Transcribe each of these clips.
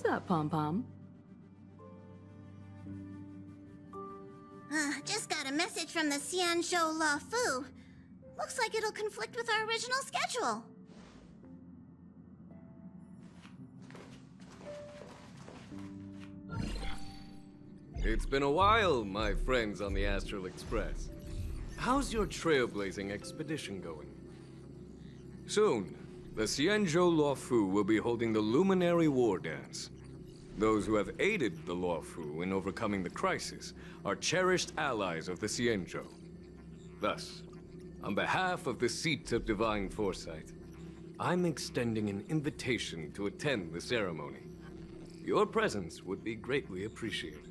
What's up, Pom-Pom? Just got a message from the Xianzhou La Fu. Looks like it'll conflict with our original schedule. It's been a while, my friends on the Astral Express. How's your trailblazing expedition going? Soon, the Xianzhou Luofu will be holding the Luminary War Dance. Those who have aided the Luofu in overcoming the crisis are cherished allies of the Xianzhou. Thus, on behalf of the Seat of Divine Foresight, I'm extending an invitation to attend the ceremony. Your presence would be greatly appreciated.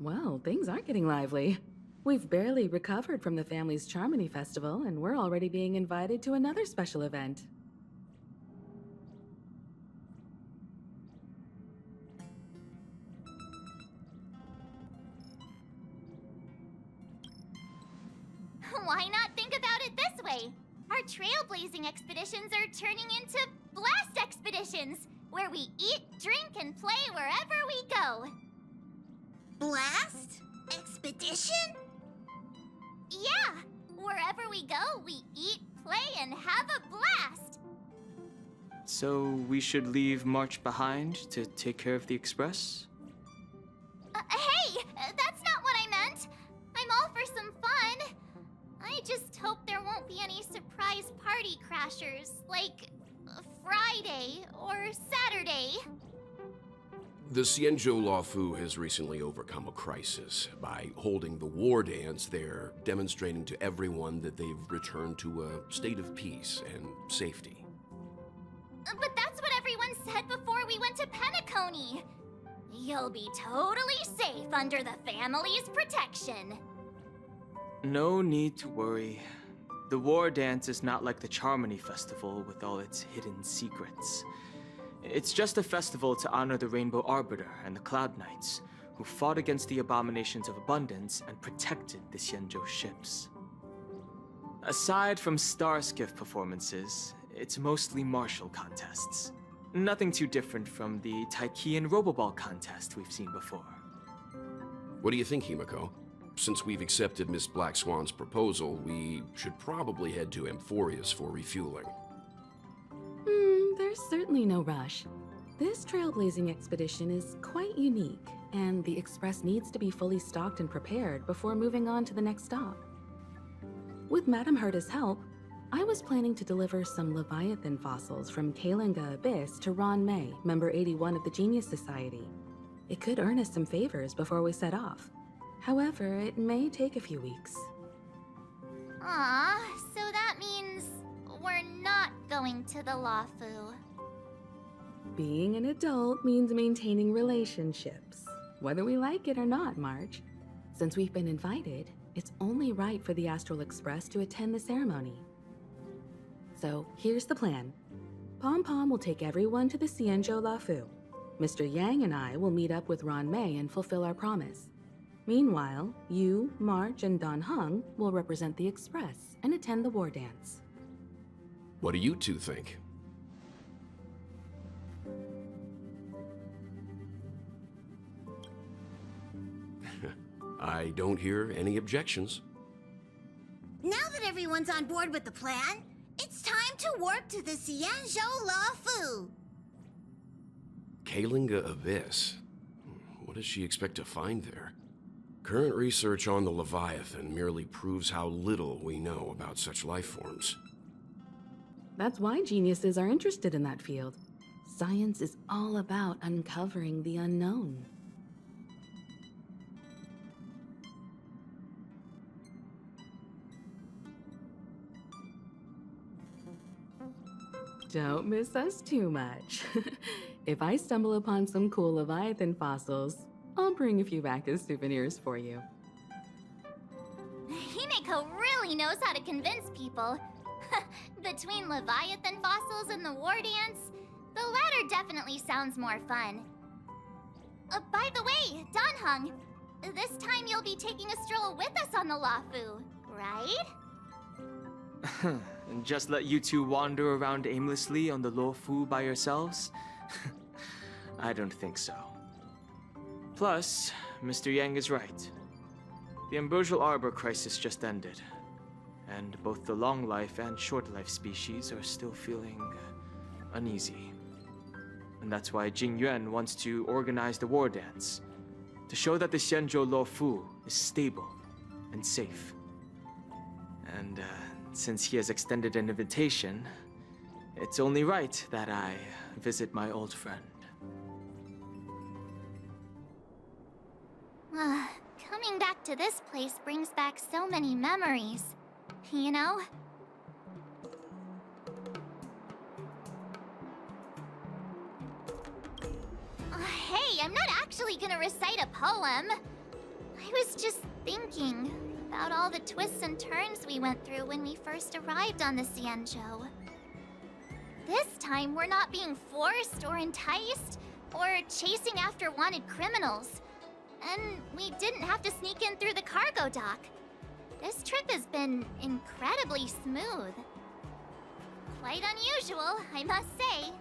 Well, things aren't getting lively. We've barely recovered from the family's Charmony Festival, and we're already being invited to another special event. Why not think about it this way? Our trailblazing expeditions are turning into blast expeditions, where we eat, drink, and play wherever we go. Blast? Expedition? Yeah, wherever we go, we eat, play, and have a blast. So we should leave March behind to take care of the Express? Hey, that's not what I meant. I'm all for some fun. I just hope there won't be any surprise party crashers, like Friday or Saturday. The Xianzhou Luofu has recently overcome a crisis. By holding the war dance, they're demonstrating to everyone that they've returned to a state of peace and safety. But that's what everyone said before we went to Penacony. You'll be totally safe under the family's protection. No need to worry. The War Dance is not like the Charmony Festival with all its hidden secrets. It's just a festival to honor the Rainbow Arbiter and the Cloud Knights, who fought against the abominations of abundance and protected the Xianzhou ships. Aside from star skiff performances, it's mostly martial contests. Nothing too different from the Taiki and Roboball contest we've seen before. What do you think, Himiko? Since we've accepted Miss Black Swan's proposal, we should probably head to Amphorius for refueling. There's certainly no rush. This trailblazing expedition is quite unique, and the Express needs to be fully stocked and prepared before moving on to the next stop. With Madame Herta's help, I was planning to deliver some Leviathan fossils from Kalinga Abyss to Ron May, member 81 of the Genius Society. It could earn us some favors before we set off. However, it may take a few weeks. Aw, so that means we're not going to the Luofu. Being an adult means maintaining relationships, whether we like it or not, March. Since we've been invited, it's only right for the Astral Express to attend the ceremony. So here's the plan. Pom-Pom will take everyone to the Xianzhou Luofu. Mr. Yang and I will meet up with Ron May and fulfill our promise. Meanwhile, you, March, and Don Hung will represent the Express and attend the war dance. What do you two think? I don't hear any objections. Now that everyone's on board with the plan, it's time to warp to the Xianzhou Luofu. Kalinga Abyss. What does she expect to find there? Current research on the Leviathan merely proves how little we know about such life forms. That's why geniuses are interested in that field. Science is all about uncovering the unknown. Don't miss us too much. If I stumble upon some cool Leviathan fossils, I'll bring a few back as souvenirs for you. Himiko really knows how to convince people. Between Leviathan fossils and the war dance, the latter definitely sounds more fun. By the way, Don Hung, this time you'll be taking a stroll with us on the Luofu, right? And just let you two wander around aimlessly on the Luofu by yourselves? I don't think so. Plus, Mr. Yang is right. The ambrosial arbor crisis just ended, and both the long life and short life species are still feeling uneasy. And that's why Jing Yuan wants to organize the war dance, to show that the Xianzhou Luofu is stable and safe. And since he has extended an invitation, it's only right that I visit my old friend. Coming back to this place brings back so many memories, you know? Hey, I'm not actually gonna recite a poem. I was just thinking about all the twists and turns we went through when we first arrived on the Xianzhou. This time, we're not being forced or enticed or chasing after wanted criminals. And we didn't have to sneak in through the cargo dock. This trip has been incredibly smooth. Quite unusual, I must say.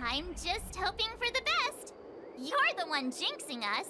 I'm just hoping for the best. You're the one jinxing us.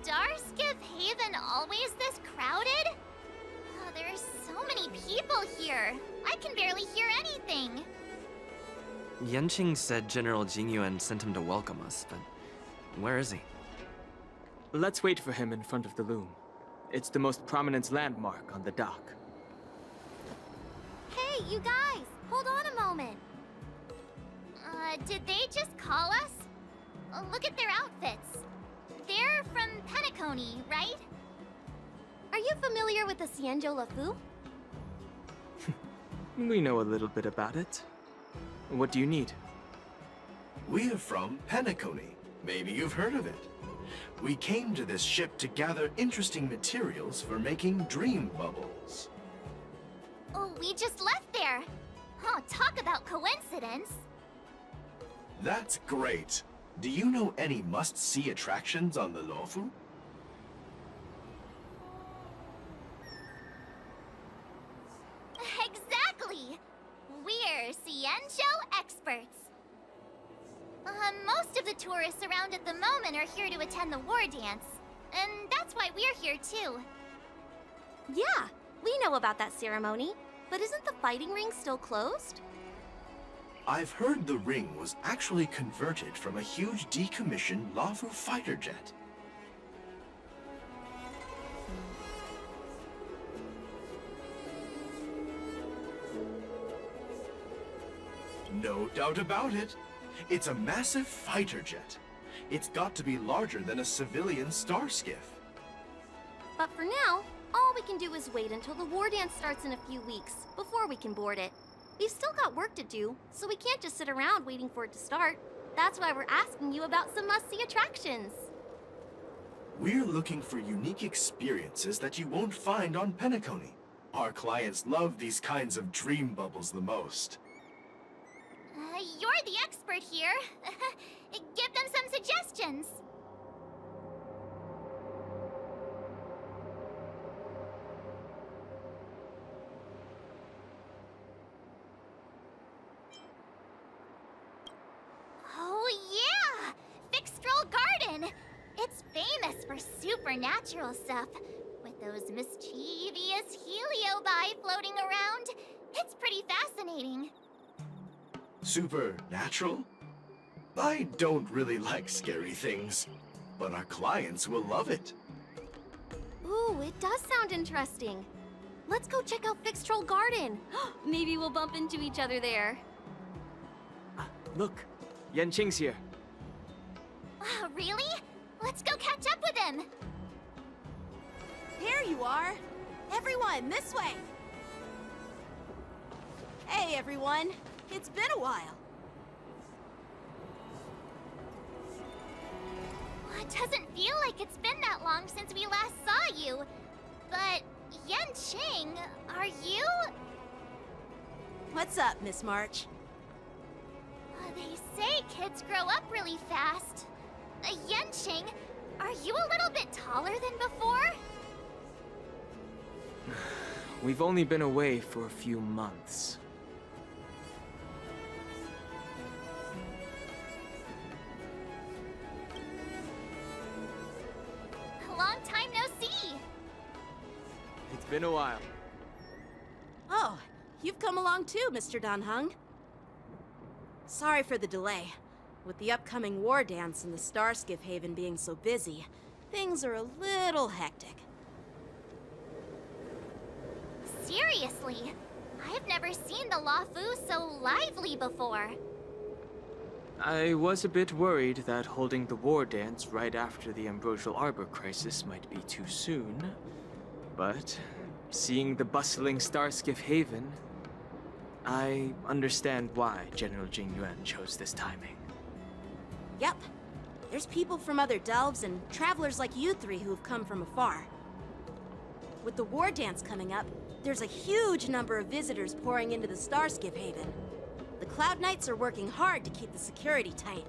Starskiff Haven always this crowded? Oh, there are so many people here. I can barely hear anything. Yanqing said General Jingyuan sent him to welcome us, but where is he? Let's wait for him in front of the loom. It's the most prominent landmark on the dock. Hey, you guys! Hold on a moment. Did they just call us? Look at their outfits. They're from Penacony, right? Are you familiar with the Xianzhou Luofu? We know a little bit about it. What do you need? We're from Penacony. Maybe you've heard of it. We came to this ship to gather interesting materials for making dream bubbles. Oh, we just left there. Oh, talk about coincidence. That's great. Do you know any must-see attractions on the Luofu? Exactly! We're Xianzhou experts. Most of the tourists around at the moment are here to attend the war dance. And that's why we're here too. Yeah, we know about that ceremony. But isn't the fighting ring still closed? I've heard the ring was actually converted from a huge decommissioned Luofu fighter jet. No doubt about it. It's a massive fighter jet. It's got to be larger than a civilian starskiff. But for now, all we can do is wait until the war dance starts in a few weeks, before we can board it. We've still got work to do, so we can't just sit around waiting for it to start. That's why we're asking you about some must-see attractions. We're looking for unique experiences that you won't find on Penacony. Our clients love these kinds of dream bubbles the most. You're the expert here. Give them some suggestions. Oh yeah! Fixed-roll garden! It's famous for supernatural stuff. With those mischievous heliobi floating around. It's pretty fascinating. Supernatural? I don't really like scary things, but our clients will love it. Ooh, it does sound interesting. Let's go check out Fixed Troll Garden. Maybe we'll bump into each other there. Look, Yanqing's here. Really? Let's go catch up with him! Here you are! Everyone, this way! Hey, everyone! It's been a while. It doesn't feel like it's been that long since we last saw you. But, Yanqing, are you? What's up, Miss March? They say kids grow up really fast. Yanqing, are you a little bit taller than before? We've only been away for a few months. Long time no see. It's been a while. Oh, you've come along too, Mr. Danheng. Sorry for the delay. With the upcoming war dance and the Starskiff Haven being so busy, things are a little hectic. Seriously, I've never seen the Luofu so lively before. I was a bit worried that holding the war dance right after the Ambrosial Arbor crisis might be too soon. But seeing the bustling Starskiff Haven, I understand why General Jingyuan chose this timing. Yep. There's people from other delves and travelers like you three who have come from afar. With the war dance coming up, there's a huge number of visitors pouring into the Starskiff Haven. The Cloud Knights are working hard to keep the security tight.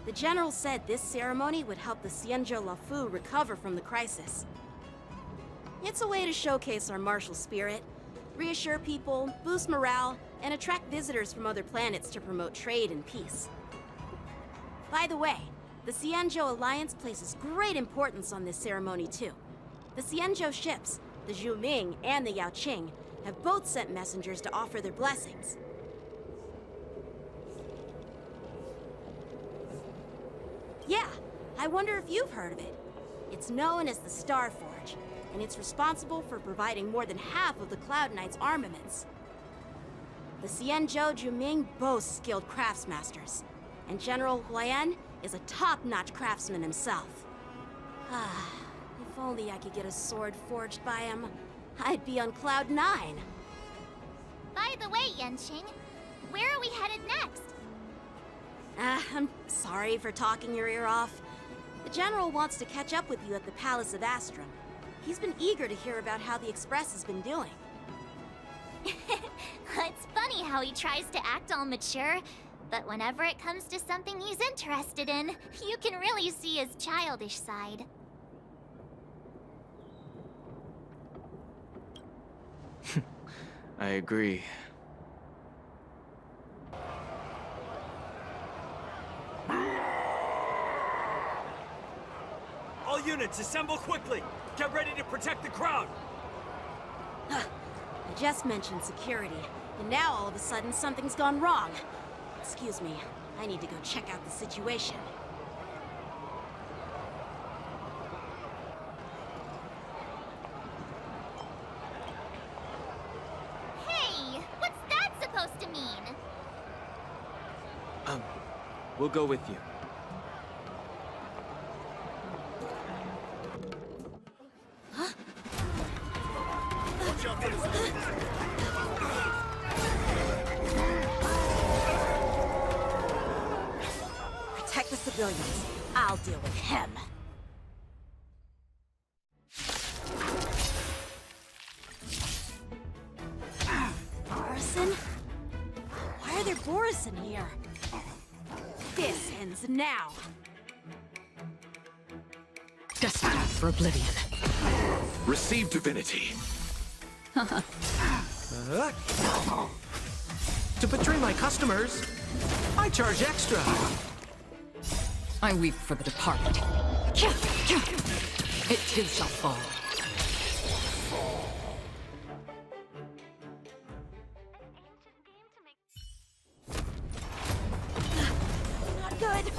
The General said this ceremony would help the Xianzhou Luofu recover from the crisis. It's a way to showcase our martial spirit, reassure people, boost morale, and attract visitors from other planets to promote trade and peace. By the way, the Xianzhou Alliance places great importance on this ceremony too. The Xianzhou ships, the Zhuming and the Yaoqing, have both sent messengers to offer their blessings. Yeah, I wonder if you've heard of it. It's known as the Star Forge, and it's responsible for providing more than half of the Cloud Knight's armaments. The Xianzhou Zhuming boasts skilled craftsmasters, and General Huayan is a top-notch craftsman himself. Ah, if only I could get a sword forged by him, I'd be on Cloud 9. By the way, Yanqing, where are we headed next? I'm sorry for talking your ear off. The General wants to catch up with you at the Palace of Astrum. He's been eager to hear about how the Express has been doing. It's funny how he tries to act all mature, but whenever it comes to something he's interested in, you can really see his childish side. I agree. All units, assemble quickly! Get ready to protect the crowd! I just mentioned security, and now all of a sudden something's gone wrong. Excuse me, I need to go check out the situation. Hey, what's that supposed to mean? We'll go with you. Protect the civilians. I'll deal with him. Borison? Why are there Borison here? This ends now. Destined for oblivion. Receive divinity. To betray my customers, I charge extra. I weep for the departed. It too shall fall. Not good.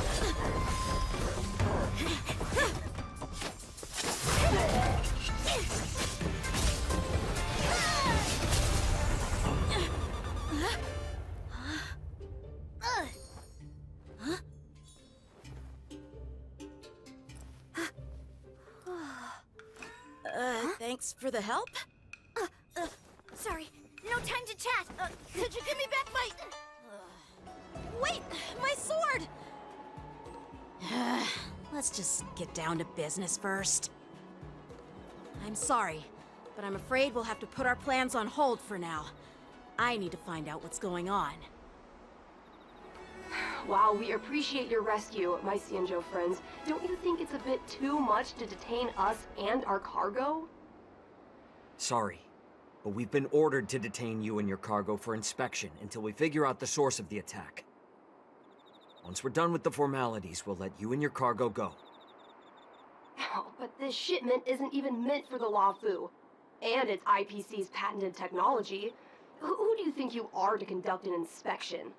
Thanks for the help. Sorry, no time to chat. Could you give me back my... Wait, my sword! Let's just get down to business first. I'm sorry, but I'm afraid we'll have to put our plans on hold for now. I need to find out what's going on. While we appreciate your rescue, my Xianzhou friends, don't you think it's a bit too much to detain us and our cargo? Sorry, but we've been ordered to detain you and your cargo for inspection until we figure out the source of the attack. Once we're done with the formalities, we'll let you and your cargo go. Oh, but this shipment isn't even meant for the Luofu, and it's IPC's patented technology. Who do you think you are to conduct an inspection?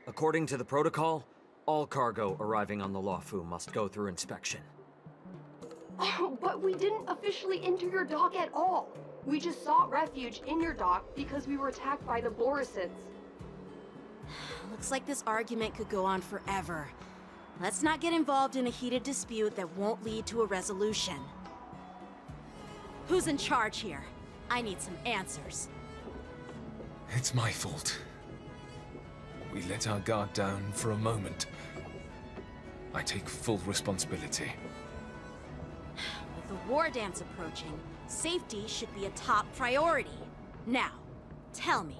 According to the protocol, all cargo arriving on the Luofu must go through inspection. Oh, but we didn't officially enter your dock at all. We just sought refuge in your dock because we were attacked by the Borisons. Looks like this argument could go on forever. Let's not get involved in a heated dispute that won't lead to a resolution. Who's in charge here? I need some answers. It's my fault. We let our guard down for a moment. I take full responsibility. With the war dance approaching, safety should be a top priority. Now, tell me,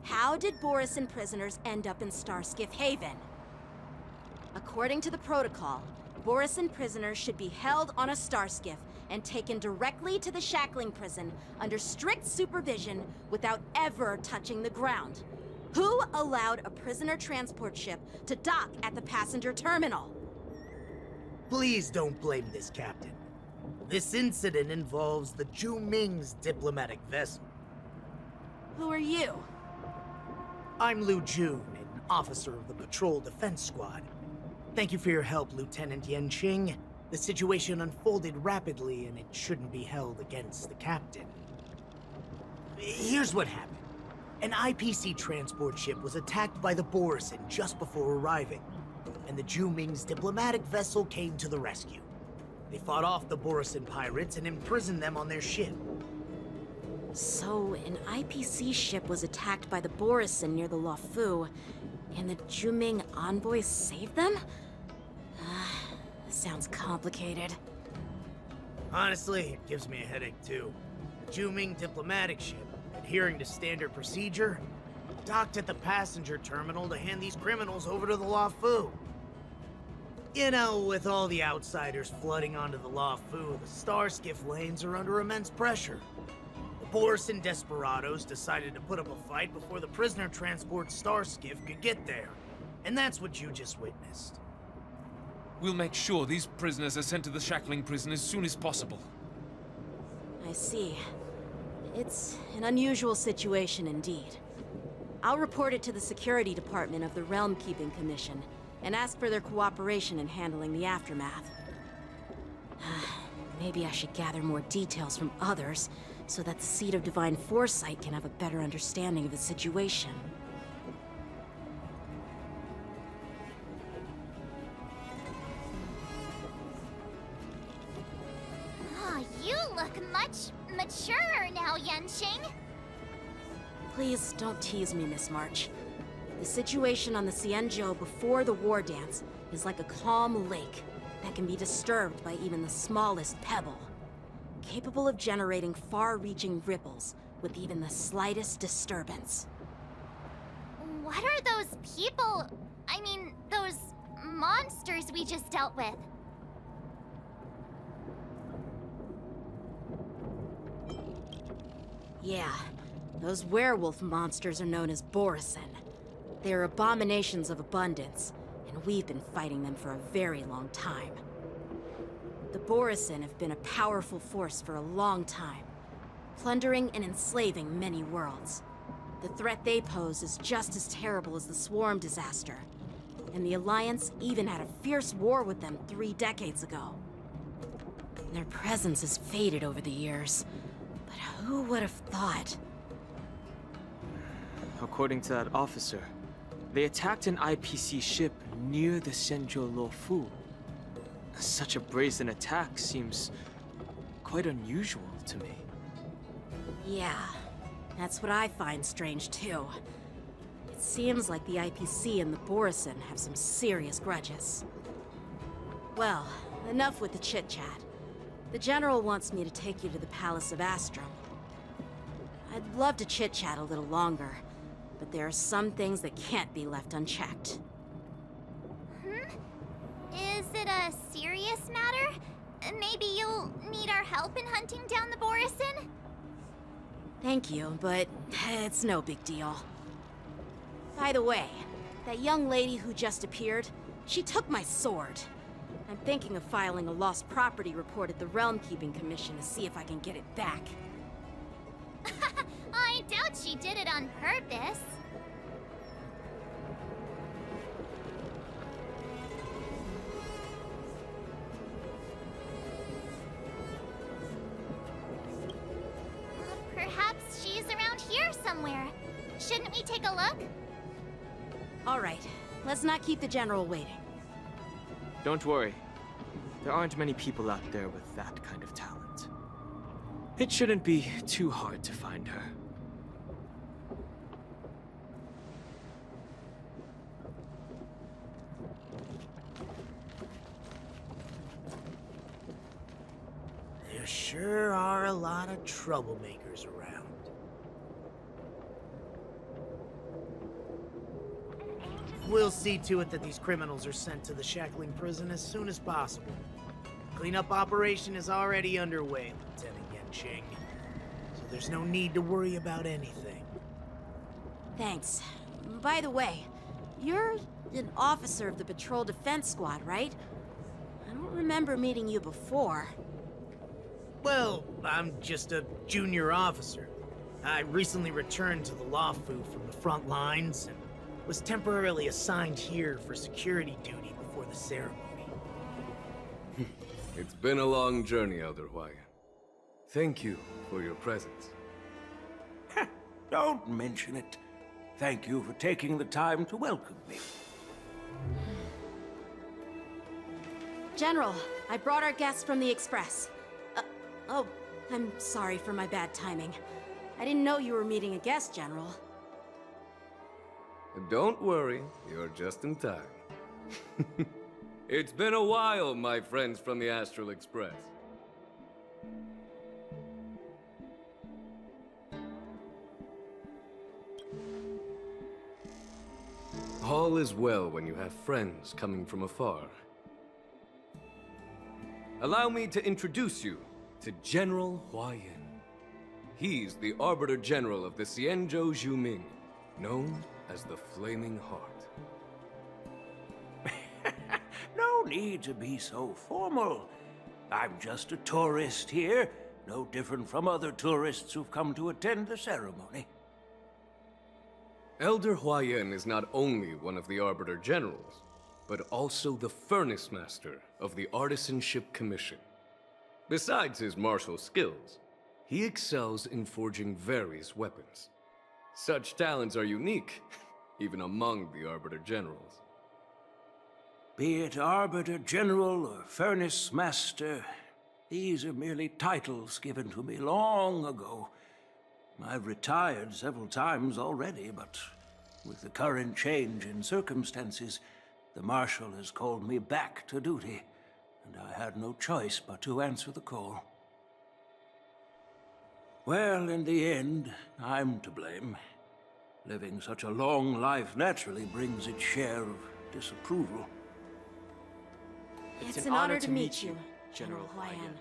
how did Borisin prisoners end up in Starskiff Haven? According to the protocol, Borisin prisoners should be held on a starskiff and taken directly to the shackling prison under strict supervision without ever touching the ground. Who allowed a prisoner transport ship to dock at the passenger terminal? Please don't blame this, Captain. This incident involves the Zhu Ming's diplomatic vessel. Who are you? I'm Liu Jun, an officer of the Patrol Defense Squad. Thank you for your help, Lieutenant Yanqing. The situation unfolded rapidly, and it shouldn't be held against the captain. Here's what happened. An IPC transport ship was attacked by the Borisin just before arriving, and the Zhu Ming's diplomatic vessel came to the rescue. They fought off the Borisin pirates and imprisoned them on their ship. So, an IPC ship was attacked by the Borisin near the Luofu, and the Zhu Ming envoys saved them? This sounds complicated. Honestly, it gives me a headache too. The Zhu Ming diplomatic ship, adhering to standard procedure, docked at the passenger terminal to hand these criminals over to the Luofu. You know, with all the outsiders flooding onto the Luofu, the Starskiff lanes are under immense pressure. The Borisin desperados decided to put up a fight before the prisoner transport Starskiff could get there. And that's what you just witnessed. We'll make sure these prisoners are sent to the shackling prison as soon as possible. I see. It's an unusual situation indeed. I'll report it to the security department of the Realm Keeping Commission and ask for their cooperation in handling the aftermath. Maybe I should gather more details from others so that the Seat of Divine Foresight can have a better understanding of the situation. Oh, you look much maturer now, Yanqing. Please don't tease me, Miss March. The situation on the Xianzhou before the war dance is like a calm lake that can be disturbed by even the smallest pebble, capable of generating far-reaching ripples with even the slightest disturbance. What are those people? I mean, those monsters we just dealt with? Yeah, those werewolf monsters are known as Borisin. They're abominations of abundance, and we've been fighting them for a very long time. The Borisin have been a powerful force for a long time, plundering and enslaving many worlds. The threat they pose is just as terrible as the Swarm disaster, and the Alliance even had a fierce war with them 3 decades ago. Their presence has faded over the years, but who would have thought? According to that officer, they attacked an IPC ship near the Xianzhou Luofu. Such a brazen attack seems quite unusual to me. Yeah, that's what I find strange too. It seems like the IPC and the Borison have some serious grudges. Well, enough with the chit-chat. The General wants me to take you to the Palace of Astrum. I'd love to chit-chat a little longer, but there are some things that can't be left unchecked. Is it a serious matter? Maybe you'll need our help in hunting down the Borison? Thank you, but it's no big deal. By the way, that young lady who just appeared, she took my sword. I'm thinking of filing a lost property report at the Realm Keeping Commission to see if I can get it back. I doubt she did it on purpose. Perhaps she's around here somewhere. Shouldn't we take a look? All right, let's not keep the General waiting. Don't worry. There aren't many people out there with that kind of talent. It shouldn't be too hard to find her. There sure are a lot of troublemakers around. We'll see to it that these criminals are sent to the shackling prison as soon as possible. Cleanup operation is already underway, Lieutenant Yenching. So there's no need to worry about anything. Thanks. By the way, you're an officer of the Patrol Defense Squad, right? I don't remember meeting you before. Well, I'm just a junior officer. I recently returned to the Lawfu from the front lines and was temporarily assigned here for security duty before the ceremony. It's been a long journey, Elder Huayan. Thank you for your presence. Don't mention it. Thank you for taking the time to welcome me. General, I brought our guests from the Express. Oh, I'm sorry for my bad timing. I didn't know you were meeting a guest, General. Don't worry, you're just in time. It's been a while, my friends from the Astral Express. All is well when you have friends coming from afar. Allow me to introduce you to General Huayan. He's the Arbiter General of the Xianzhou Zhuming, known as the Flaming Heart. No need to be so formal. I'm just a tourist here, no different from other tourists who've come to attend the ceremony. Elder Huayan is not only one of the Arbiter Generals, but also the Furnace Master of the Artisanship Commission. Besides his martial skills, he excels in forging various weapons. Such talents are unique, even among the Arbiter Generals. Be it Arbiter General or Furnace Master, these are merely titles given to me long ago. I've retired several times already, but with the current change in circumstances, the Marshal has called me back to duty, and I had no choice but to answer the call. Well, in the end, I'm to blame. Living such a long life naturally brings its share of disapproval. It's an honor to meet you, General Huayan.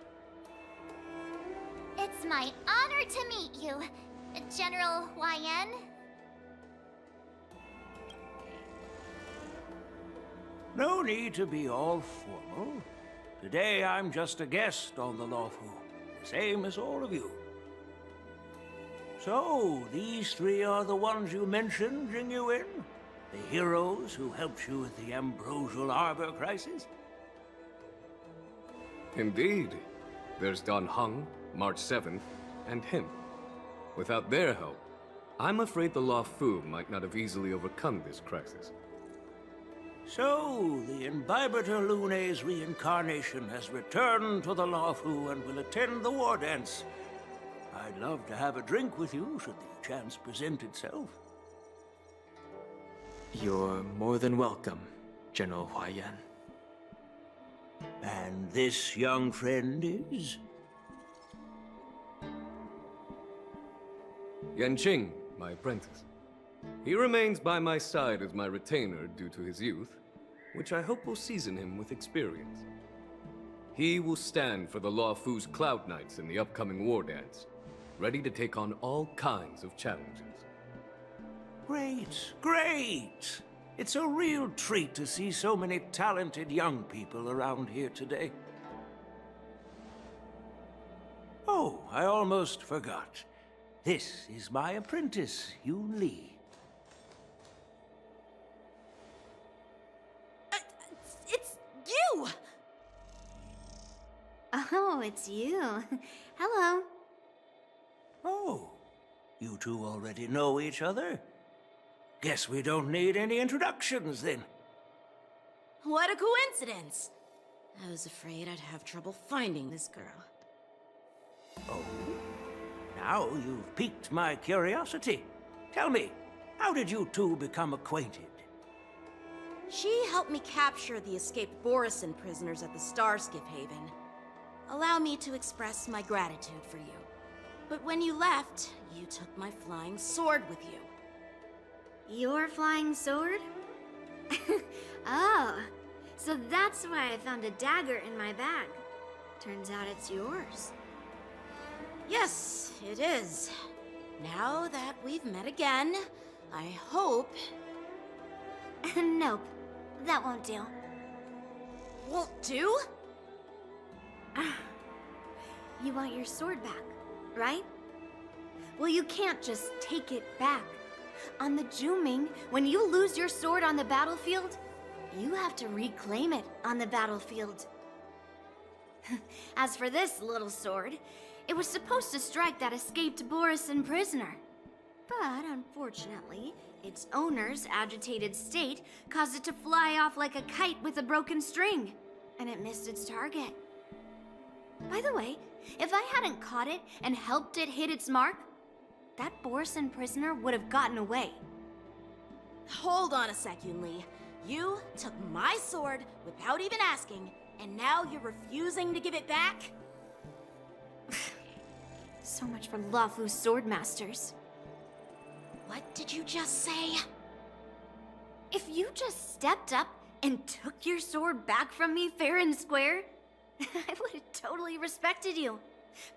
It's my honor to meet you, General Huayan. No need to be all formal. Today I'm just a guest on the Lawfu, the same as all of you. So, these three are the ones you mentioned, Jingyuin? The heroes who helped you with the Ambrosial Arbor crisis? Indeed. There's Dan Heng, March 7th, and him. Without their help, I'm afraid the Lawfu might not have easily overcome this crisis. So, the Imbibitor Lune's reincarnation has returned to the Lawfu and will attend the war dance. I'd love to have a drink with you should the chance present itself. You're more than welcome, General Huaiyan. And this young friend is? Yanqing, my apprentice. He remains by my side as my retainer due to his youth, which I hope will season him with experience. He will stand for the Lawfu's Cloud Knights in the upcoming war dance, ready to take on all kinds of challenges. Great, great! It's a real treat to see so many talented young people around here today. Oh, I almost forgot. This is my apprentice, Yoon Lee. It's you! Oh, it's you. Hello. Oh, you two already know each other? Guess we don't need any introductions, then. What a coincidence! I was afraid I'd have trouble finding this girl. Oh? Now you've piqued my curiosity. Tell me, how did you two become acquainted? She helped me capture the escaped Borisin prisoners at the Starskiff Haven. Allow me to express my gratitude for you. But when you left, you took my flying sword with you. Your flying sword? Oh, so that's why I found a dagger in my bag. Turns out it's yours. Yes, it is. Now that we've met again, I hope... Nope, that won't do. Won't do? You want your sword back, right? Well, you can't just take it back. On the Juming, when you lose your sword on the battlefield, you have to reclaim it on the battlefield. As for this little sword, it was supposed to strike that escaped Borisin prisoner. But unfortunately, its owner's agitated state caused it to fly off like a kite with a broken string, and it missed its target. By the way, if I hadn't caught it and helped it hit its mark, that Borisin prisoner would have gotten away. Hold on a sec, Yoon Lee. You took my sword without even asking, and now you're refusing to give it back? So much for Lawfu swordmasters. What did you just say? If you just stepped up and took your sword back from me fair and square, I would have totally respected you.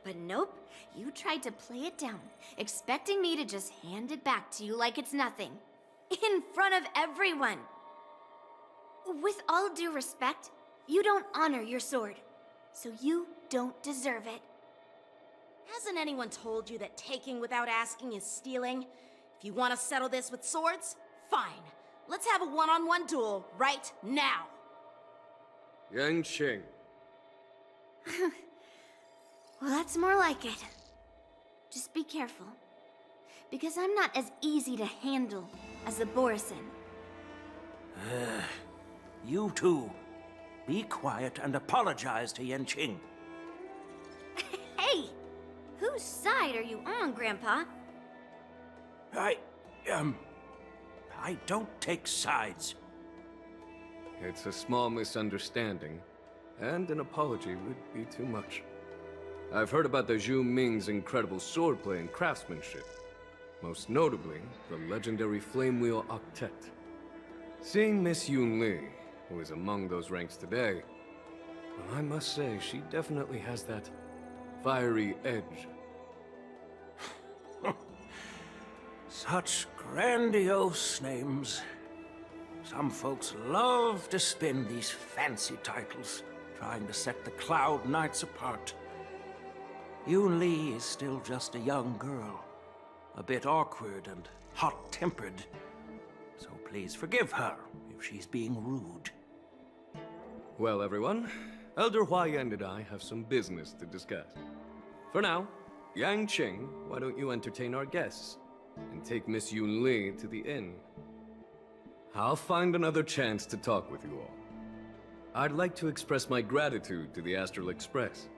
But nope, you tried to play it down, expecting me to just hand it back to you like it's nothing. In front of everyone. With all due respect, you don't honor your sword, so you don't deserve it. Hasn't anyone told you that taking without asking is stealing? If you want to settle this with swords, fine. Let's have a one-on-one duel right now. Yanqing. Well, that's more like it. Just be careful, because I'm not as easy to handle as the Borisin. You two, be quiet and apologize to Yanqing. Hey! Whose side are you on, Grandpa? I don't take sides. It's a small misunderstanding, and an apology would be too much. I've heard about the Zhu Ming's incredible swordplay and craftsmanship. Most notably, the legendary Flame Wheel Octet. Seeing Miss Yoon Lee, who is among those ranks today, well, I must say, she definitely has that fiery edge. Such grandiose names. Some folks love to spin these fancy titles, trying to set the Cloud Knights apart. Yoon Lee is still just a young girl, a bit awkward and hot-tempered. So please forgive her if she's being rude. Well, everyone, Elder Huaiyan and I have some business to discuss. For now, Yanqing, why don't you entertain our guests and take Miss Yoon Lee to the inn? I'll find another chance to talk with you all. I'd like to express my gratitude to the Astral Express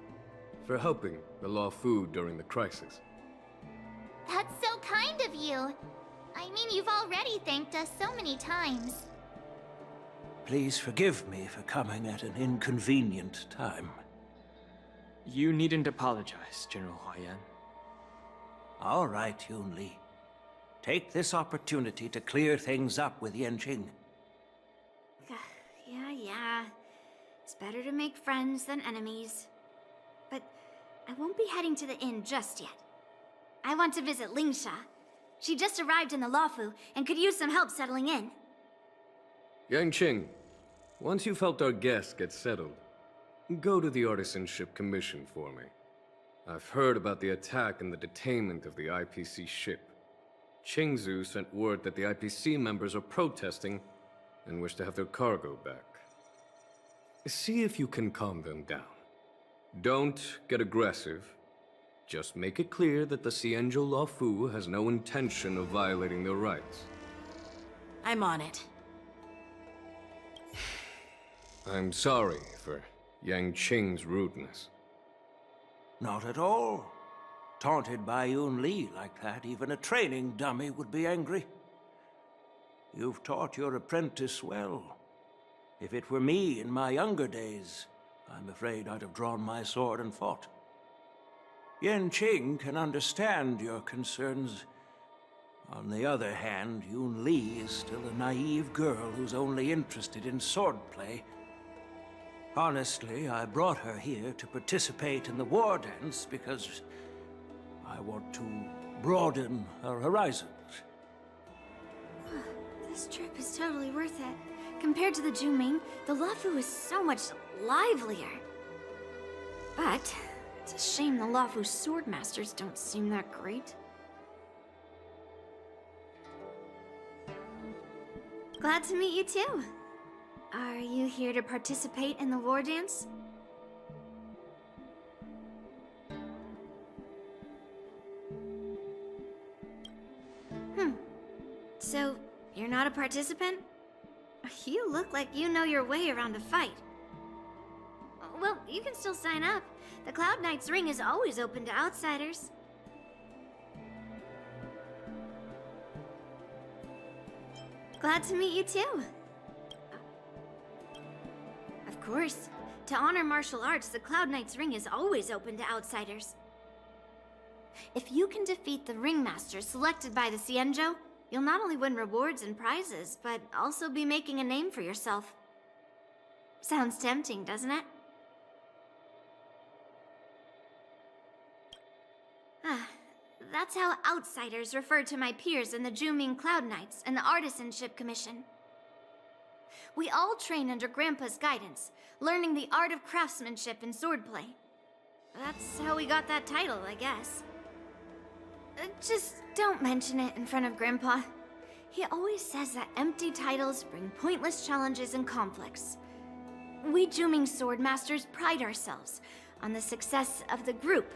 for helping the Law Fu during the crisis. That's so kind of you. I mean, you've already thanked us so many times. Please forgive me for coming at an inconvenient time. You needn't apologize, General Huayan. All right, Yun-Li. Take this opportunity to clear things up with Yanqing. Yeah. It's better to make friends than enemies. But I won't be heading to the inn just yet. I want to visit Lingsha. She just arrived in the Luofu and could use some help settling in. Yanqing, once you've helped our guests get settled, go to the Artisanship Commission for me. I've heard about the attack and the detainment of the IPC ship. Qingzu sent word that the IPC members are protesting and wish to have their cargo back. See if you can calm them down. Don't get aggressive. Just make it clear that the Xianzhou Luofu has no intention of violating their rights. I'm on it. I'm sorry for Yang Qing's rudeness. Not at all. Taunted by Yun-Li like that, even a training dummy would be angry. You've taught your apprentice well. If it were me in my younger days, I'm afraid I'd have drawn my sword and fought. Yanqing can understand your concerns. On the other hand, Yun-Li is still a naive girl who's only interested in swordplay. Honestly, I brought her here to participate in the war dance because I want to broaden her horizons. This trip is totally worth it. Compared to the Juming, the Luofu is so much livelier. But it's a shame the Luofu swordmasters don't seem that great. Glad to meet you too. Are you here to participate in the war dance? So, you're not a participant? You look like you know your way around a fight. Well, you can still sign up. The Cloud Knight's ring is always open to outsiders. Glad to meet you too. Of course. To honor martial arts, the Cloud Knight's ring is always open to outsiders. If you can defeat the ringmaster selected by the Xianzhou, you'll not only win rewards and prizes, but also be making a name for yourself. Sounds tempting, doesn't it? That's how outsiders refer to my peers in the Juming Cloud Knights and the Artisanship Commission. We all train under Grandpa's guidance, learning the art of craftsmanship and swordplay. That's how we got that title, I guess. Just don't mention it in front of Grandpa. He always says that empty titles bring pointless challenges and conflicts. We Juming Swordmasters pride ourselves on the success of the group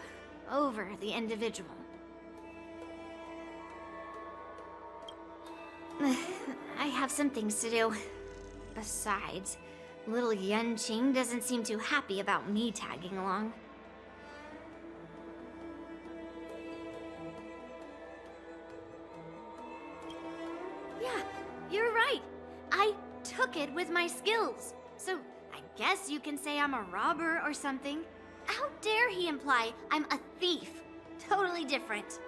over the individual. I have some things to do. Besides, little Yanqing doesn't seem too happy about me tagging along. Yeah, you're right. I took it with my skills. So I guess you can say I'm a robber or something. How dare he imply I'm a thief? Totally different.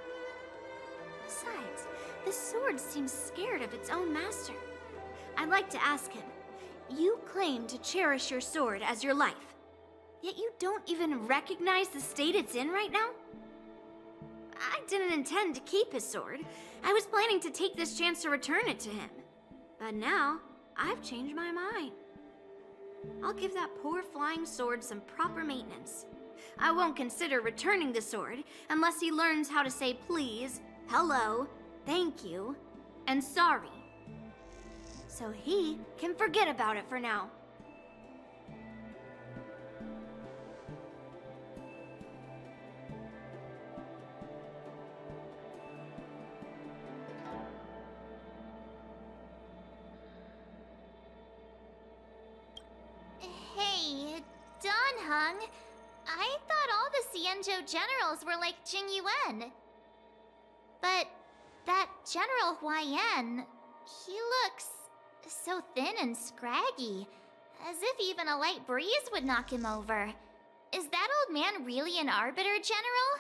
Besides, the sword seems scared of its own master. I'd like to ask him, you claim to cherish your sword as your life, yet you don't even recognize the state it's in right now? I didn't intend to keep his sword. I was planning to take this chance to return it to him. But now, I've changed my mind. I'll give that poor flying sword some proper maintenance. I won't consider returning the sword unless he learns how to say please, hello, thank you, and sorry. So he can forget about it for now. Hung. I thought all the Xianzhou generals were like Jingyuan. But that General Huaiyan, he looks so thin and scraggy, as if even a light breeze would knock him over. Is that old man really an Arbiter, General?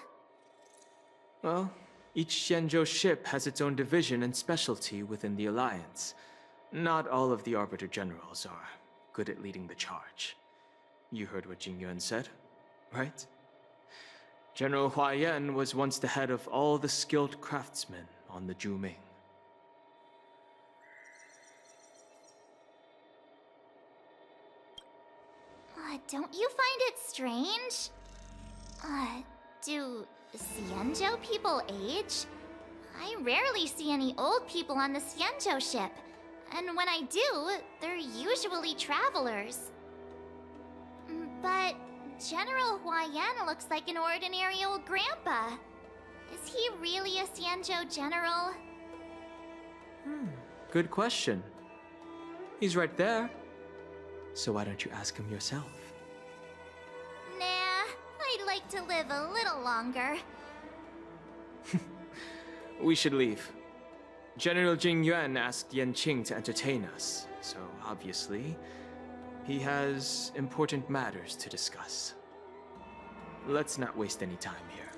Well, each Xianzhou ship has its own division and specialty within the Alliance. Not all of the Arbiter Generals are good at leading the charge. You heard what Jingyuan said, right? General Huaiyan was once the head of all the skilled craftsmen on the Zhuming. Don't you find it strange? Do Xianzhou people age? I rarely see any old people on the Xianzhou ship. And when I do, they're usually travelers. But General Huaiyan looks like an ordinary old grandpa. Is he really a Xianzhou general? Good question. He's right there. So why don't you ask him yourself? Nah, I'd like to live a little longer. We should leave. General Jingyuan asked Yanqing to entertain us, so obviously, he has important matters to discuss. Let's not waste any time here.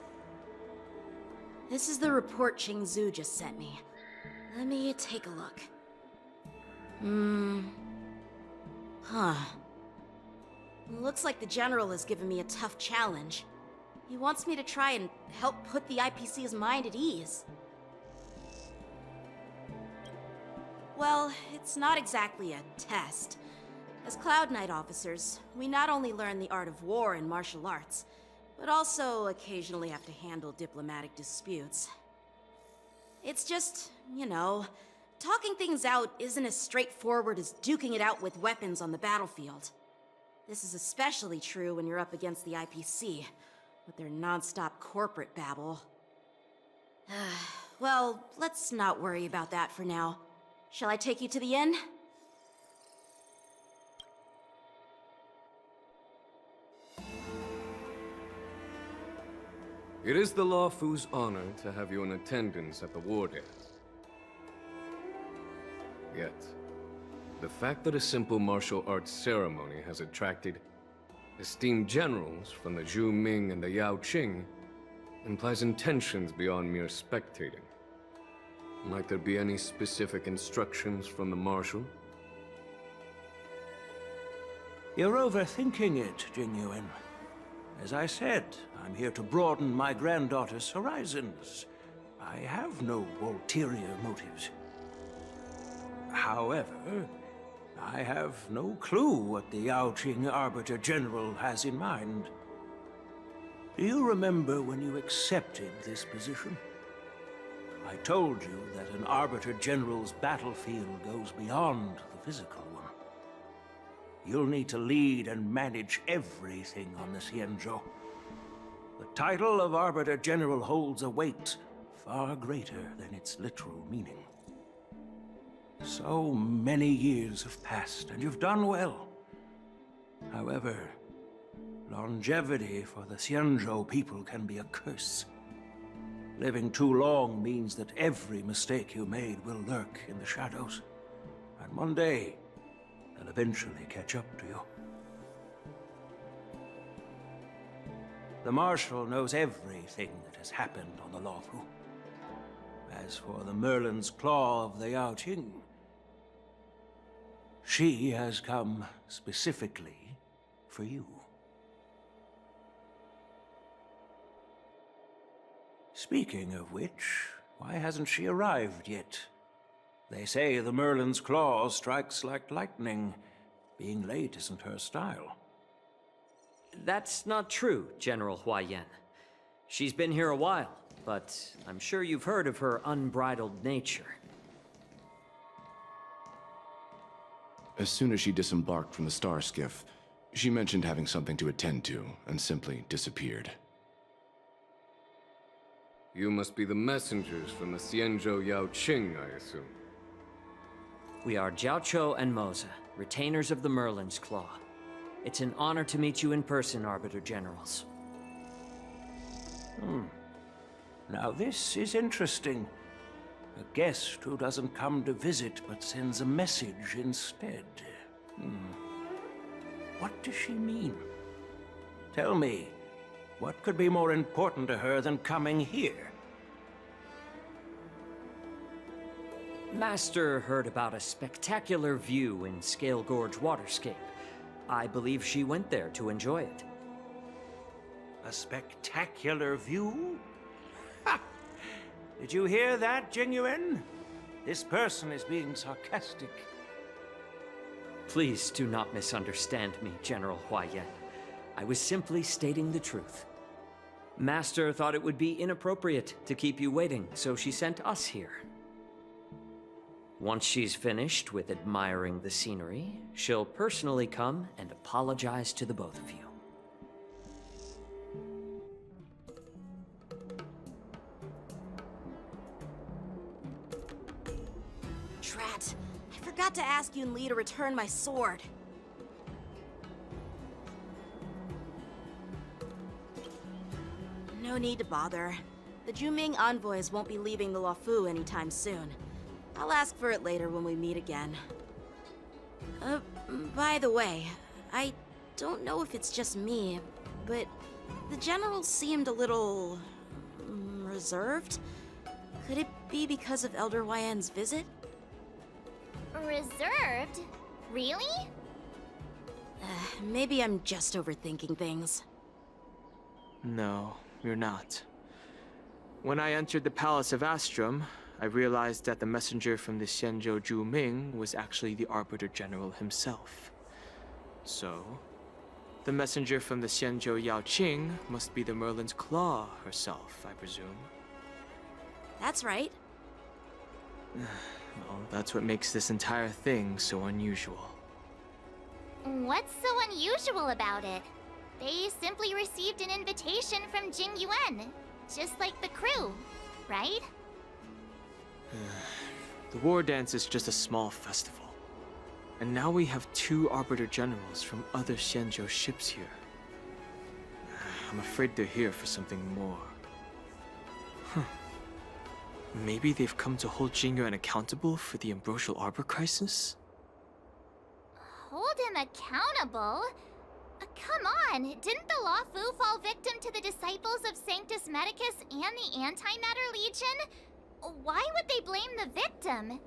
This is the report Qingzu just sent me. Let me take a look. Looks like the General has given me a tough challenge. He wants me to try and help put the IPC's mind at ease. Well, it's not exactly a test. As Cloud Knight officers, we not only learn the art of war and martial arts, but also occasionally have to handle diplomatic disputes. It's just, you know, talking things out isn't as straightforward as duking it out with weapons on the battlefield. This is especially true when you're up against the IPC, with their non-stop corporate babble. Well, let's not worry about that for now. Shall I take you to the inn? It is the Luofu's honor to have you in attendance at the war dance. Yet, the fact that a simple martial arts ceremony has attracted esteemed generals from the Zhu Ming and the Yao Qing implies intentions beyond mere spectating. Might there be any specific instructions from the Marshal? You're overthinking it, Jingyuan. As I said, I'm here to broaden my granddaughter's horizons. I have no ulterior motives. However, I have no clue what the Yaoqing Arbiter General has in mind. Do you remember when you accepted this position? I told you that an Arbiter General's battlefield goes beyond the physical one. You'll need to lead and manage everything on the Xianzhou. The title of Arbiter General holds a weight far greater than its literal meaning. So many years have passed, and you've done well. However, longevity for the Xianzhou people can be a curse. Living too long means that every mistake you made will lurk in the shadows. And one day, they'll eventually catch up to you. The Marshal knows everything that has happened on the Luofu. As for the Merlin's Claw of the Yaoqing, she has come specifically for you. Speaking of which, why hasn't she arrived yet? They say the Merlin's Claw strikes like lightning. Being late isn't her style. That's not true, General Huaiyan. She's been here a while, but I'm sure you've heard of her unbridled nature. As soon as she disembarked from the star skiff, she mentioned having something to attend to and simply disappeared. You must be the messengers from the Xianzhou Yaoqing, I assume. We are Jiaoqiu and Moza, retainers of the Merlin's Claw. It's an honor to meet you in person, Arbiter Generals. Now this is interesting. A guest who doesn't come to visit but sends a message instead. What does she mean? Tell me, what could be more important to her than coming here? Master heard about a spectacular view in Scale Gorge Waterscape. I believe she went there to enjoy it. A spectacular view? Ha! Did you hear that, Jingyuan? This person is being sarcastic. Please do not misunderstand me, General Huayan. I was simply stating the truth. Master thought it would be inappropriate to keep you waiting, so she sent us here. Once she's finished with admiring the scenery, she'll personally come and apologize to the both of you. Drat, I forgot to ask Yun Li to return my sword. No need to bother. The Juming envoys won't be leaving the Luofu anytime soon. I'll ask for it later when we meet again. By the way, I don't know if it's just me, but the general seemed a little reserved. Could it be because of Elder Huayan's visit? Reserved? Really? Maybe I'm just overthinking things. No, you're not. When I entered the Palace of Astrum, I realized that the messenger from the Xianzhou Juming was actually the Arbiter General himself. So, the messenger from the Xianzhou Yaoqing must be the Merlin's Claw herself, I presume. That's right. Well, that's what makes this entire thing so unusual. What's so unusual about it? They simply received an invitation from Jingyuan, just like the crew, right? The war dance is just a small festival. And now we have 2 Arbiter Generals from other Xianzhou ships here. I'm afraid they're here for something more. Maybe they've come to hold Jingyuan accountable for the Ambrosial Arbor crisis? Hold him accountable? Come on, didn't the Luofu fall victim to the disciples of Sanctus Medicus and the Antimatter Legion? Why would they blame the victim?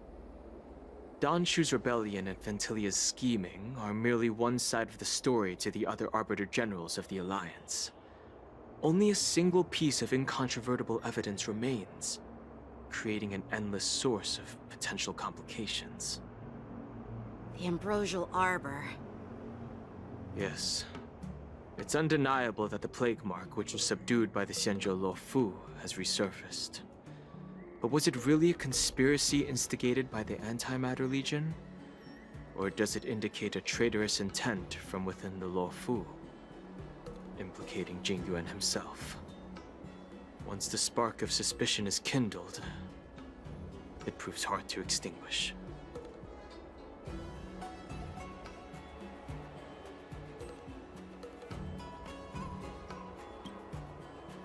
Donshu's rebellion and Ventilia's scheming are merely one side of the story to the other Arbiter Generals of the Alliance. Only a single piece of incontrovertible evidence remains, creating an endless source of potential complications. The Ambrosial Arbor. Yes. It's undeniable that the plague mark, which was subdued by the Xianzhou Luofu, has resurfaced. But was it really a conspiracy instigated by the Antimatter Legion? Or does it indicate a traitorous intent from within the Luofu, implicating Jingyuan himself? Once the spark of suspicion is kindled, it proves hard to extinguish.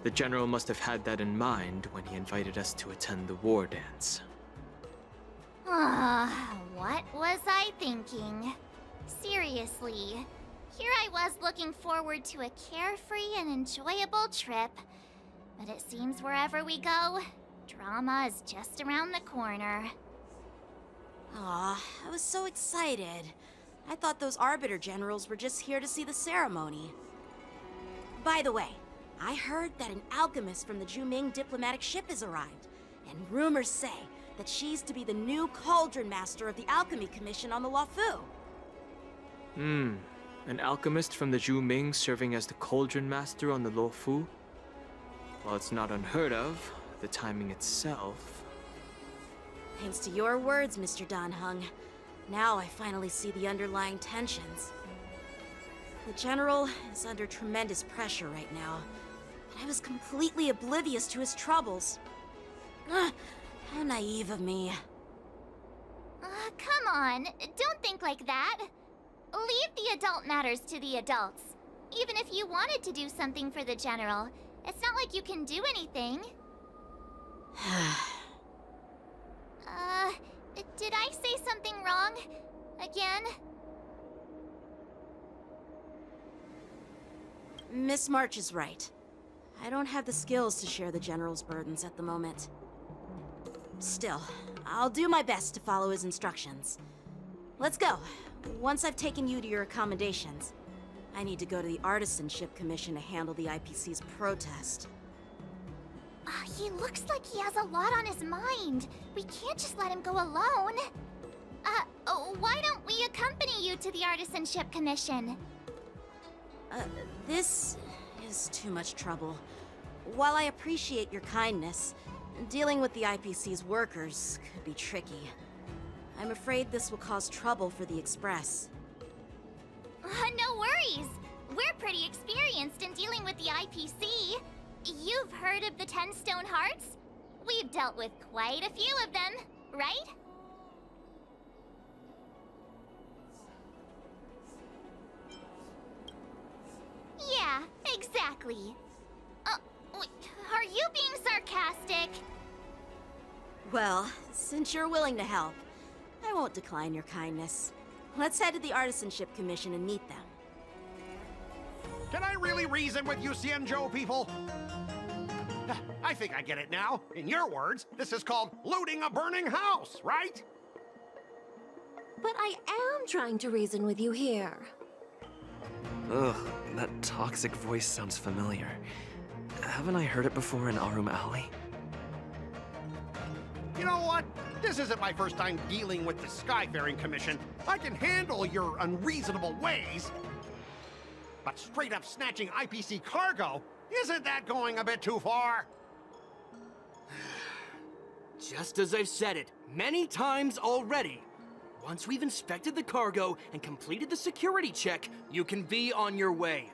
The General must have had that in mind when he invited us to attend the war dance. What was I thinking? Seriously, here I was looking forward to a carefree and enjoyable trip. But it seems wherever we go, drama is just around the corner. Aw, I was so excited. I thought those Arbiter Generals were just here to see the ceremony. By the way, I heard that an alchemist from the Juming diplomatic ship has arrived, and rumors say that she's to be the new Cauldron Master of the Alchemy Commission on the Luofu. An alchemist from the Juming serving as the Cauldron Master on the Luofu? While it's not unheard of, the timing itself... Thanks to your words, Mr. Danheng. Now I finally see the underlying tensions. The General is under tremendous pressure right now, but I was completely oblivious to his troubles. How naive of me. Come on, don't think like that. leave the adult matters to the adults. Even if you wanted to do something for the General, it's not like you can do anything. Did I say something wrong? Again? Miss March is right. I don't have the skills to share the General's burdens at the moment. Still, I'll do my best to follow his instructions. Let's go. Once I've taken you to your accommodations, I need to go to the Artisanship Commission to handle the IPC's protest. He looks like he has a lot on his mind. We can't just let him go alone. Why don't we accompany you to the Artisanship Commission? This is too much trouble. While I appreciate your kindness, dealing with the IPC's workers could be tricky. I'm afraid this will cause trouble for the Express. No worries. We're pretty experienced in dealing with the IPC. You've heard of the 10 Stone Hearts? We've dealt with quite a few of them, right? Yeah, exactly. Wait, are you being sarcastic? Well, since you're willing to help, I won't decline your kindness. Let's head to the Artisanship Commission and meet them. Can I really reason with you Xianzhou people? I think I get it now. In your words, this is called looting a burning house, right? But I am trying to reason with you here. Ugh, that toxic voice sounds familiar. Haven't I heard it before in Arum Alley? You know what? This isn't my first time dealing with the Skyfaring Commission. I can handle your unreasonable ways. But straight up snatching IPC cargo, isn't that going a bit too far? Just as I've said it many times already. Once we've inspected the cargo and completed the security check, you can be on your way.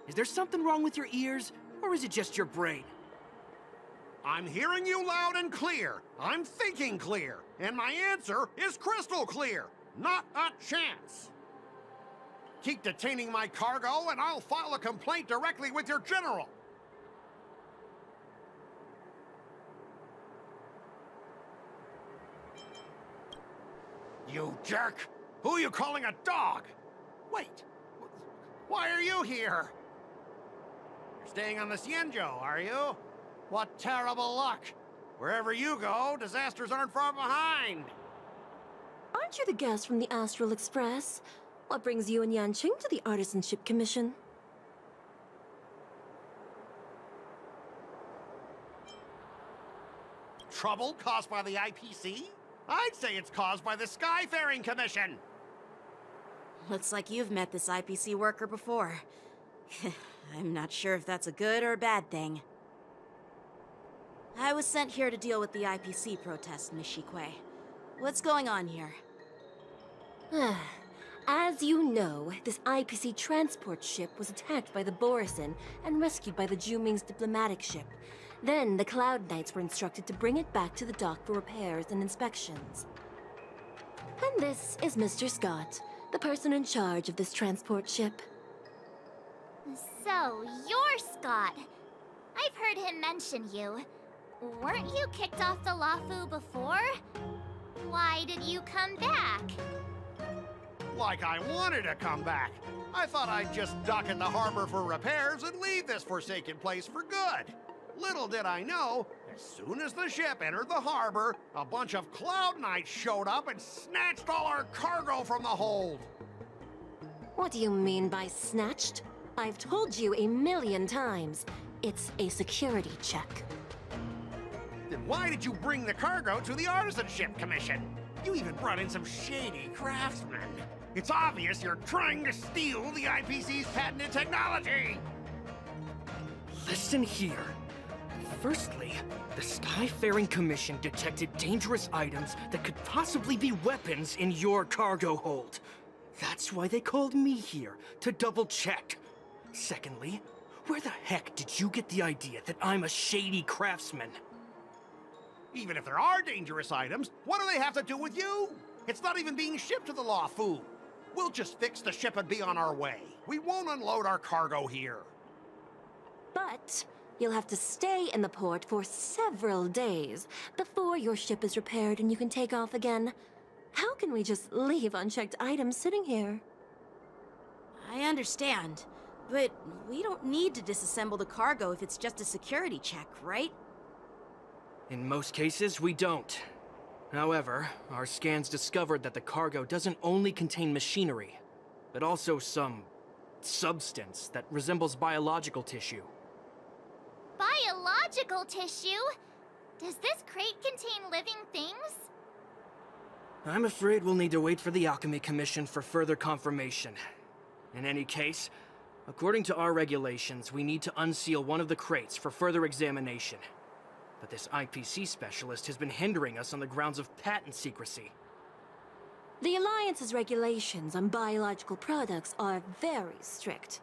Is there something wrong with your ears, or is it just your brain? I'm hearing you loud and clear. I'm thinking clear. And my answer is crystal clear. Not a chance. Keep detaining my cargo, and I'll file a complaint directly with your general. You jerk! Who are you calling a dog? Wait, why are you here? You're staying on the Xianzhou, are you? What terrible luck! Wherever you go, disasters aren't far behind. Aren't you the guest from the Astral Express? What brings you and Yanqing to the Artisanship Commission? Trouble caused by the IPC? I'd say it's caused by the Skyfaring Commission. Looks like you've met this IPC worker before. I'm not sure if that's a good or a bad thing. I was sent here to deal with the IPC protest, Miss Shikui. What's going on here? As you know, this IPC transport ship was attacked by the Borisin and rescued by the Juming's diplomatic ship. Then the Cloud Knights were instructed to bring it back to the dock for repairs and inspections. And this is Mr. Scott, the person in charge of this transport ship. So, you're Scott. I've heard him mention you. Weren't you kicked off the Lafu before? Why did you come back? Like I wanted to come back. I thought I'd just dock at the harbor for repairs and leave this forsaken place for good. Little did I know, as soon as the ship entered the harbor, a bunch of Cloud Knights showed up and snatched all our cargo from the hold. What do you mean by snatched? I've told you 1,000,000 times. It's a security check. Then why did you bring the cargo to the Artisanship Commission? You even brought in some shady craftsmen. It's obvious you're trying to steal the IPC's patented technology! Listen here. Firstly, the Skyfaring Commission detected dangerous items that could possibly be weapons in your cargo hold. That's why they called me here, to double-check. Secondly, where the heck did you get the idea that I'm a shady craftsman? Even if there are dangerous items, what do they have to do with you? It's not even being shipped to the Lafu. We'll just fix the ship and be on our way. We won't unload our cargo here. But you'll have to stay in the port for several days before your ship is repaired and you can take off again. How can we just leave unchecked items sitting here? I understand, but we don't need to disassemble the cargo if it's just a security check, right? In most cases, we don't. However, our scans discovered that the cargo doesn't only contain machinery, but also some substance that resembles biological tissue. Biological tissue? Does this crate contain living things? I'm afraid we'll need to wait for the Alchemy Commission for further confirmation. In any case, according to our regulations, we need to unseal one of the crates for further examination. But this IPC specialist has been hindering us on the grounds of patent secrecy. The Alliance's regulations on biological products are very strict.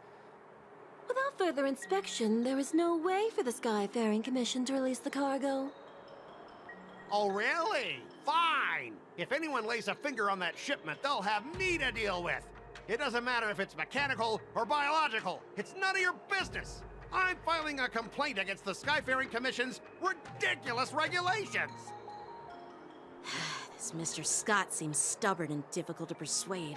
Without further inspection, there is no way for the Skyfaring Commission to release the cargo. Oh, really? Fine! If anyone lays a finger on that shipment, they'll have me to deal with. It doesn't matter if it's mechanical or biological. It's none of your business. I'm filing a complaint against the Skyfaring Commission's ridiculous regulations. This Mr. Scott seems stubborn and difficult to persuade.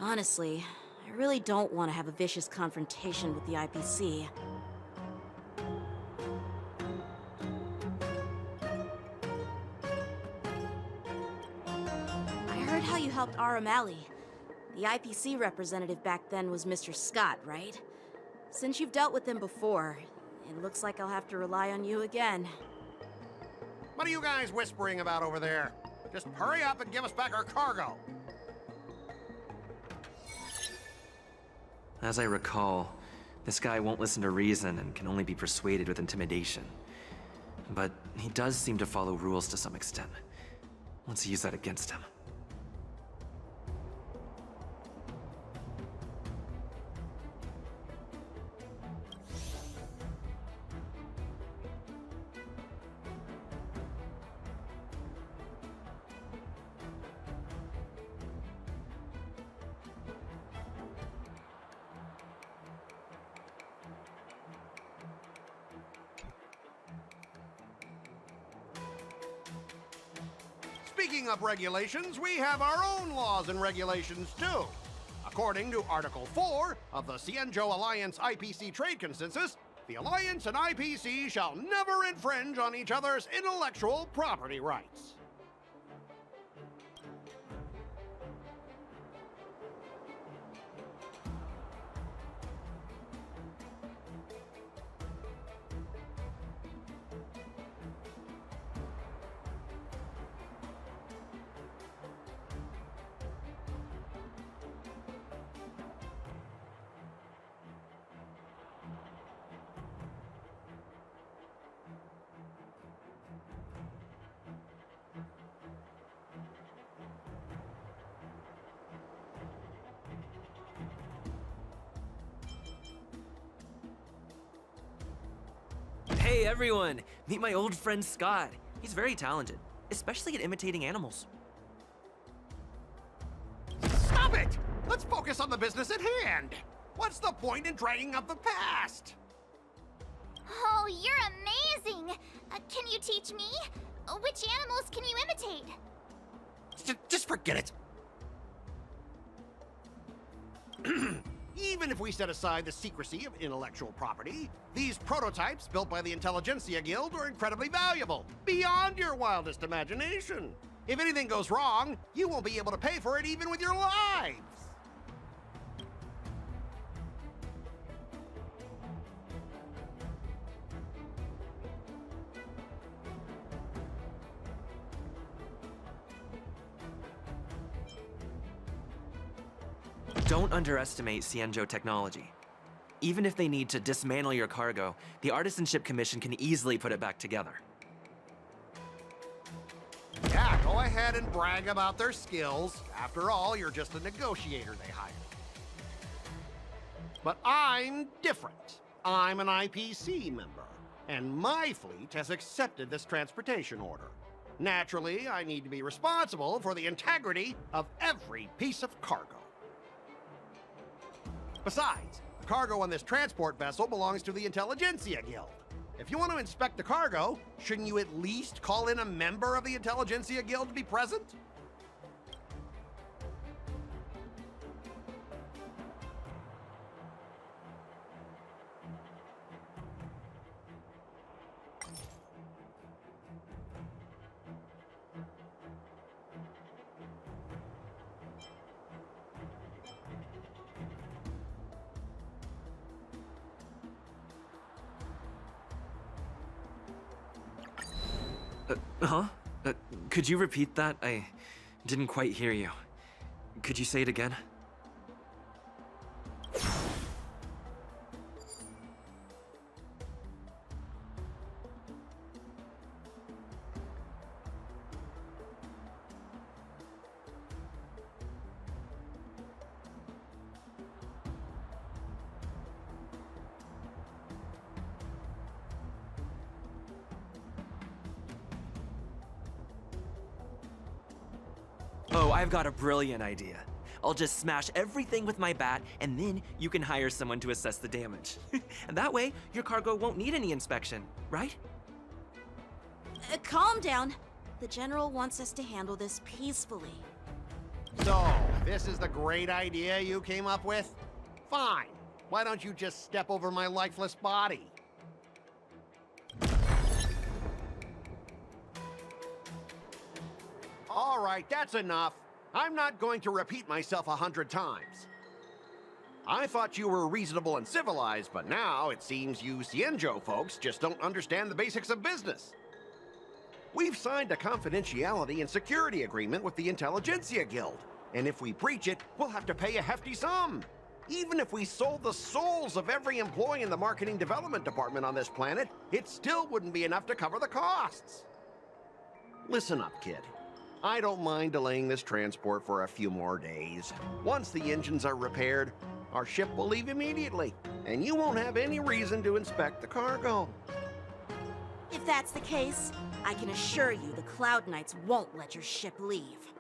Honestly, I really don't want to have a vicious confrontation with the IPC. I heard how you helped Aramali. The IPC representative back then was Mr. Scott, right? Since you've dealt with him before, it looks like I'll have to rely on you again. What are you guys whispering about over there? Just hurry up and give us back our cargo. As I recall, this guy won't listen to reason and can only be persuaded with intimidation. But he does seem to follow rules to some extent. Let's use that against him. Speaking of regulations, we have our own laws and regulations too. According to Article 4 of the Xianzhou Alliance IPC Trade Consensus, the Alliance and IPC shall never infringe on each other's intellectual property rights. Hey everyone! Meet my old friend Scott. He's very talented, especially at imitating animals. Stop it! Let's focus on the business at hand. What's the point in dragging up the past? Oh, you're amazing! Can you teach me? Which animals can you imitate? Just forget it. Even if we set aside the secrecy of intellectual property, these prototypes built by the Intelligentsia Guild are incredibly valuable, beyond your wildest imagination. If anything goes wrong, you won't be able to pay for it even with your lives. Don't underestimate Xianzhou technology. Even if they need to dismantle your cargo, the Artisanship Commission can easily put it back together. Yeah, go ahead and brag about their skills. After all, you're just a negotiator they hired. But I'm different. I'm an IPC member, and my fleet has accepted this transportation order. Naturally, I need to be responsible for the integrity of every piece of cargo. Besides, the cargo on this transport vessel belongs to the Intelligentsia Guild. If you want to inspect the cargo, shouldn't you at least call in a member of the Intelligentsia Guild to be present? Could you repeat that? I didn't quite hear you. Could you say it again? Oh, I've got a brilliant idea. I'll just smash everything with my bat, and then you can hire someone to assess the damage. And that way, your cargo won't need any inspection, right? Calm down. The General wants us to handle this peacefully. So, this is the great idea you came up with? Fine. Why don't you just step over my lifeless body? All right, that's enough. I'm not going to repeat myself 100 times. I thought you were reasonable and civilized, but now it seems you Xianzhou folks just don't understand the basics of business. We've signed a confidentiality and security agreement with the Intelligentsia Guild, and if we breach it, we'll have to pay a hefty sum. Even if we sold the souls of every employee in the marketing development department on this planet, it still wouldn't be enough to cover the costs. Listen up, kid. I don't mind delaying this transport for a few more days. Once the engines are repaired, our ship will leave immediately, and you won't have any reason to inspect the cargo. If that's the case, I can assure you the Cloud Knights won't let your ship leave.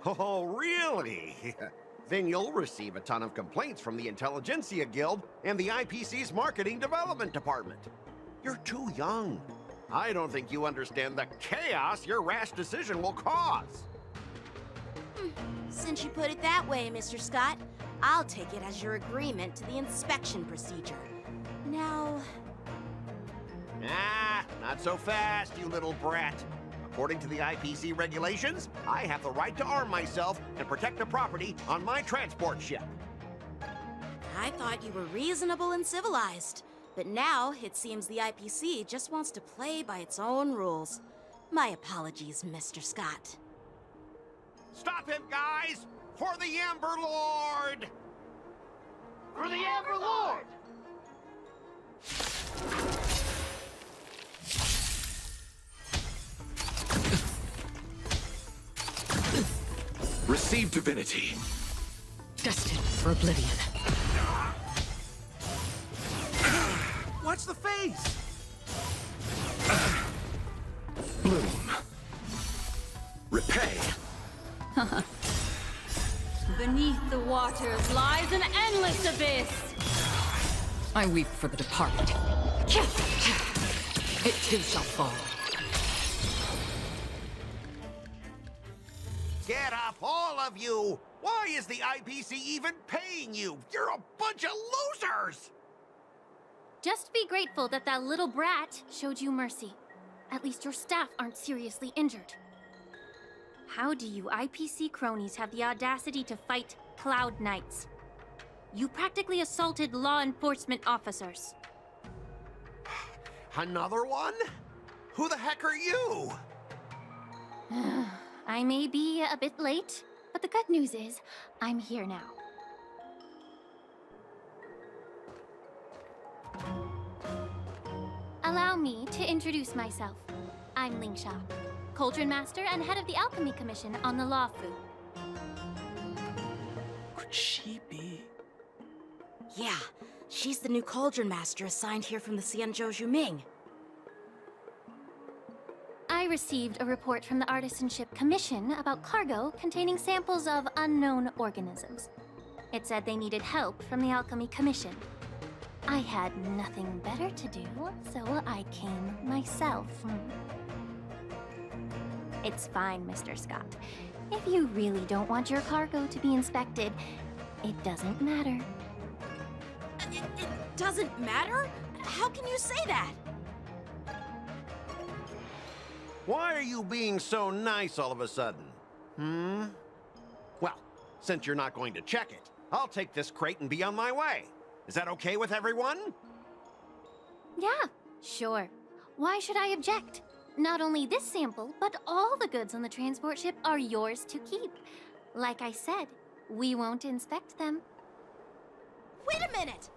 Oh, really? Then you'll receive a ton of complaints from the Intelligentsia Guild and the IPC's Marketing Development Department. You're too young. I don't think you understand the chaos your rash decision will cause. Since you put it that way, Mr. Scott, I'll take it as your agreement to the inspection procedure. Now... Not so fast, you little brat. According to the IPC regulations, I have the right to arm myself and protect the property on my transport ship. I thought you were reasonable and civilized. But now, it seems the IPC just wants to play by its own rules. My apologies, Mr. Scott. Stop him, guys! For the Amber Lord! For the Amber Lord! Receive divinity. Destined for oblivion. Watch the face! Bloom. Repay. Beneath the waters lies an endless abyss! I weep for the departed. It too shall fall. Get up, all of you! Why is the IPC even paying you? You're a bunch of losers! Just be grateful that that little brat showed you mercy. At least your staff aren't seriously injured. How do you IPC cronies have the audacity to fight Cloud Knights? You practically assaulted law enforcement officers. Another one? Who the heck are you? I may be a bit late, but the good news is, I'm here now. Allow me to introduce myself. I'm Lingsha, Cauldron Master and head of the Alchemy Commission on the Lawfu. Could she be? Yeah, she's the new Cauldron Master assigned here from the Xianzhou Juming. I I received a report from the Artisanship Commission about cargo containing samples of unknown organisms. It said they needed help from the Alchemy Commission. I had nothing better to do, so I came myself. It's fine, Mr. Scott. If you really don't want your cargo to be inspected, it doesn't matter. It doesn't matter? How can you say that? Why are you being so nice all of a sudden? Well, since you're not going to check it, I'll take this crate and be on my way. Is that okay with everyone? Yeah, sure. Why should I object? Not only this sample, but all the goods on the transport ship are yours to keep. Like I said, we won't inspect them. Wait a minute!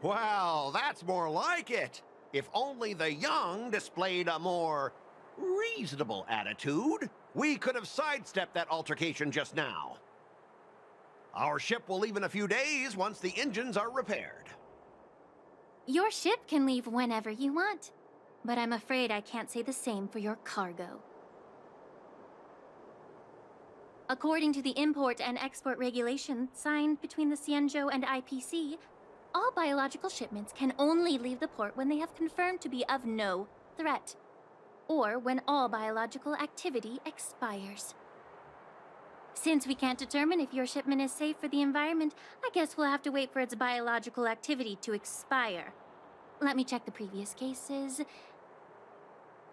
Well, that's more like it. If only the young displayed a more reasonable attitude, we could have sidestepped that altercation just now. Our ship will leave in a few days once the engines are repaired. Your ship can leave whenever you want, but I'm afraid I can't say the same for your cargo. According to the import and export regulation signed between the Xianzhou and IPC, all biological shipments can only leave the port when they have confirmed to be of no threat, or when all biological activity expires. Since we can't determine if your shipment is safe for the environment, I guess we'll have to wait for its biological activity to expire. Let me check the previous cases.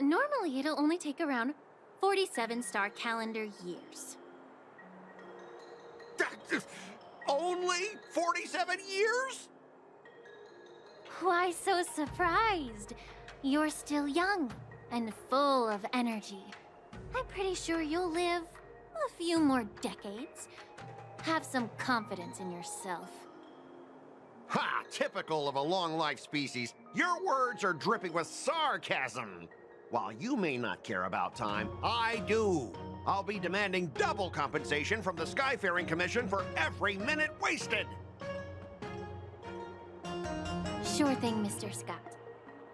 Normally, it'll only take around 47 star calendar years. Only 47 years? Why so surprised? You're still young and full of energy. I'm pretty sure you'll live a few more decades. Have some confidence in yourself. Ha! Typical of a long-life species. Your words are dripping with sarcasm. While you may not care about time, I do. I'll be demanding double compensation from the Skyfaring Commission for every minute wasted. Sure thing, Mr. Scott.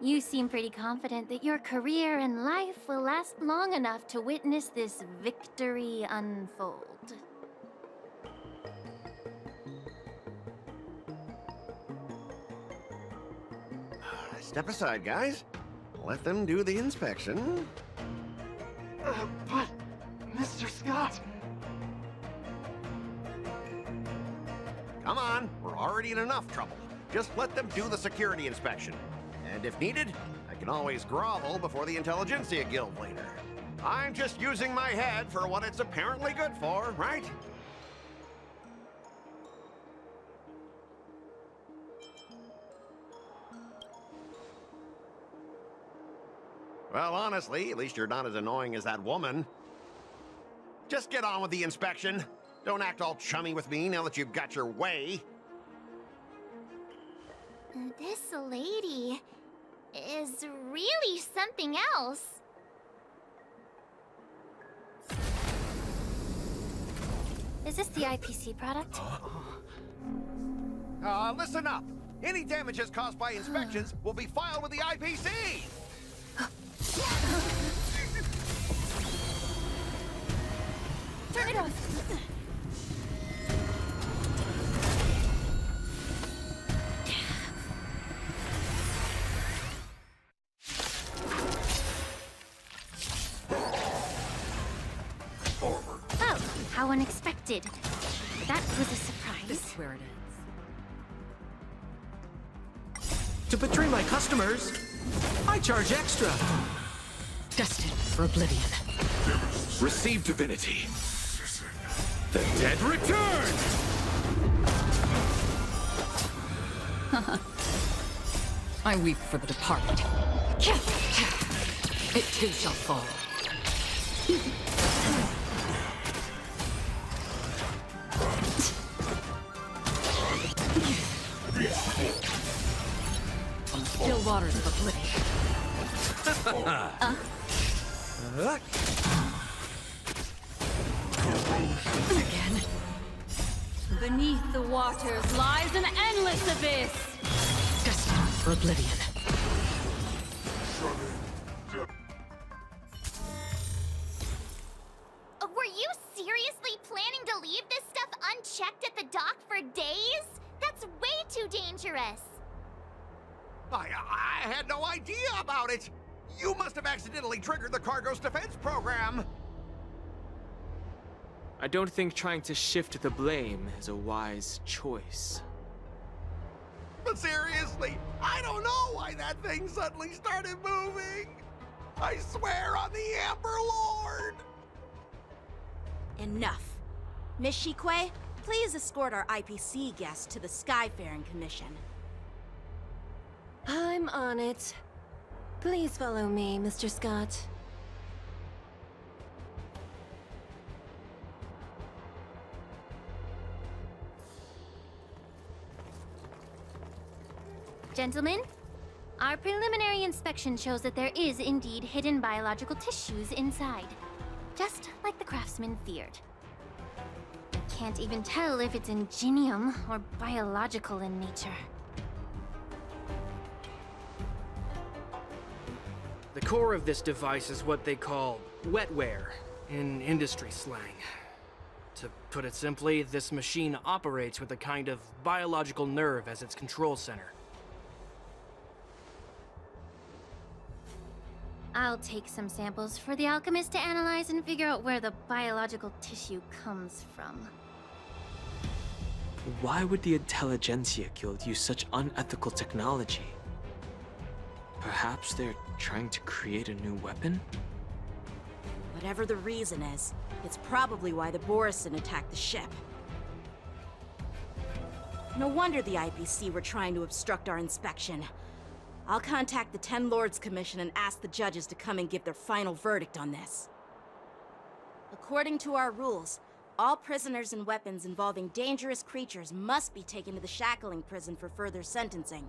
You seem pretty confident that your career and life will last long enough to witness this victory unfold. Step aside, guys. Let them do the inspection. But, Mr. Scott... Come on, we're already in enough trouble. Just let them do the security inspection. And if needed, I can always grovel before the Intelligentsia Guild later. I'm just using my head for what it's apparently good for, right? Well, honestly, at least you're not as annoying as that woman. Just get on with the inspection. Don't act all chummy with me now that you've got your way. This lady is really something else. Is this the IPC product? Listen up. Any damages caused by inspections will be filed with the IPC. Turn it off. Oh, how unexpected. That was a surprise. This is where it ends. To betray my customers, I charge extra. Destined for oblivion. Receive divinity. The dead return! I weep for the departed. It too shall fall. On still waters of oblivion. Again. Beneath the waters lies an endless abyss. Destined for oblivion. Were you seriously planning to leave this stuff unchecked at the dock for days? That's way too dangerous. I had no idea about it. You must have accidentally triggered the cargo's defense program. I don't think trying to shift the blame is a wise choice. But seriously, I don't know why that thing suddenly started moving. I swear on the Amber Lord. Enough. Miss Shikwe, please escort our IPC guests to the Skyfaring Commission. I'm on it. Please follow me, Mr. Scott. Gentlemen, our preliminary inspection shows that there is indeed hidden biological tissues inside. Just like the craftsman feared. Can't even tell if it's ingenium or biological in nature. The core of this device is what they call wetware in industry slang. To put it simply, this machine operates with a kind of biological nerve as its control center. I'll take some samples for the alchemist to analyze and figure out where the biological tissue comes from. Why would the Intelligentsia Guild use such unethical technology? Perhaps they're trying to create a new weapon? Whatever the reason is, it's probably why the Borison attacked the ship. No wonder the IPC were trying to obstruct our inspection. I'll contact the Ten Lords Commission and ask the judges to come and give their final verdict on this. According to our rules, all prisoners and weapons involving dangerous creatures must be taken to the shackling prison for further sentencing.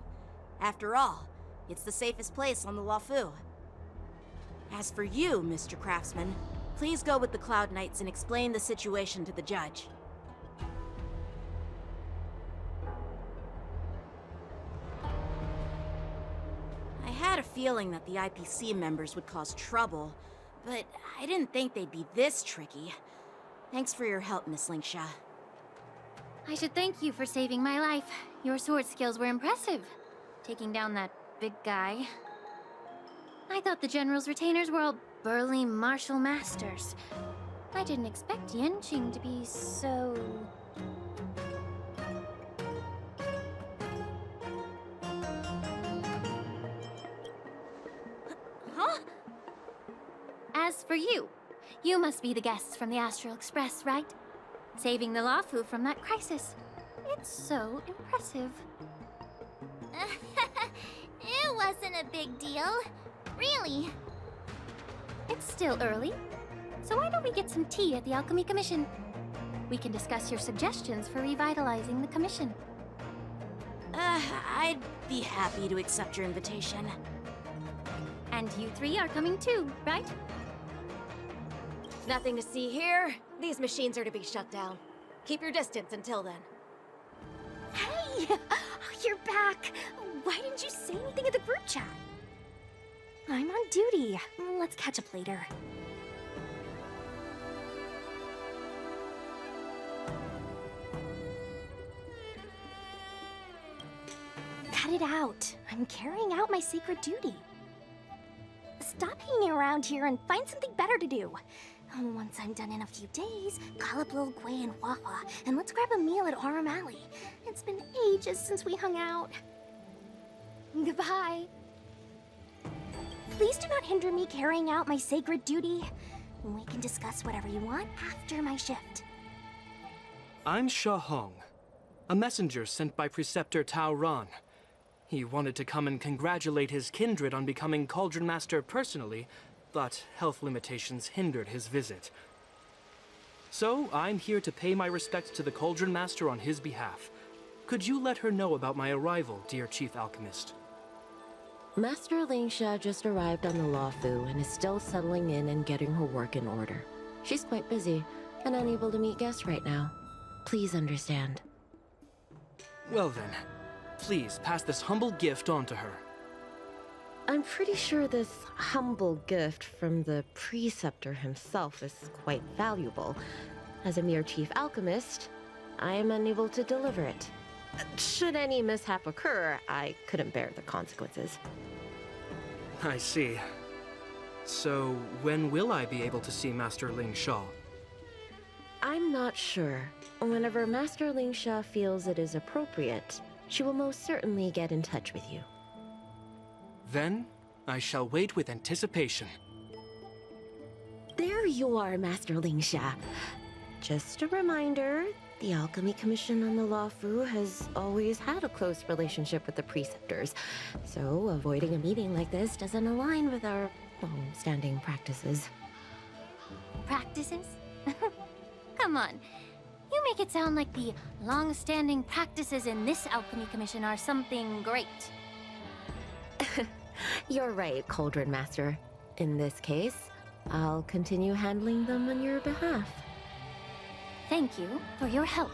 After all, it's the safest place on the Luofu. As for you, Mr. Craftsman, please go with the Cloud Knights and explain the situation to the judge. I had a feeling that the IPC members would cause trouble, but I didn't think they'd be this tricky. Thanks for your help, Miss Lingsha. I should thank you for saving my life. Your sword skills were impressive. Taking down that big guy. I thought the General's retainers were all burly martial masters. I didn't expect Yenqing to be so... Huh? As for you, you must be the guests from the Astral Express, right? Saving the Luofu from that crisis. It's so impressive. It wasn't a big deal. Really. It's still early, so why don't we get some tea at the Alchemy Commission? We can discuss your suggestions for revitalizing the commission. I'd be happy to accept your invitation. And you three are coming too, right? Nothing to see here. These machines are to be shut down. Keep your distance until then. Hey! You're back! Why didn't you say anything in the group chat? I'm on duty. Let's catch up later. Cut it out. I'm carrying out my sacred duty. Stop hanging around here and find something better to do. Once I'm done in a few days, call up Lil Gwei and Wawa, and let's grab a meal at Aurum Alley. It's been ages since we hung out. Goodbye. Please do not hinder me carrying out my sacred duty. We can discuss whatever you want after my shift. I'm Sha Hong, a messenger sent by Preceptor Tao Ran. He wanted to come and congratulate his kindred on becoming Cauldron Master personally, but health limitations hindered his visit. So, I'm here to pay my respects to the Cauldron Master on his behalf. Could you let her know about my arrival, dear Chief Alchemist? Master Lingsha just arrived on the Luofu and is still settling in and getting her work in order. She's quite busy and unable to meet guests right now. Please understand. Well then, please pass this humble gift on to her. I'm pretty sure this humble gift from the preceptor himself is quite valuable. As a mere chief alchemist, I am unable to deliver it. Should any mishap occur, I couldn't bear the consequences. I see. So, when will I be able to see Master Ling Sha? I'm not sure. Whenever Master Ling Sha feels it is appropriate, she will most certainly get in touch with you. Then, I shall wait with anticipation. There you are, Master Ling Sha. Just a reminder, the Alchemy Commission on the Luofu has always had a close relationship with the preceptors, so avoiding a meeting like this doesn't align with our long-standing practices. Practices? Come on. You make it sound like the long-standing practices in this Alchemy Commission are something great. You're right, Cauldron Master. In this case, I'll continue handling them on your behalf. Thank you for your help.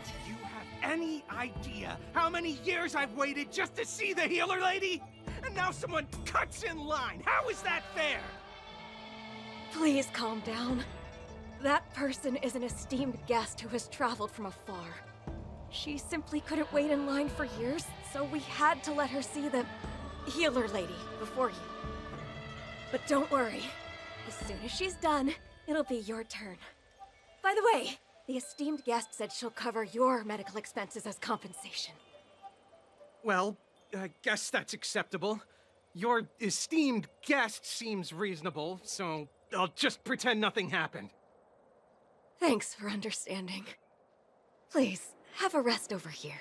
Do you have any idea how many years I've waited just to see the healer lady? And now someone cuts in line. How is that fair? Please calm down. That person is an esteemed guest who has traveled from afar. She simply couldn't wait in line for years, so we had to let her see the healer lady before you. But don't worry. As soon as she's done, it'll be your turn. By the way, the esteemed guest said she'll cover your medical expenses as compensation. Well, I guess that's acceptable. Your esteemed guest seems reasonable, so I'll just pretend nothing happened. Thanks for understanding. Please, have a rest over here.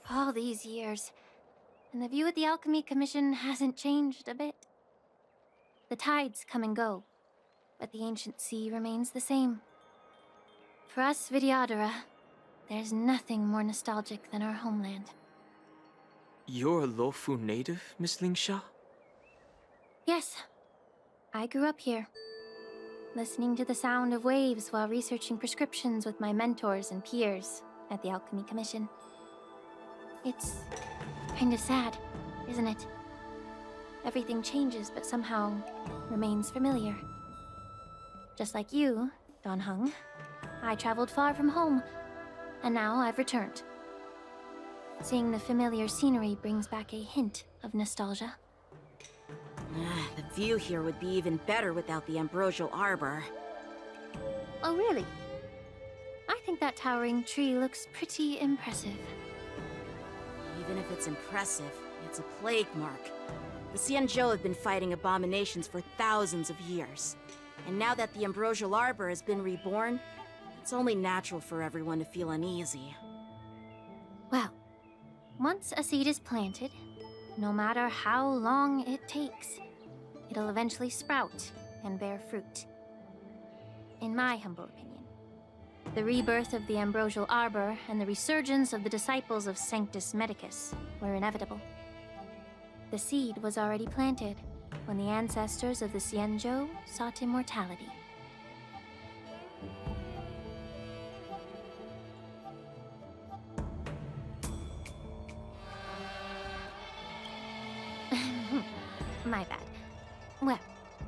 All these years, and the view of the Alchemy Commission hasn't changed a bit. The tides come and go, but the ancient sea remains the same. For us Vidyadhara, there's nothing more nostalgic than our homeland. You're a Luofu native, Miss Ling Sha? Yes, I grew up here, listening to the sound of waves while researching prescriptions with my mentors and peers at the Alchemy Commission. It's kind of sad, isn't it? Everything changes, but somehow remains familiar. Just like you, Don Hung, I traveled far from home, and now I've returned. Seeing the familiar scenery brings back a hint of nostalgia. The view here would be even better without the ambrosial arbor. Oh, really? I think that towering tree looks pretty impressive. Even if it's impressive, it's a plague mark. The Xianzhou have been fighting abominations for thousands of years. And now that the ambrosial arbor has been reborn, it's only natural for everyone to feel uneasy. Well, once a seed is planted, no matter how long it takes, it'll eventually sprout and bear fruit. In my humble opinion, the rebirth of the ambrosial arbor and the resurgence of the disciples of Sanctus Medicus were inevitable. The seed was already planted when the ancestors of the Xianzhou sought immortality. My bad. Well,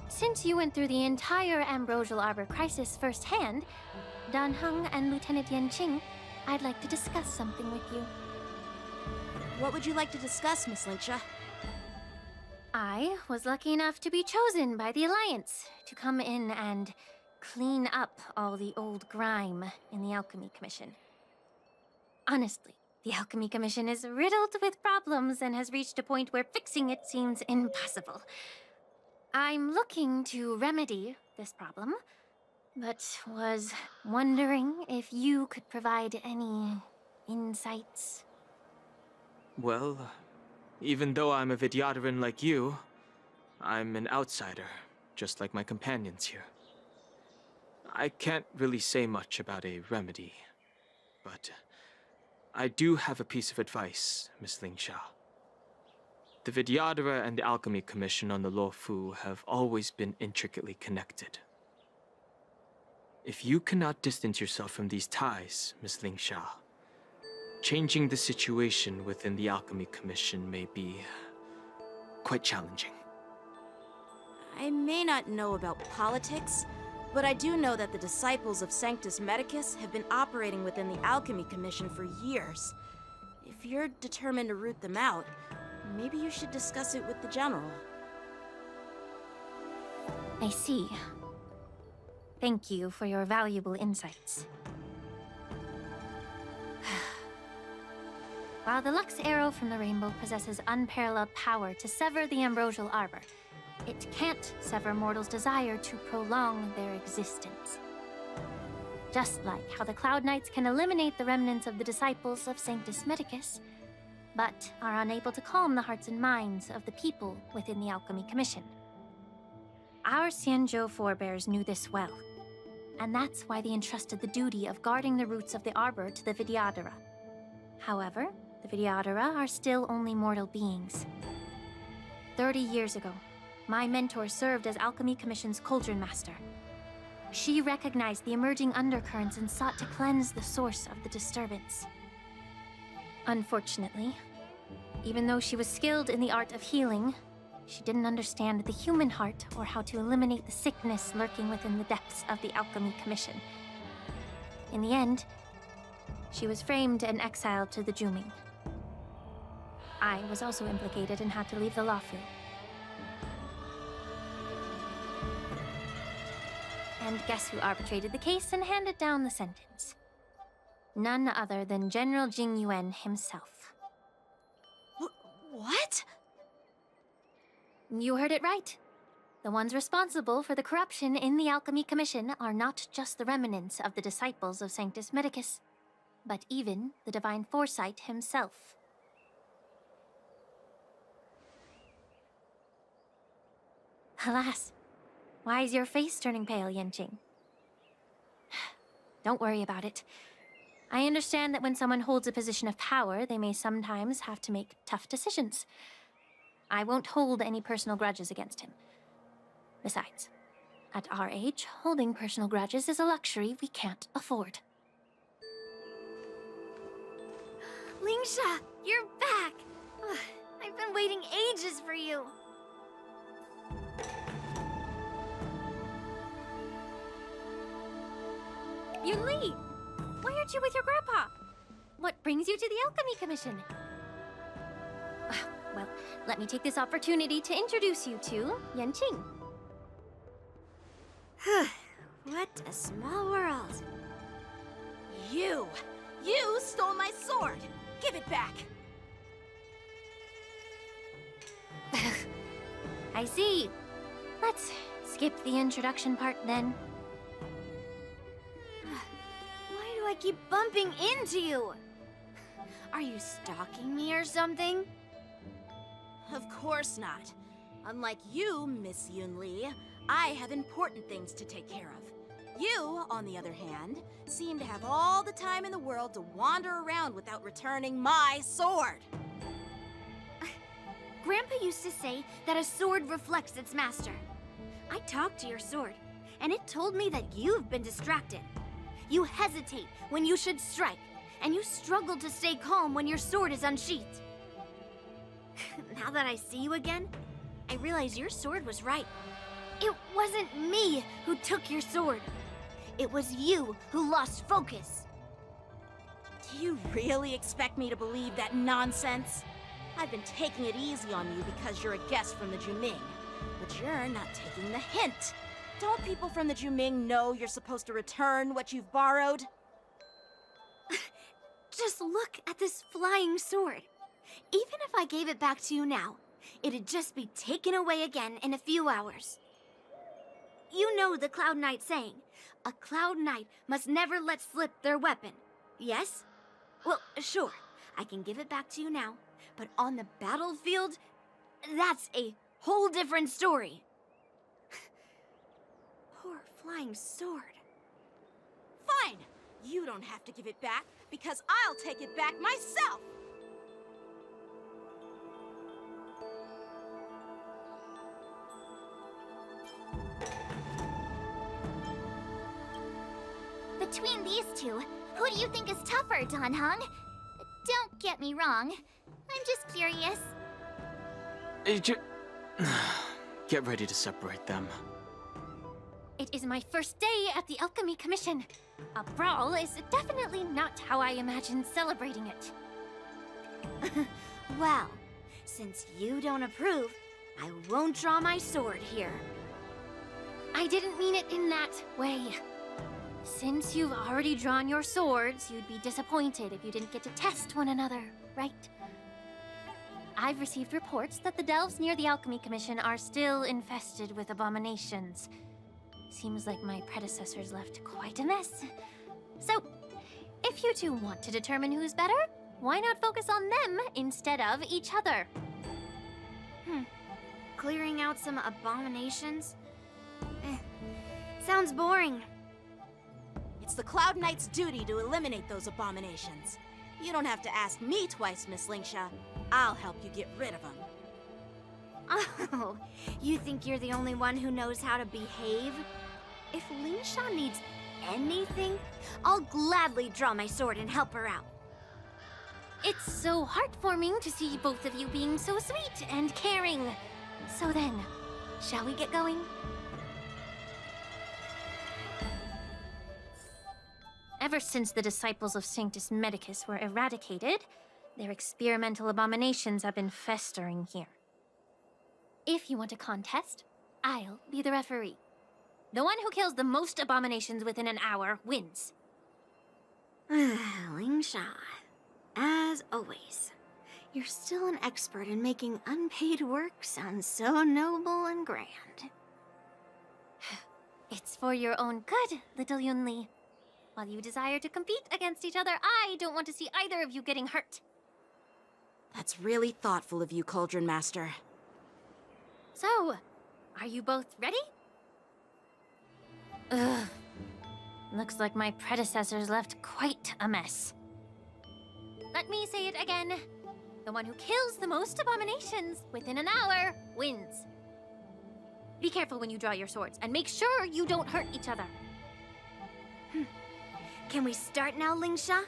since you went through the entire Ambrosial Arbor crisis firsthand, Dan Heng and Lieutenant Yan Qing, I'd like to discuss something with you. What would you like to discuss, Miss Lingsha? I was lucky enough to be chosen by the Alliance to come in and clean up all the old grime in the Alchemy Commission. Honestly, the Alchemy Commission is riddled with problems and has reached a point where fixing it seems impossible. I'm looking to remedy this problem, but was wondering if you could provide any insights. Well, even though I'm a Vidyadharan like you, I'm an outsider, just like my companions here. I can't really say much about a remedy, but I do have a piece of advice, Miss Lingsha. The Vidyadhara and the Alchemy Commission on the Luofu have always been intricately connected. If you cannot distance yourself from these ties, Miss Lingsha, changing the situation within the Alchemy Commission may be quite challenging. I may not know about politics, but I do know that the disciples of Sanctus Medicus have been operating within the Alchemy Commission for years. If you're determined to root them out, maybe you should discuss it with the General. I see. Thank you for your valuable insights. While the Lux Arrow from the Rainbow possesses unparalleled power to sever the Ambrosial Arbor, it can't sever mortals' desire to prolong their existence. Just like how the Cloud Knights can eliminate the remnants of the disciples of Sanctus Medicus, but are unable to calm the hearts and minds of the people within the Alchemy Commission. Our Xianzhou forebears knew this well, and that's why they entrusted the duty of guarding the roots of the Arbor to the Vidyadhara. However, the Vidyadhara are still only mortal beings. 30 years ago, my mentor served as Alchemy Commission's Cauldron Master. She recognized the emerging undercurrents and sought to cleanse the source of the disturbance. Unfortunately, even though she was skilled in the art of healing, she didn't understand the human heart or how to eliminate the sickness lurking within the depths of the Alchemy Commission. In the end, she was framed and exiled to the Juming. I was also implicated and had to leave the Luofu. And guess who arbitrated the case and handed down the sentence? None other than General Jing Yuan himself. What? You heard it right. The ones responsible for the corruption in the Alchemy Commission are not just the remnants of the disciples of Sanctus Medicus, but even the Divine Foresight himself. Alas, why is your face turning pale, Yanqing? Don't worry about it. I understand that when someone holds a position of power, they may sometimes have to make tough decisions. I won't hold any personal grudges against him. Besides, at our age, holding personal grudges is a luxury we can't afford. Lingsha, you're back! Ugh, I've been waiting ages for you. Yunli! Why aren't you with your grandpa? What brings you to the Alchemy Commission? Well, let me take this opportunity to introduce you to Yanqing. What a small world. You stole my sword! Give it back! I see. Let's skip the introduction part then. Why do I keep bumping into you? Are you stalking me or something? Of course not. Unlike you, Miss Yunli, I have important things to take care of. You, on the other hand, seem to have all the time in the world to wander around without returning my sword. Grandpa used to say that a sword reflects its master. I talked to your sword, and it told me that you've been distracted. You hesitate when you should strike, and you struggle to stay calm when your sword is unsheathed. Now that I see you again, I realize your sword was right. It wasn't me who took your sword. It was you who lost focus. Do you really expect me to believe that nonsense? I've been taking it easy on you because you're a guest from the Juming, but you're not taking the hint. Don't people from the Juming know you're supposed to return what you've borrowed? Just look at this flying sword. Even if I gave it back to you now, it'd just be taken away again in a few hours. You know the Cloud Knight saying, a Cloud Knight must never let slip their weapon, yes? Well, sure, I can give it back to you now, but on the battlefield, that's a whole different story. Poor flying sword. Fine! You don't have to give it back, because I'll take it back myself! Between these two, who do you think is tougher, Dan Heng? get me wrong. I'm just curious. Get ready to separate them. It is my first day at the Alchemy Commission. A brawl is definitely not how I imagined celebrating it. Well, since you don't approve, I won't draw my sword here. I didn't mean it in that way. Since you've already drawn your swords, you'd be disappointed if you didn't get to test one another, right? I've received reports that the delves near the Alchemy Commission are still infested with abominations. Seems like my predecessors left quite a mess. So, if you two want to determine who's better, why not focus on them instead of each other? Clearing out some abominations? Sounds boring. It's the Cloud Knight's duty to eliminate those abominations. You don't have to ask me twice, Miss Lingsha. I'll help you get rid of them. Oh, you think you're the only one who knows how to behave? If Lingsha needs anything, I'll gladly draw my sword and help her out. It's so heartwarming to see both of you being so sweet and caring. So then, shall we get going? Ever since the disciples of Sanctus Medicus were eradicated, their experimental abominations have been festering here. If you want a contest, I'll be the referee. The one who kills the most abominations within an hour wins. Lingsha, as always, you're still an expert in making unpaid work sound so noble and grand. It's for your own good, little Yunli. While you desire to compete against each other, I don't want to see either of you getting hurt. That's really thoughtful of you, Cauldron Master. So, are you both ready? Ugh. Looks like my predecessors left quite a mess. Let me say it again. The one who kills the most abominations within an hour wins. Be careful when you draw your swords, and make sure you don't hurt each other. Can we start now, Lingsha?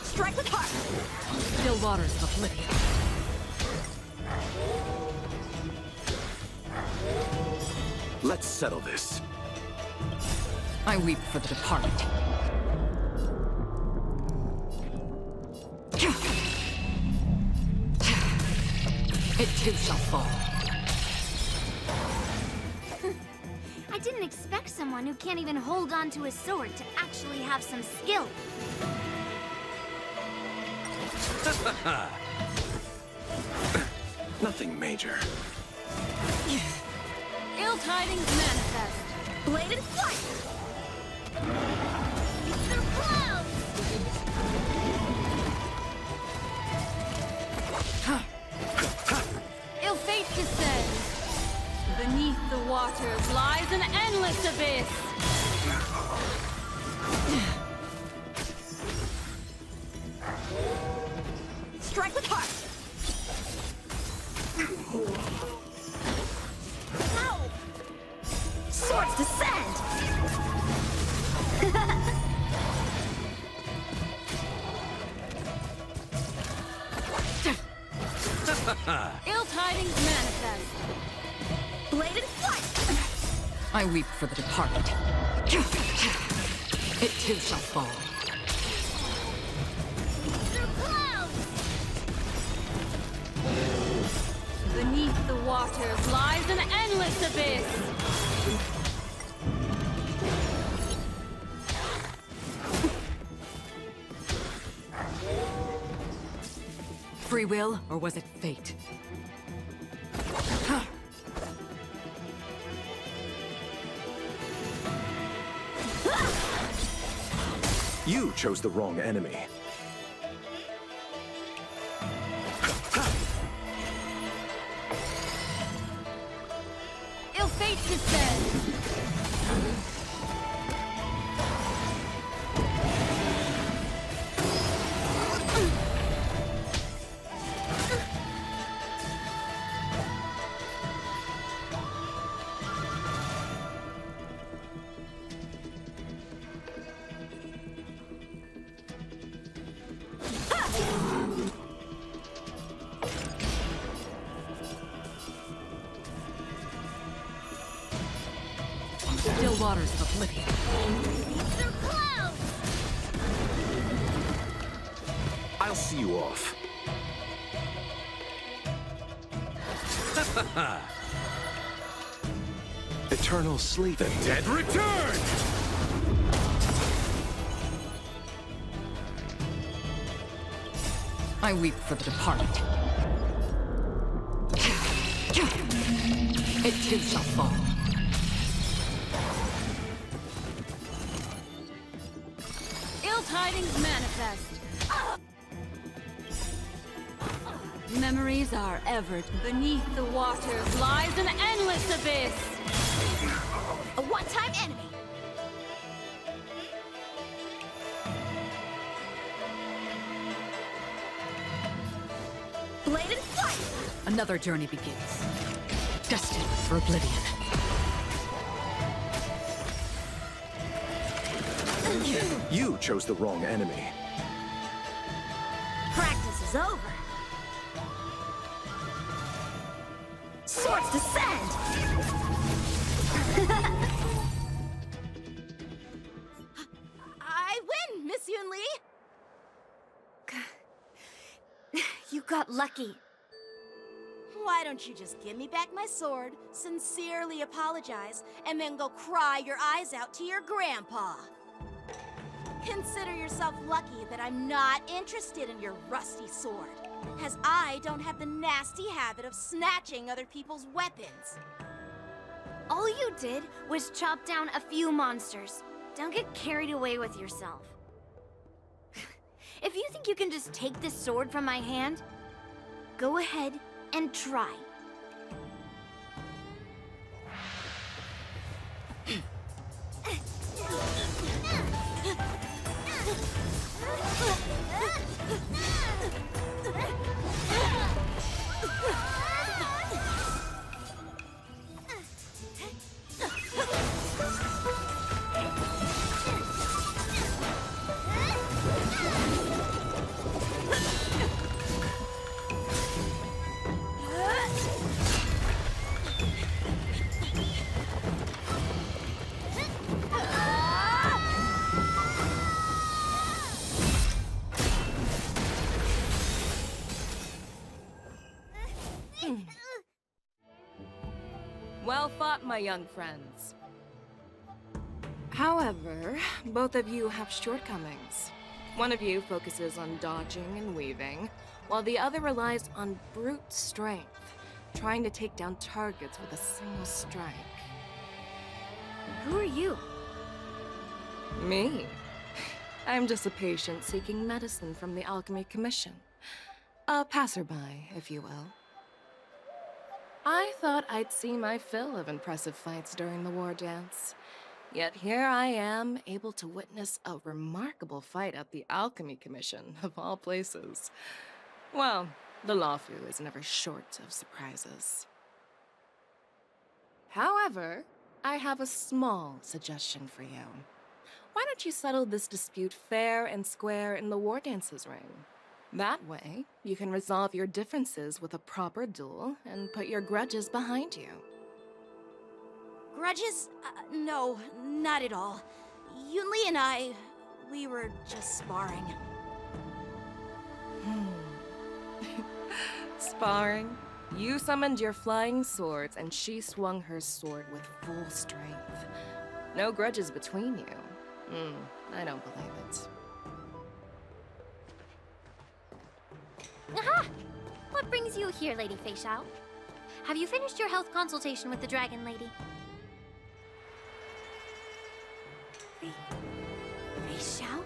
Strike with heart! Still waters of oblivion. Let's settle this. I weep for the departed. It too shall fall. I didn't expect someone who can't even hold on to a sword to actually have some skill. Nothing major. Ill tidings manifest. Blade and flight! Through clouds! Ill fate descends. Beneath the waters lies an endless abyss. Strike with heart! Ow! Swords descend! Ill tidings manifest. Blade and flight! I weep for the departed. It too shall fall. Beneath the waters lies an endless abyss. Free will, or was it fate? You chose the wrong enemy. Ill fate descends. Still waters of oblivion. Through clouds! I'll see you off. Eternal sleep. The Dead return! I weep for the departed. It too shall fall. Ill tidings manifest. Memories are ever beneath the waters lies an endless abyss. A one-time enemy. Blade and flight! Another journey begins. Destined for oblivion. You chose the wrong enemy. Practice is over. Swords descend! I win, Miss Yun Li! You got lucky. Why don't you just give me back my sword, sincerely apologize, and then go cry your eyes out to your grandpa? Consider yourself lucky that I'm not interested in your rusty sword, as I don't have the nasty habit of snatching other people's weapons. All you did was chop down a few monsters. Don't get carried away with yourself. If you think you can just take this sword from my hand, go ahead and try. Well fought, my young friends. However, both of you have shortcomings. One of you focuses on dodging and weaving, while the other relies on brute strength, trying to take down targets with a single strike. Who are you? Me? I'm just a patient seeking medicine from the Alchemy Commission. A passerby, if you will. I thought I'd see my fill of impressive fights during the war dance. Yet here I am, able to witness a remarkable fight at the Alchemy Commission, of all places. Well, the Lawfu is never short of surprises. However, I have a small suggestion for you. Why don't you settle this dispute fair and square in the war dance's ring? That way, you can resolve your differences with a proper duel and put your grudges behind you. Grudges? No, not at all. Yun Li and we were just sparring. Sparring? You summoned your flying swords and she swung her sword with full strength. No grudges between you. I don't believe it. Aha! What brings you here, Lady Fei Xiao? Have you finished your health consultation with the Dragon Lady? Fei Xiao?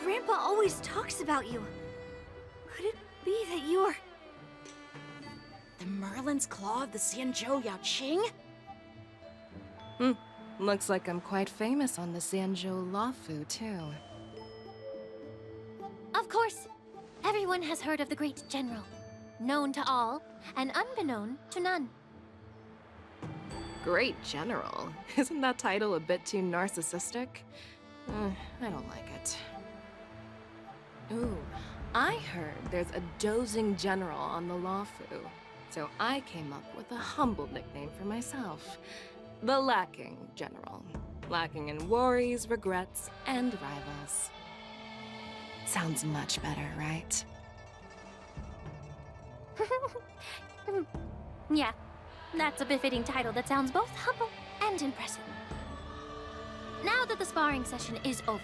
Grandpa always talks about you. Could it be that you're... The Merlin's Claw of the Xianzhou Yaoqing? Looks like I'm quite famous on the Xianzhou Lawfu, too. Of course. Everyone has heard of the great general. Known to all, and unbeknown to none. Great General? Isn't that title a bit too narcissistic? I don't like it. Ooh, I heard there's a dozing general on the Lawfu. So I came up with a humble nickname for myself. The Lacking General. Lacking in worries, regrets, and rivals. Sounds much better, right? Yeah, that's a befitting title that sounds both humble and impressive. Now that the sparring session is over,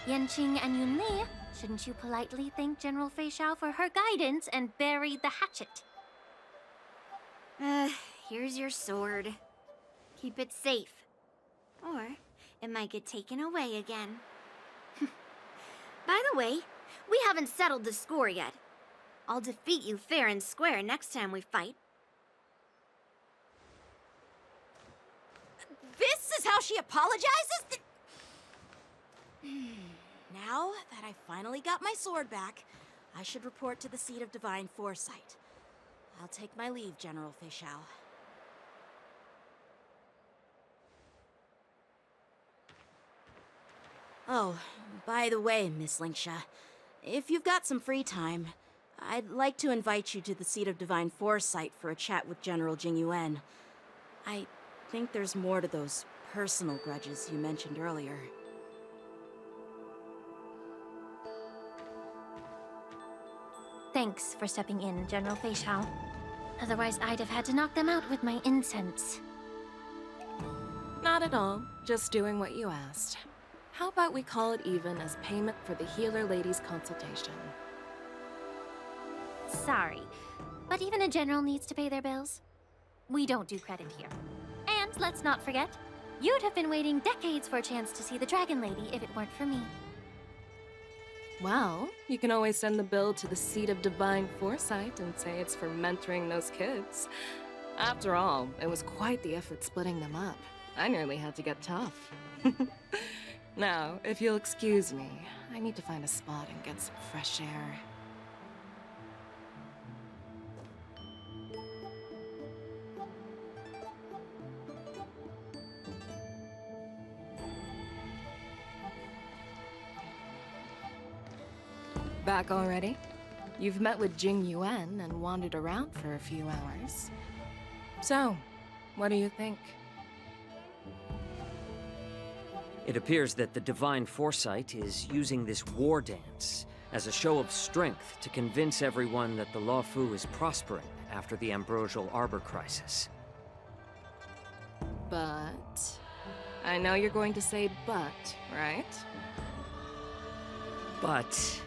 Yanqing and Yunli, shouldn't you politely thank General Fei Xiao for her guidance and bury the hatchet? Here's your sword. Keep it safe. Or it might get taken away again. By the way, we haven't settled the score yet. I'll defeat you fair and square next time we fight. This is how she apologizes? Now that I finally got my sword back, I should report to the seat of divine foresight. I'll take my leave, General Fei Xiao. Oh, by the way, Miss Lingsha, if you've got some free time, I'd like to invite you to the seat of divine foresight for a chat with General Jingyuan. I think there's more to those personal grudges you mentioned earlier. Thanks for stepping in, General Fei Xiao. Otherwise, I'd have had to knock them out with my incense. Not at all. Just doing what you asked. How about we call it even as payment for the healer lady's consultation? Sorry, but even a general needs to pay their bills. We don't do credit here. And let's not forget, you'd have been waiting decades for a chance to see the Dragon Lady if it weren't for me. Well, you can always send the bill to the seat of divine foresight and say it's for mentoring those kids. After all, it was quite the effort splitting them up. I nearly had to get tough. Now, if you'll excuse me, I need to find a spot and get some fresh air. Back already? You've met with Jingyuan and wandered around for a few hours. So, what do you think? It appears that the Divine Foresight is using this war dance as a show of strength to convince everyone that the Luofu is prospering after the Ambrosial Arbor crisis. But... I know you're going to say but, right? But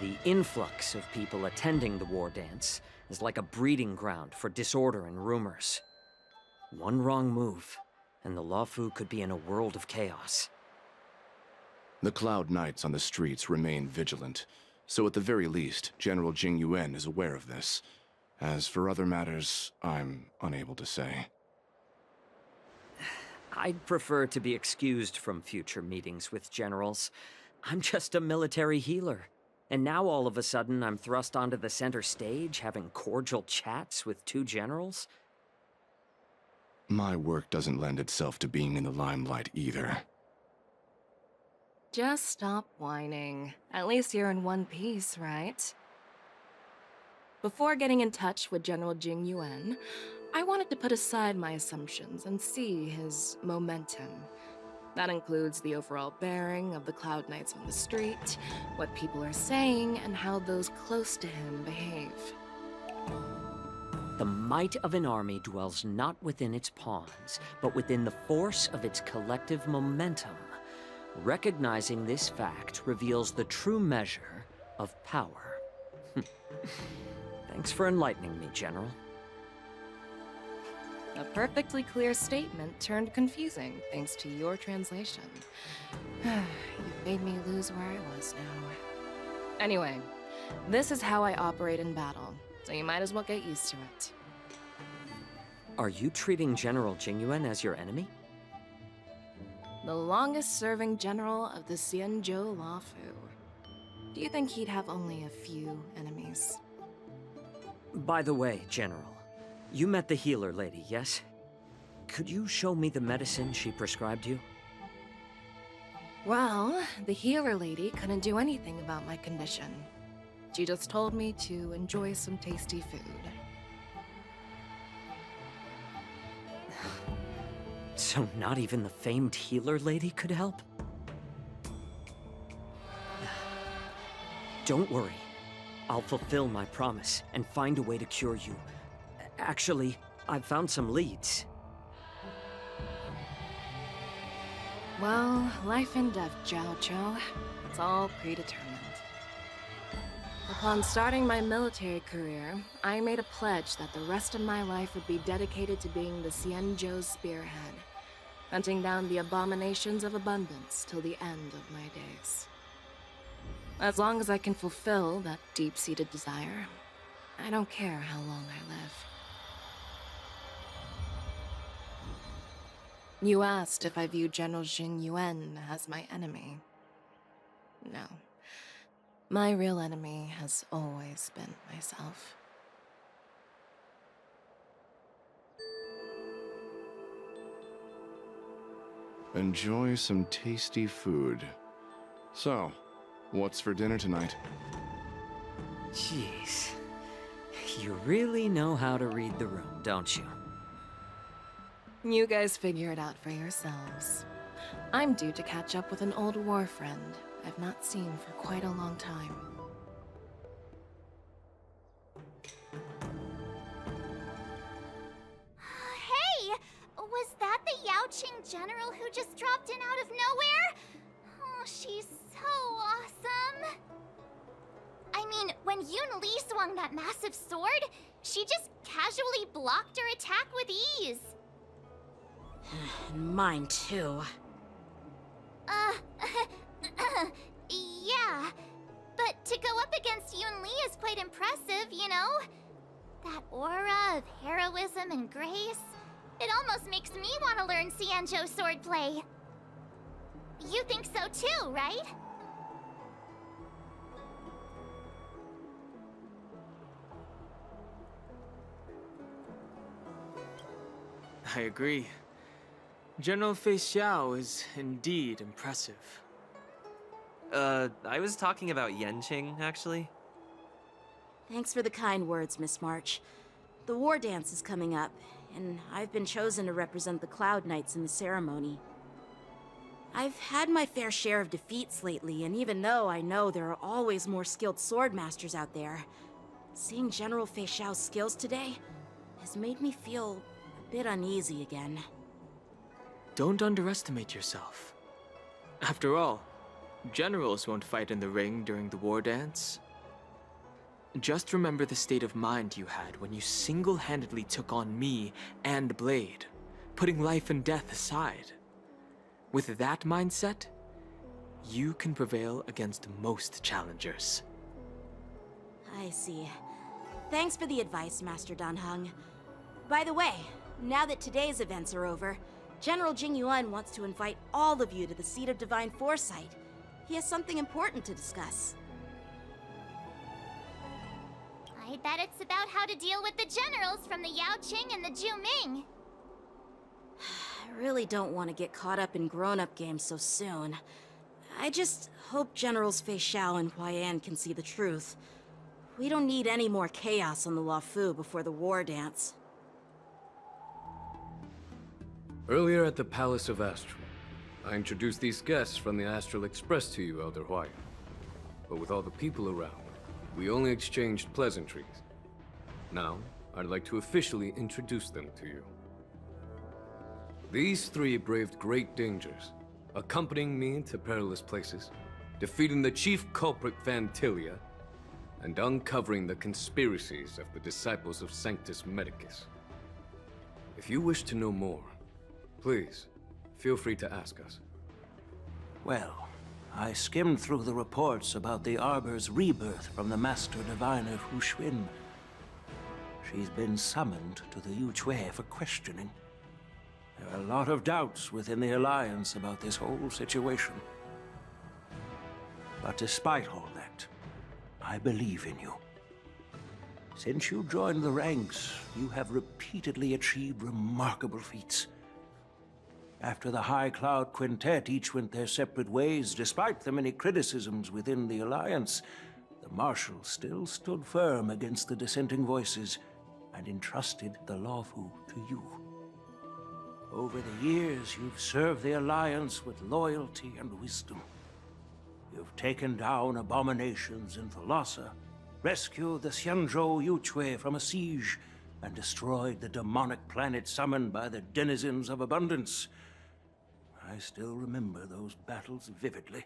the influx of people attending the war dance is like a breeding ground for disorder and rumors. One wrong move, and the Luofu could be in a world of chaos. The Cloud Knights on the streets remain vigilant, so at the very least, General Jingyuan is aware of this. As for other matters, I'm unable to say. I'd prefer to be excused from future meetings with generals. I'm just a military healer. And now all of a sudden I'm thrust onto the center stage having cordial chats with two generals? My work doesn't lend itself to being in the limelight either. Just stop whining. At least you're in one piece, right? Before getting in touch with General Jingyuan, I wanted to put aside my assumptions and see his momentum. That includes the overall bearing of the Cloud Knights on the street, what people are saying, and how those close to him behave. The might of an army dwells not within its pawns, but within the force of its collective momentum. Recognizing this fact reveals the true measure of power. Thanks for enlightening me, General. A perfectly clear statement turned confusing thanks to your translation. You've made me lose where I was now. Anyway, this is how I operate in battle, so you might as well get used to it. Are you treating General Jingyuan as your enemy? The longest-serving general of the Xianzhou Luofu. Do you think he'd have only a few enemies? By the way, General, you met the healer lady, yes? Could you show me the medicine she prescribed you? Well, the healer lady couldn't do anything about my condition. She just told me to enjoy some tasty food. So not even the famed healer lady could help? Don't worry. I'll fulfill my promise and find a way to cure you. Actually, I've found some leads. Well, life and death, Jiao Cho. It's all predetermined. Upon starting my military career, I made a pledge that the rest of my life would be dedicated to being the Xianzhou's spearhead, hunting down the abominations of abundance till the end of my days. As long as I can fulfill that deep-seated desire, I don't care how long I live. You asked if I view General Jingyuan as my enemy. No. My real enemy has always been myself. Enjoy some tasty food. So, what's for dinner tonight? Jeez. You really know how to read the room, don't you? You guys figure it out for yourselves. I'm due to catch up with an old war friend I've not seen for quite a long time. Hey! Was that the Yaoqing general who just dropped in out of nowhere? Oh, she's so awesome! I mean, when Yun Li swung that massive sword, she just casually blocked her attack with ease. Mine too. Yeah. But to go up against Yun Li is quite impressive, you know? That aura of heroism and grace, it almost makes me want to learn Xianzhou swordplay. You think so too, right? I agree. General Fei Xiao is indeed impressive. I was talking about Yenqing, actually. Thanks for the kind words, Miss March. The war dance is coming up, and I've been chosen to represent the Cloud Knights in the ceremony. I've had my fair share of defeats lately, and even though I know there are always more skilled swordmasters out there, seeing General Fei Xiao's skills today has made me feel a bit uneasy again. Don't underestimate yourself. After all, generals won't fight in the ring during the war dance. Just remember the state of mind you had when you single-handedly took on me and Blade, putting life and death aside. With that mindset, you can prevail against most challengers. I see. Thanks for the advice, Master Danheng. By the way, now that today's events are over, General Jingyuan wants to invite all of you to the Seat of Divine Foresight. He has something important to discuss. I bet it's about how to deal with the generals from the Yaoqing and the Zhuming. I really don't want to get caught up in grown-up games so soon. I just hope Generals Fei Xiao and Huaiyan can see the truth. We don't need any more chaos on the Luofu before the war dance. Earlier at the Palace of Astral, I introduced these guests from the Astral Express to you, Elder Huaiyan. But with all the people around, we only exchanged pleasantries. Now, I'd like to officially introduce them to you. These three braved great dangers, accompanying me into perilous places, defeating the chief culprit Vantilia, and uncovering the conspiracies of the disciples of Sanctus Medicus. If you wish to know more, please, feel free to ask us. Well, I skimmed through the reports about the Arbor's rebirth from the Master Diviner Hu Xuan. She's been summoned to the Yu Chui for questioning. There are a lot of doubts within the Alliance about this whole situation. But despite all that, I believe in you. Since you joined the ranks, you have repeatedly achieved remarkable feats. After the High Cloud Quintet each went their separate ways, despite the many criticisms within the Alliance, the Marshal still stood firm against the dissenting voices and entrusted the Luofu to you. Over the years, you've served the Alliance with loyalty and wisdom. You've taken down abominations in Thalassa, rescued the Xianzhou Yuchue from a siege, and destroyed the demonic planet summoned by the denizens of abundance. I still remember those battles vividly.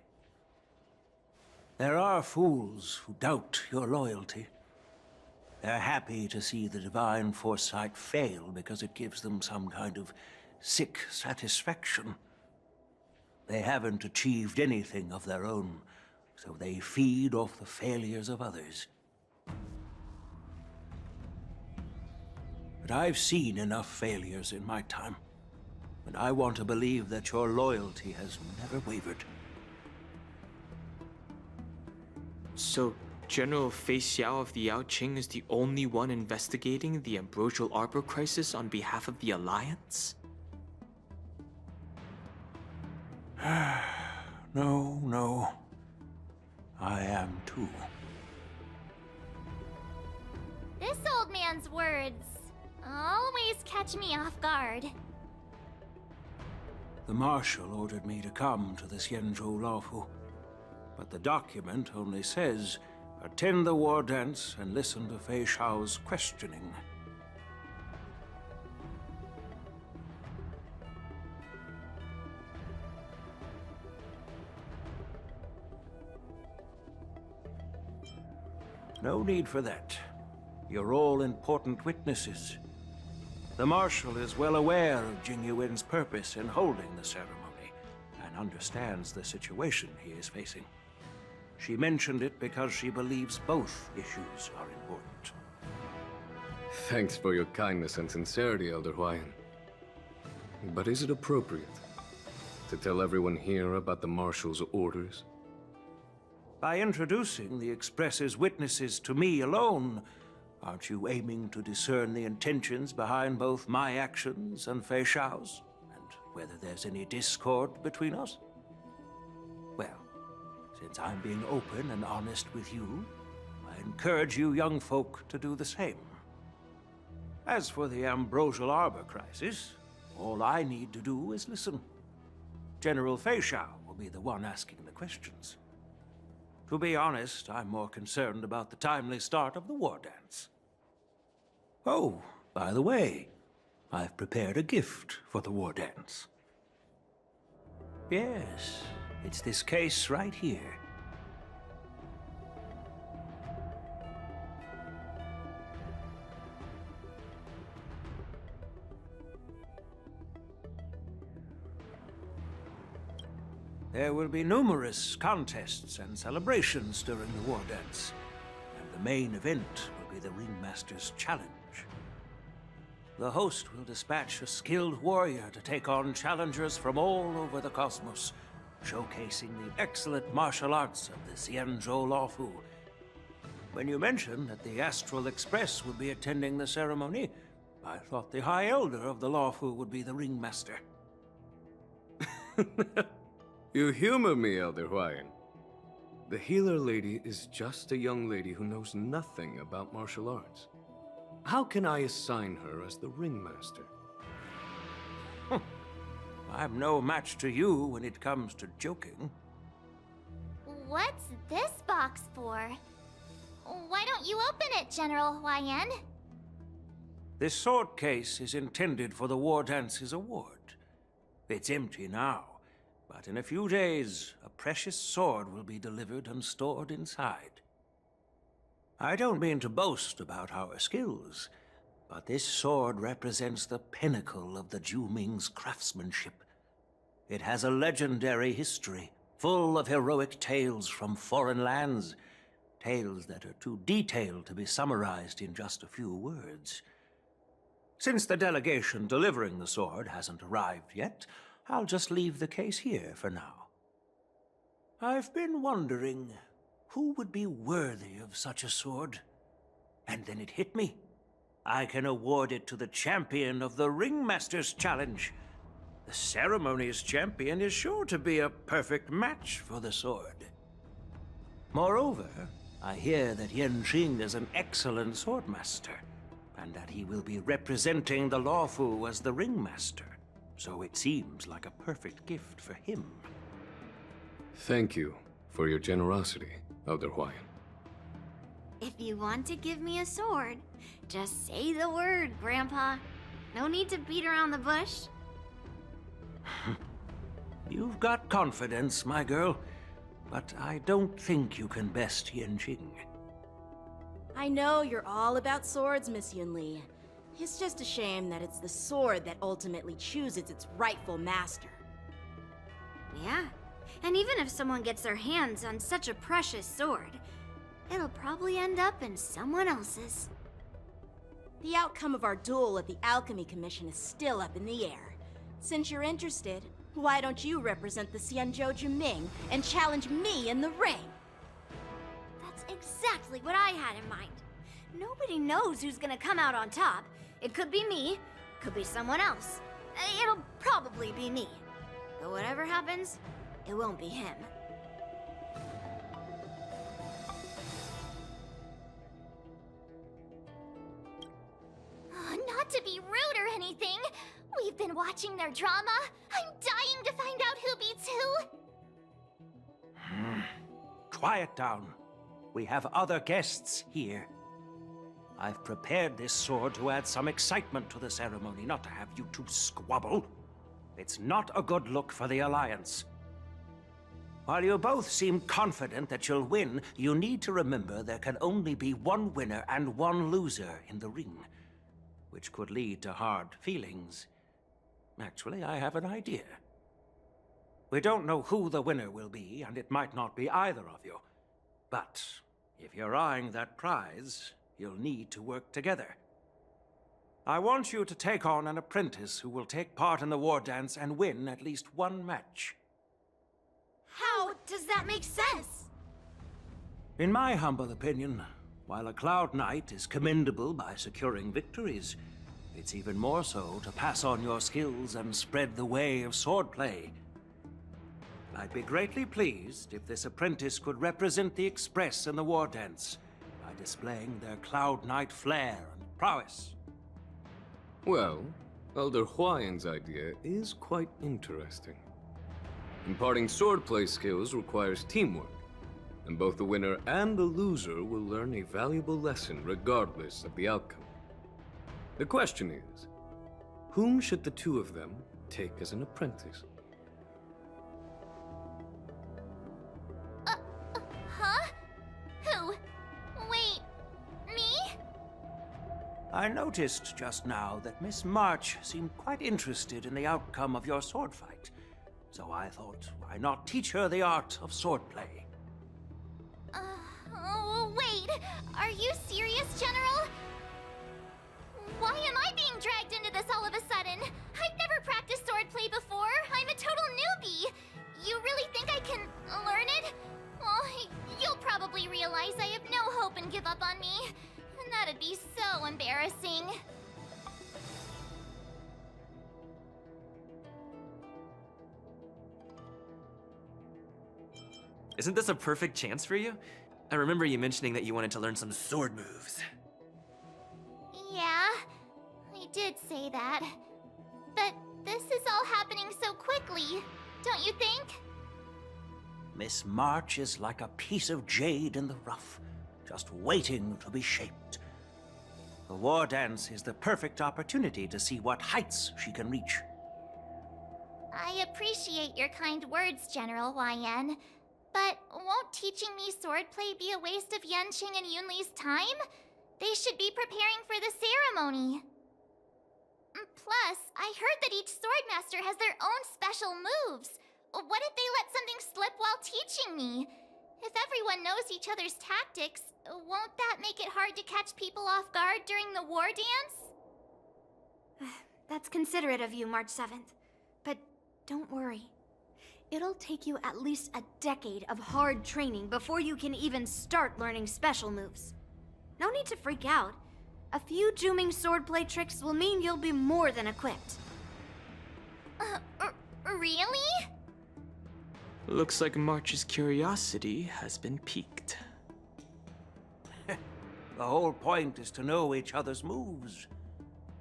There are fools who doubt your loyalty. They're happy to see the divine foresight fail because it gives them some kind of sick satisfaction. They haven't achieved anything of their own, so they feed off the failures of others. But I've seen enough failures in my time, and I want to believe that your loyalty has never wavered. So, General Fei Xiao of the Yaoqing is the only one investigating the Ambrosial Arbor crisis on behalf of the Alliance? No. I am too. This old man's words always catch me off guard. The Marshal ordered me to come to the Xianzhou Laofu, but the document only says, attend the war dance and listen to Fei Xiao's questioning. No need for that. You're all important witnesses. The Marshal is well aware of Jing Yuen's purpose in holding the ceremony, and understands the situation he is facing. She mentioned it because she believes both issues are important. Thanks for your kindness and sincerity, Elder Huayan. But is it appropriate to tell everyone here about the Marshal's orders? By introducing the Express's witnesses to me alone, aren't you aiming to discern the intentions behind both my actions and Fei Xiao's? And whether there's any discord between us? Well, since I'm being open and honest with you, I encourage you young folk to do the same. As for the Ambrosial Arbor crisis, all I need to do is listen. General Fei Xiao will be the one asking the questions. To be honest, I'm more concerned about the timely start of the war dance. Oh, by the way, I've prepared a gift for the war dance. Yes, it's this case right here. There will be numerous contests and celebrations during the war dance, and the main event will be the Ringmaster's Challenge. The host will dispatch a skilled warrior to take on challengers from all over the cosmos, showcasing the excellent martial arts of the Xianzhou Laofu. When you mentioned that the Astral Express would be attending the ceremony, I thought the High Elder of the Laofu would be the Ringmaster. You humor me, Elder Huayan. The healer lady is just a young lady who knows nothing about martial arts. How can I assign her as the ringmaster? I'm no match to you when it comes to joking. What's this box for? Why don't you open it, General Huayan? This sword case is intended for the War Dance's award. It's empty now. But in a few days, a precious sword will be delivered and stored inside. I don't mean to boast about our skills, but this sword represents the pinnacle of the Zhuming's craftsmanship. It has a legendary history, full of heroic tales from foreign lands, tales that are too detailed to be summarized in just a few words. Since the delegation delivering the sword hasn't arrived yet, I'll just leave the case here for now. I've been wondering who would be worthy of such a sword. And then it hit me. I can award it to the champion of the Ringmaster's Challenge. The ceremony's champion is sure to be a perfect match for the sword. Moreover, I hear that Yanqing is an excellent swordmaster, and that he will be representing the Laofu as the Ringmaster. so it seems like a perfect gift for him. Thank you for your generosity, Elder Hawaiian. If you want to give me a sword, just say the word, Grandpa. No need to beat around the bush. You've got confidence, my girl, but I don't think you can best Yanjing. I know you're all about swords, Miss Yunli. It's just a shame that it's the sword that ultimately chooses its rightful master. Yeah, and even if someone gets their hands on such a precious sword, it'll probably end up in someone else's. The outcome of our duel at the Alchemy Commission is still up in the air. Since you're interested, why don't you represent the Xianzhou Juming and challenge me in the ring? That's exactly what I had in mind. Nobody knows who's gonna come out on top. It could be me, could be someone else. It'll probably be me. But whatever happens, it won't be him. Not to be rude or anything, we've been watching their drama. I'm dying to find out who beats who. Quiet down. We have other guests here. I've prepared this sword to add some excitement to the ceremony, not to have you two squabble. It's not a good look for the Alliance. While you both seem confident that you'll win, you need to remember there can only be one winner and one loser in the ring, which could lead to hard feelings. Actually, I have an idea. We don't know who the winner will be, and it might not be either of you. But if you're eyeing that prize, you'll need to work together. I want you to take on an apprentice who will take part in the war dance and win at least one match. How does that make sense? In my humble opinion, while a Cloud Knight is commendable by securing victories, it's even more so to pass on your skills and spread the way of swordplay. I'd be greatly pleased if this apprentice could represent the Express in the war dance by displaying their Cloud Knight flair and prowess. Well, Elder Hawaiian's idea is quite interesting. Imparting swordplay skills requires teamwork, and both the winner and the loser will learn a valuable lesson regardless of the outcome. The question is, whom should the two of them take as an apprentice? Huh? Who? Wait, me? I noticed just now that Miss March seemed quite interested in the outcome of your sword fight. So I thought, why not teach her the art of swordplay? Wait, are you serious, General? Why am I being dragged into this all of a sudden? I've never practiced swordplay before. I'm a total newbie. You really think I can learn it? Well, you'll probably realize I have no hope and give up on me. And that'd be so embarrassing. Isn't this a perfect chance for you? I remember you mentioning that you wanted to learn some sword moves. Yeah, I did say that. But this is all happening so quickly, don't you think? Miss March is like a piece of jade in the rough, just waiting to be shaped. The war dance is the perfect opportunity to see what heights she can reach. I appreciate your kind words, General YN. But won't teaching me swordplay be a waste of Yanqing and Yunli's time? They should be preparing for the ceremony. Plus, I heard that each swordmaster has their own special moves. What if they let something slip while teaching me? If everyone knows each other's tactics, won't that make it hard to catch people off guard during the war dance? That's considerate of you, March 7th. But don't worry. It'll take you at least a decade of hard training before you can even start learning special moves. No need to freak out. A few Juming swordplay tricks will mean you'll be more than equipped. Really? Looks like March's curiosity has been piqued. The whole point is to know each other's moves.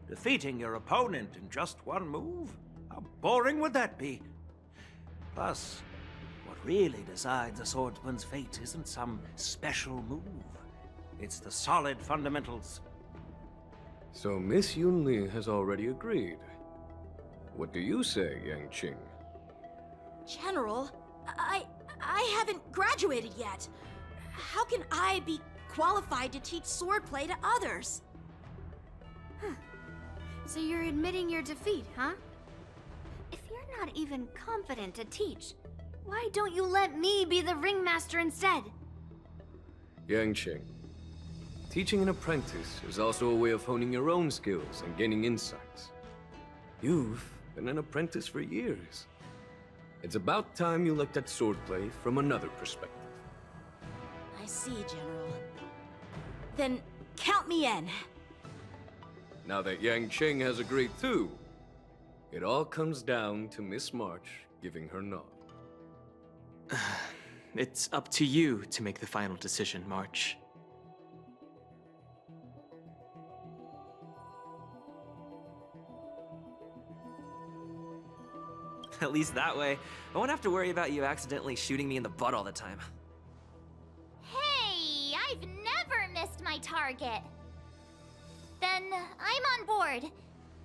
Defeating your opponent in just one move? How boring would that be? Plus, what really decides a swordsman's fate isn't some special move. It's the solid fundamentals. So Miss Yunli has already agreed. What do you say, Yang Qing? General, I haven't graduated yet. How can I be qualified to teach swordplay to others? So you're admitting your defeat, huh? If you're not even confident to teach, why don't you let me be the ringmaster instead? Yang Qing, teaching an apprentice is also a way of honing your own skills and gaining insights. You've been an apprentice for years. It's about time you looked at swordplay from another perspective. I see, General. Then count me in. Now that Yang Qing has agreed too, it all comes down to Miss March giving her nod. It's up to you to make the final decision, March. At least that way, I won't have to worry about you accidentally shooting me in the butt all the time. Hey, I've never missed my target. Then I'm on board.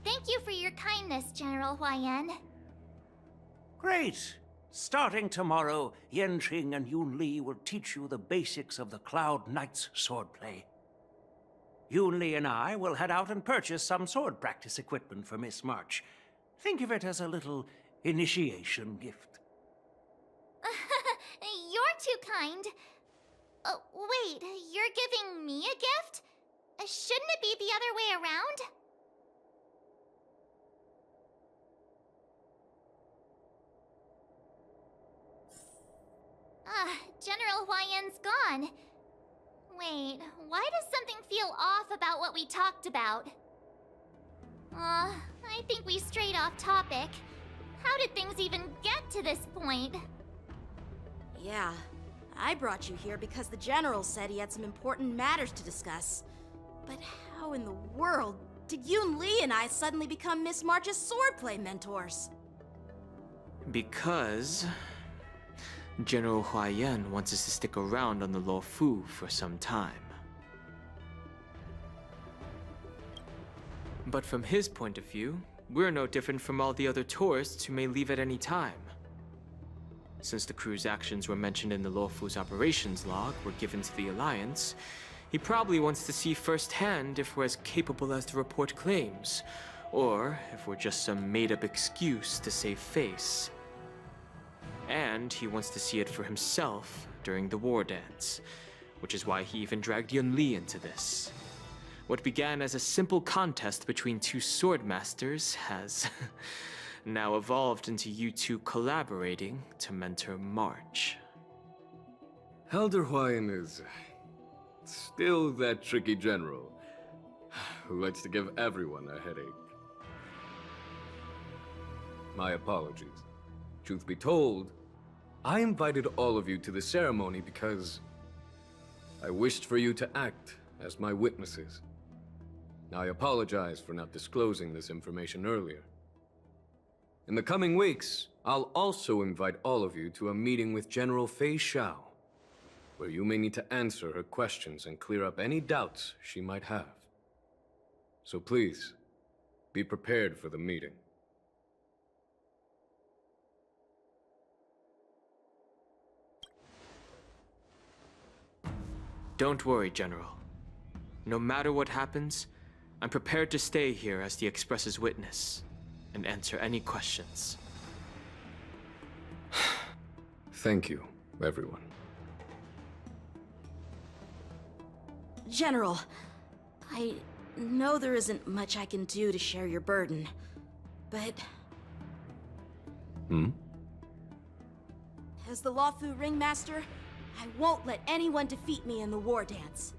Thank you for your kindness, General Huayan. Great! Starting tomorrow, Yanqing and Yunli will teach you the basics of the Cloud Knight's swordplay. Yunli and I will head out and purchase some sword practice equipment for Miss March. Think of it as a little initiation gift. You're too kind. Wait, you're giving me a gift? Shouldn't it be the other way around? General Huayan's gone. Wait, why does something feel off about what we talked about? I think we strayed off topic. How did things even get to this point? Yeah, I brought you here because the General said he had some important matters to discuss. But how in the world did Yunli and I suddenly become Miss March's swordplay mentors? Because General Huayan wants us to stick around on the Luofu for some time. But from his point of view, we're no different from all the other tourists who may leave at any time. Since the crew's actions were mentioned in the Luofu's operations log were given to the Alliance, he probably wants to see firsthand if we're as capable as the report claims, or if we're just some made-up excuse to save face. And he wants to see it for himself during the war dance, which is why he even dragged Yunli into this. What began as a simple contest between two sword masters has now evolved into you two collaborating to mentor March. Elder Huayan is still that tricky general who likes to give everyone a headache. My apologies. Truth be told, I invited all of you to the ceremony because I wished for you to act as my witnesses. Now, I apologize for not disclosing this information earlier. In the coming weeks, I'll also invite all of you to a meeting with General Fei Xiao, where you may need to answer her questions and clear up any doubts she might have. So please, be prepared for the meeting. Don't worry, General. No matter what happens, I'm prepared to stay here as the Express's witness and answer any questions. Thank you, everyone. General, I know there isn't much I can do to share your burden, but as the Luofu ringmaster, I won't let anyone defeat me in the war dance.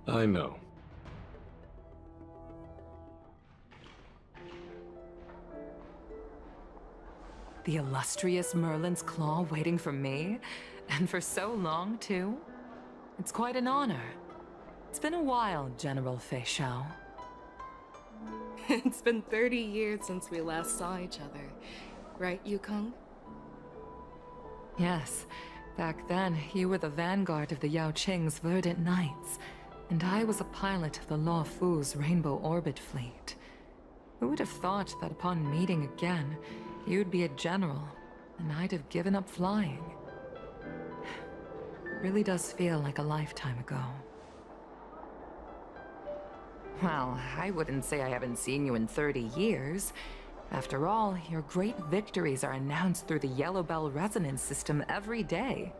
I know. The illustrious Merlin's Claw waiting for me? And for so long, too? It's quite an honor. It's been a while, General Fei Xiao. It's been 30 years since we last saw each other. Right, Yukong? Yes. Back then, you were the vanguard of the Yao Qing's Verdant Knights, and I was a pilot of the Law Fu's Rainbow Orbit fleet. Who would have thought that upon meeting again, you'd be a general, and I'd have given up flying? It really does feel like a lifetime ago. Well, I wouldn't say I haven't seen you in 30 years. After all, your great victories are announced through the Yellow Bell resonance system every day.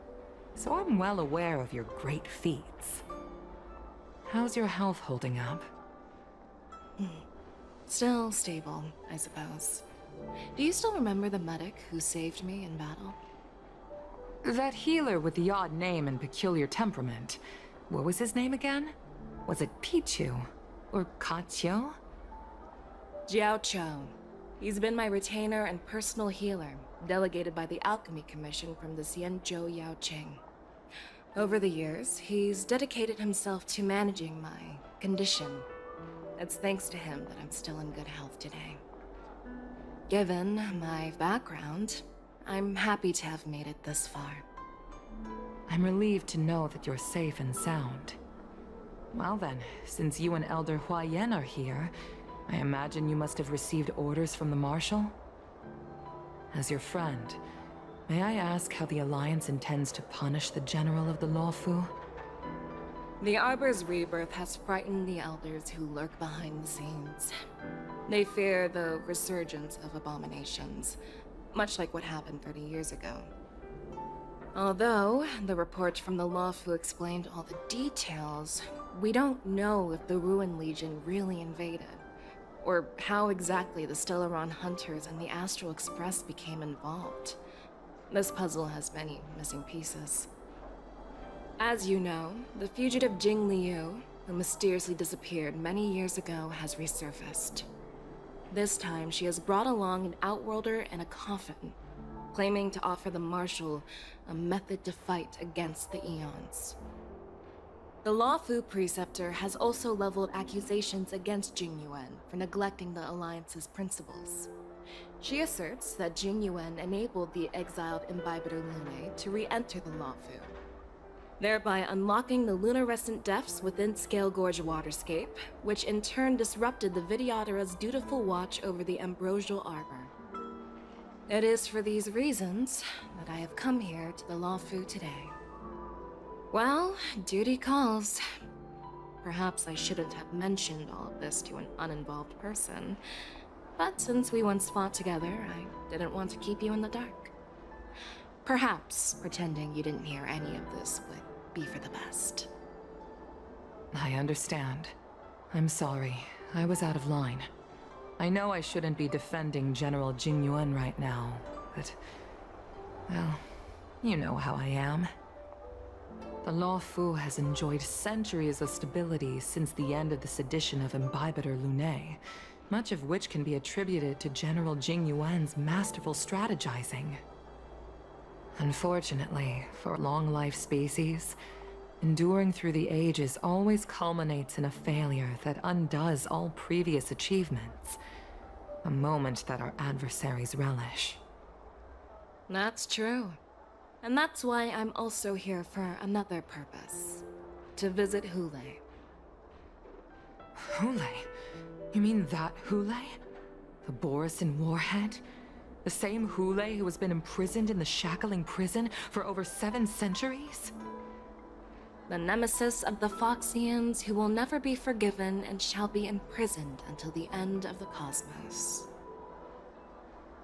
So I'm well aware of your great feats. How's your health holding up? Still stable, I suppose. Do you still remember the medic who saved me in battle? That healer with the odd name and peculiar temperament. What was his name again? Was it Pichu? Or Kachio? Jiao Cho. He's been my retainer and personal healer, delegated by the Alchemy Commission from the Xianzhou Yao Qing. Over the years, he's dedicated himself to managing my condition. It's thanks to him that I'm still in good health today. Given my background, I'm happy to have made it this far. I'm relieved to know that you're safe and sound. Well then, since you and Elder Huayan are here, I imagine you must have received orders from the Marshal? As your friend, may I ask how the Alliance intends to punish the General of the Lawfu? The Arbor's rebirth has frightened the Elders who lurk behind the scenes. They fear the resurgence of abominations, much like what happened 30 years ago. Although the report from the Lawfu explained all the details, we don't know if the Ruin Legion really invaded, or how exactly the Stellaron Hunters and the Astral Express became involved. This puzzle has many missing pieces. As you know, the fugitive Jing Liu, who mysteriously disappeared many years ago, has resurfaced. This time, she has brought along an Outworlder and a coffin, claiming to offer the Marshal a method to fight against the Eons. The Lawfu Preceptor has also leveled accusations against Jing Yuan for neglecting the Alliance's principles. She asserts that Jing Yuan enabled the exiled Imbibitor Lunae to re-enter the Lawfu, thereby unlocking the lunarescent depths within Scale Gorge Waterscape, which in turn disrupted the Vidyadhara's dutiful watch over the Ambrosial Arbor. It is for these reasons that I have come here to the Lawfu today. Well, duty calls. Perhaps I shouldn't have mentioned all of this to an uninvolved person, but since we once fought together, I didn't want to keep you in the dark. Perhaps pretending you didn't hear any of this would be for the best. I understand. I'm sorry. I was out of line. I know I shouldn't be defending General Jing Yuan right now, but... well, you know how I am. The Lawfu has enjoyed centuries of stability since the end of the sedition of Imbibitor Lunae, much of which can be attributed to General Jing Yuan's masterful strategizing. Unfortunately, for long-life species, enduring through the ages always culminates in a failure that undoes all previous achievements. A moment that our adversaries relish. That's true. And that's why I'm also here for another purpose. To visit Hule. Hule? You mean that Hule? The Borisin warhead? The same Hule who has been imprisoned in the Shackling prison for over 7 centuries? The nemesis of the Foxians who will never be forgiven and shall be imprisoned until the end of the cosmos.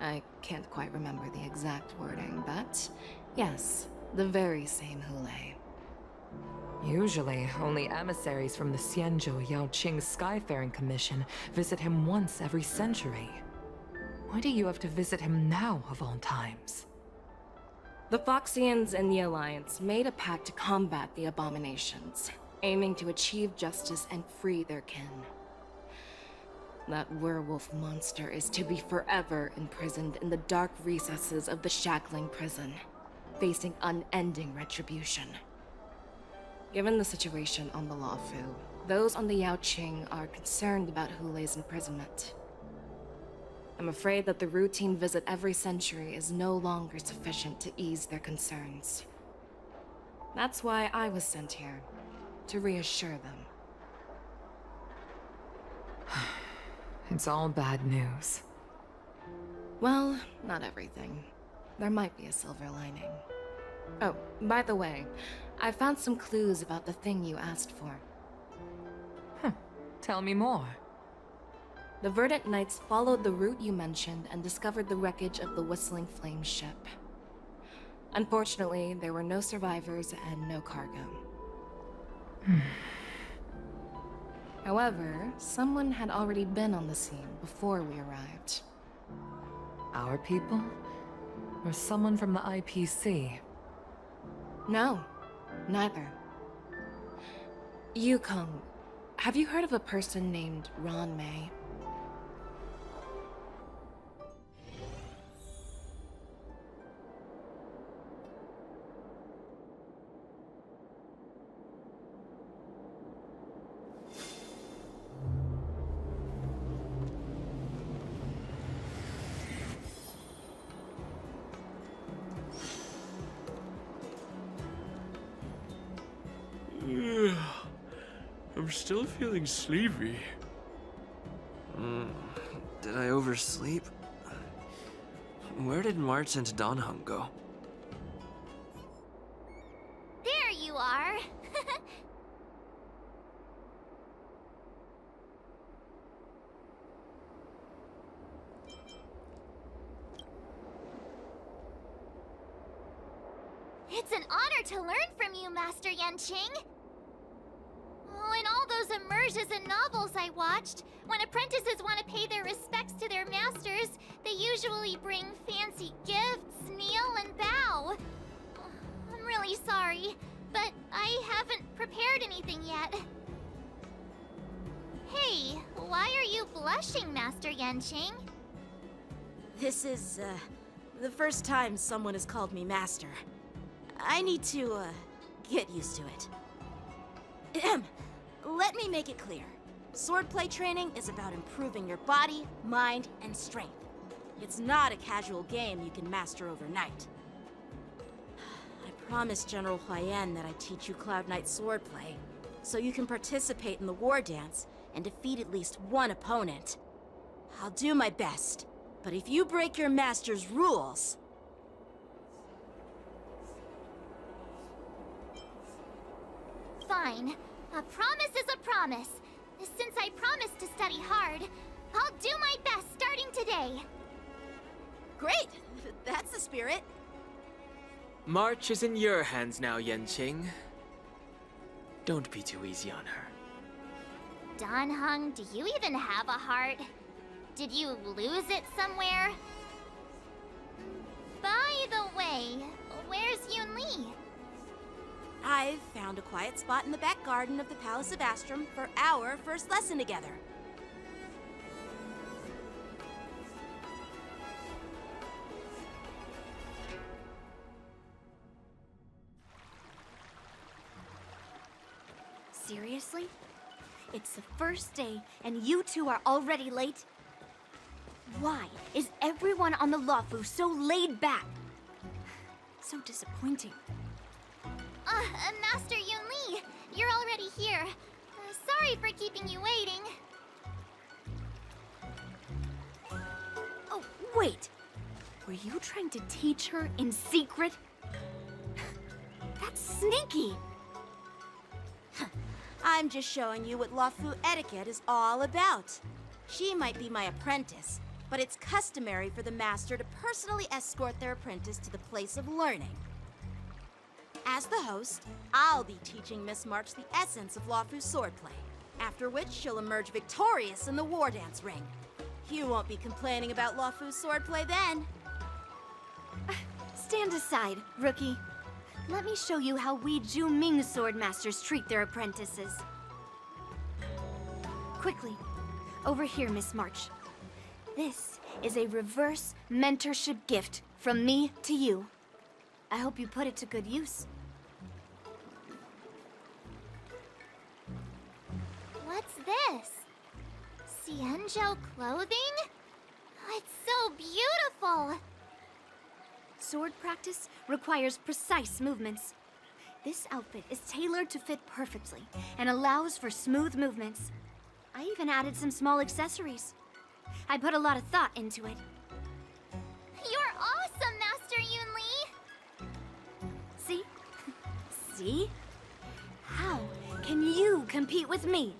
I can't quite remember the exact wording, but yes, the very same Hule. Usually, only emissaries from the Xianzhou Yao Qing Skyfaring Commission visit him once every century. Why do you have to visit him now, of all times? The Foxians and the Alliance made a pact to combat the abominations, aiming to achieve justice and free their kin. That werewolf monster is to be forever imprisoned in the dark recesses of the Shackling prison, facing unending retribution. Given the situation on the Lawfu, Those on the Yaoqing are concerned about Hulei's imprisonment. I'm afraid that the routine visit every century is no longer sufficient to ease their concerns. That's why I was sent here, to reassure them. It's all bad news. Well, not everything. There might be a silver lining. Oh, by the way, I found some clues about the thing you asked for. Tell me more. The Verdant Knights followed the route you mentioned and discovered the wreckage of the Whistling Flame ship. Unfortunately, there were no survivors and no cargo. However, someone had already been on the scene before we arrived. Our people? Or someone from the IPC? No, neither. Yukong, have you heard of a person named Ron May? I'm still feeling sleepy. Did I oversleep? Where did March and Donhung go? There you are. It's an honor to learn from you, Master Yanqing. Oh, in all those immersions and novels I watched, when apprentices want to pay their respects to their masters, they usually bring fancy gifts, kneel, and bow. Oh, I'm really sorry, but I haven't prepared anything yet. Hey, why are you blushing, Master Yanqing? This is, the first time someone has called me Master. I need to, get used to it. Ahem. Let me make it clear. Swordplay training is about improving your body, mind, and strength. It's not a casual game you can master overnight. I promised General Huayan that I'd teach you Cloud Knight swordplay, so you can participate in the war dance and defeat at least one opponent. I'll do my best, but if you break your master's rules... Fine. A promise is a promise. Since I promised to study hard, I'll do my best starting today. Great! That's the spirit. March is in your hands now, Yanqing. Don't be too easy on her. Donhung, do you even have a heart? Did you lose it somewhere? By the way, where's Yunli? I've found a quiet spot in the back garden of the Palace of Astrum for our first lesson together. Seriously? It's the first day, and you two are already late? Why is everyone on the Luofu so laid back? So disappointing. Master Yunli, you're already here. Sorry for keeping you waiting. Oh, wait. Were you trying to teach her in secret? That's sneaky. I'm just showing you what Luofu etiquette is all about. She might be my apprentice, but it's customary for the master to personally escort their apprentice to the place of learning. As the host, I'll be teaching Miss March the essence of Luofu swordplay, after which she'll emerge victorious in the war dance ring. You won't be complaining about Luofu swordplay then. Stand aside, rookie. Let me show you how we Zhu-Ming swordmasters treat their apprentices. Quickly, over here, Miss March. This is a reverse mentorship gift from me to you. I hope you put it to good use. this? Xianzhou clothing? It's so beautiful! Sword practice requires precise movements. This outfit is tailored to fit perfectly and allows for smooth movements. I even added some small accessories. I put a lot of thought into it. You're awesome, Master Yunli! See? See? How can you compete with me?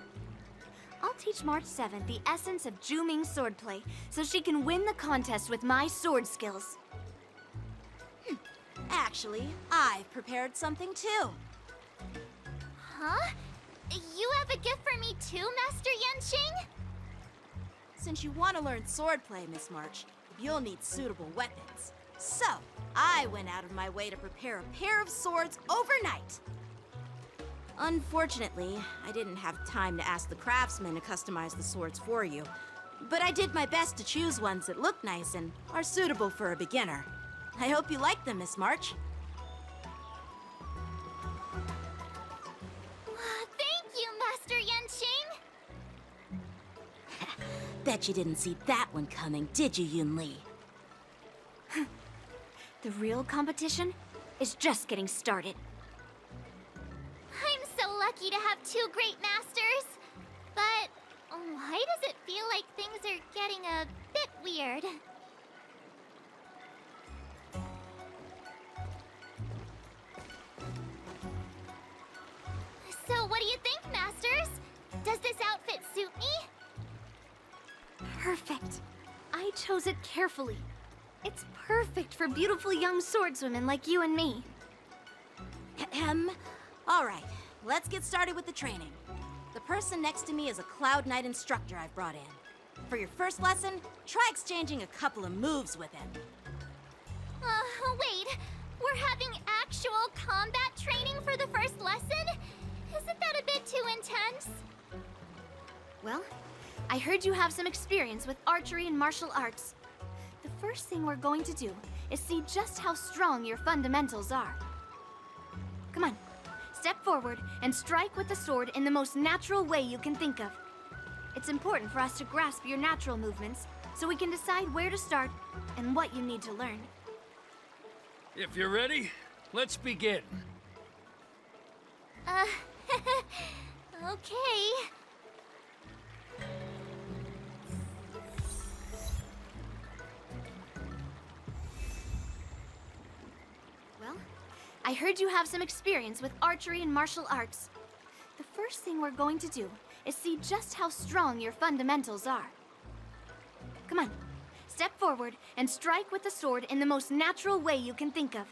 I'll teach March 7th the essence of Zhuming swordplay so she can win the contest with my sword skills. Actually, I've prepared something too. Huh? You have a gift for me too, Master Yanqing? Since you want to learn swordplay, Miss March, you'll need suitable weapons. So, I went out of my way to prepare a pair of swords overnight. Unfortunately, I didn't have time to ask the craftsman to customize the swords for you. But I did my best to choose ones that look nice and are suitable for a beginner. I hope you like them, Miss March. Thank you, Master Yanqing! Bet you didn't see that one coming, did you, Yunli? The real competition is just getting started. I'm so lucky to have two great masters. But why does it feel like things are getting a bit weird? So what do you think, Masters? Does this outfit suit me? Perfect. I chose it carefully. It's perfect for beautiful young swordswomen like you and me. All right, let's get started with the training. The person next to me is a Cloud Knight instructor I've brought in. For your first lesson, try exchanging a couple of moves with him. Wait. We're having actual combat training for the first lesson? Isn't that a bit too intense? Well, I heard you have some experience with archery and martial arts. The first thing we're going to do is see just how strong your fundamentals are. Come on, step forward and strike with the sword in the most natural way you can think of. It's important for us to grasp your natural movements so we can decide where to start and what you need to learn. If you're ready, let's begin. Okay. Well, I heard you have some experience with archery and martial arts. The first thing we're going to do is see just how strong your fundamentals are. Come on, step forward and strike with the sword in the most natural way you can think of.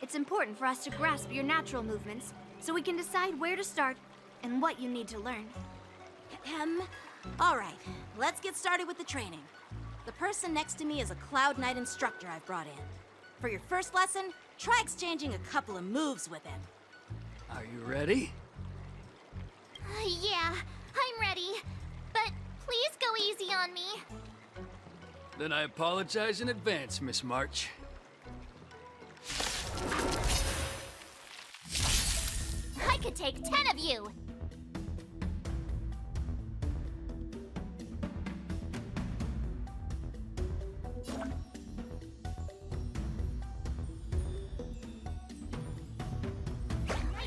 It's important for us to grasp your natural movements so we can decide where to start and what you need to learn. All right, let's get started with the training. The person next to me is a Cloud Knight instructor I've brought in. For your first lesson, try exchanging a couple of moves with him. Are you ready? Yeah, I'm ready. But please go easy on me. Then I apologize in advance, Miss March. I could take 10 of you.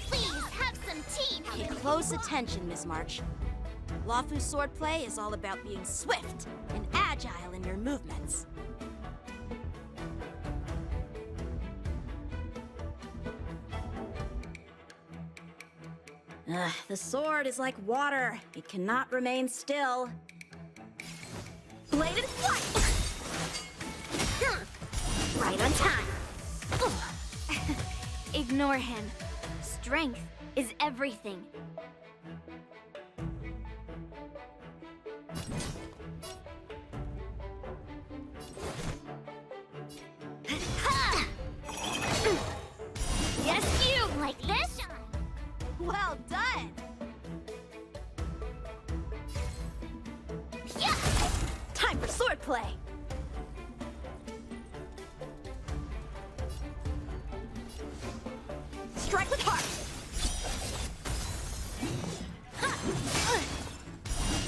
Please, have some tea. Pay close attention, Miss March. Luofu swordplay is all about being swift and agile in your movements. The sword is like water. It cannot remain still. Blade and flight! Right on time. Ignore him. Strength is everything. Yes, you! Like this? Well done! Yeah! Time for swordplay! Strike with heart!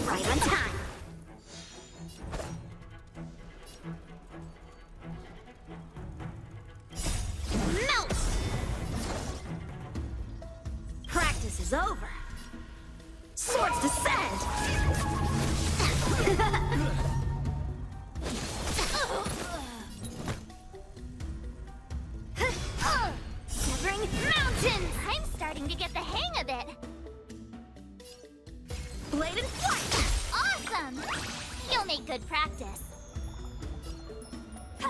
Right on time. Melt! Practice is over. Swords descend! Severing mountains! I'm starting to get the hang of it. Blade and flight! Awesome! You'll make good practice.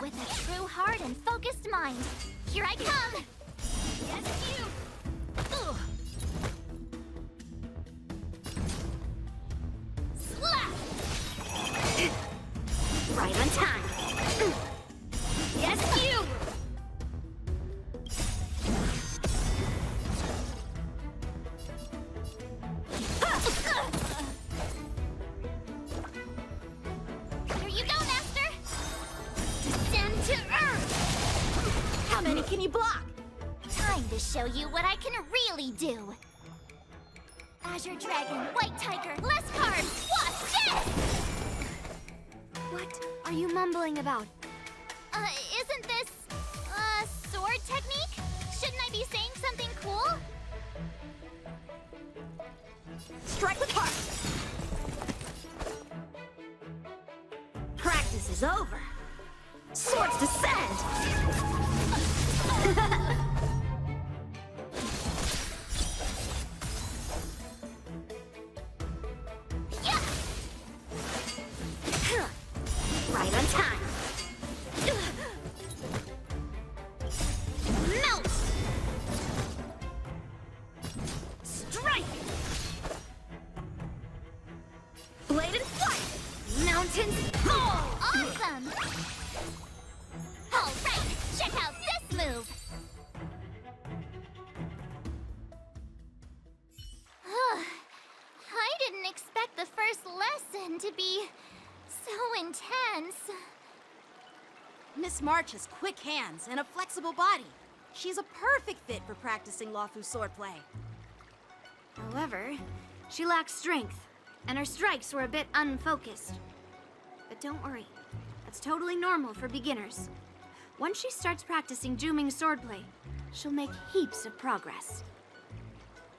With a true heart and focused mind, here I come! Yes, you! Ugh. Slap! Right on time. Yes, you! Here you go, Master! Descend to Earth! How many can you block? Time to show you what I can really do! Azure Dragon, White Tiger, less carbs, watch this! What are you mumbling about? Isn't this, sword technique? Shouldn't I be saying something cool? Strike with heart! Practice is over. Swords descend! Yeah! Right on time. Melt! Strike! Blade and flight! Mountains! Oh, awesome! All right, check out this move! I didn't expect the first lesson to be so intense. Miss March has quick hands and a flexible body. She's a perfect fit for practicing Lawfu swordplay. However, she lacks strength, and her strikes were a bit unfocused. But don't worry, that's totally normal for beginners. Once she starts practicing Juming swordplay, she'll make heaps of progress.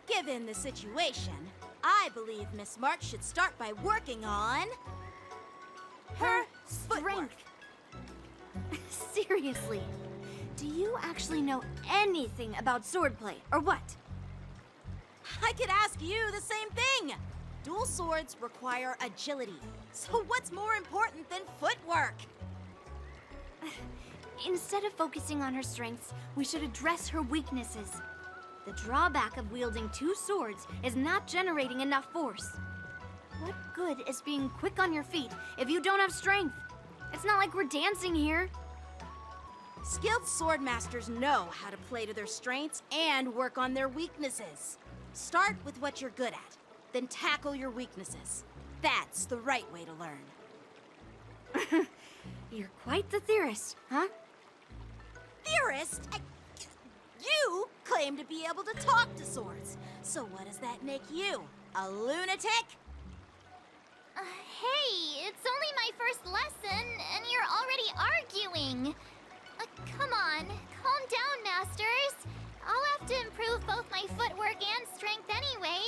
Given the situation, I believe Miss March should start by working on her strength. Seriously, do you actually know anything about swordplay, or what? I could ask you the same thing. Dual swords require agility. So what's more important than footwork? Instead of focusing on her strengths, we should address her weaknesses. The drawback of wielding two swords is not generating enough force. What good is being quick on your feet if you don't have strength? It's not like we're dancing here. Skilled sword masters know how to play to their strengths and work on their weaknesses. Start with what you're good at, then tackle your weaknesses. That's the right way to learn. You're quite the theorist, huh? Theorist? You claim to be able to talk to swords. So what does that make you? A lunatic? Hey, it's only my first lesson, and you're already arguing. Come on, calm down, Masters. I'll have to improve both my footwork and strength anyway,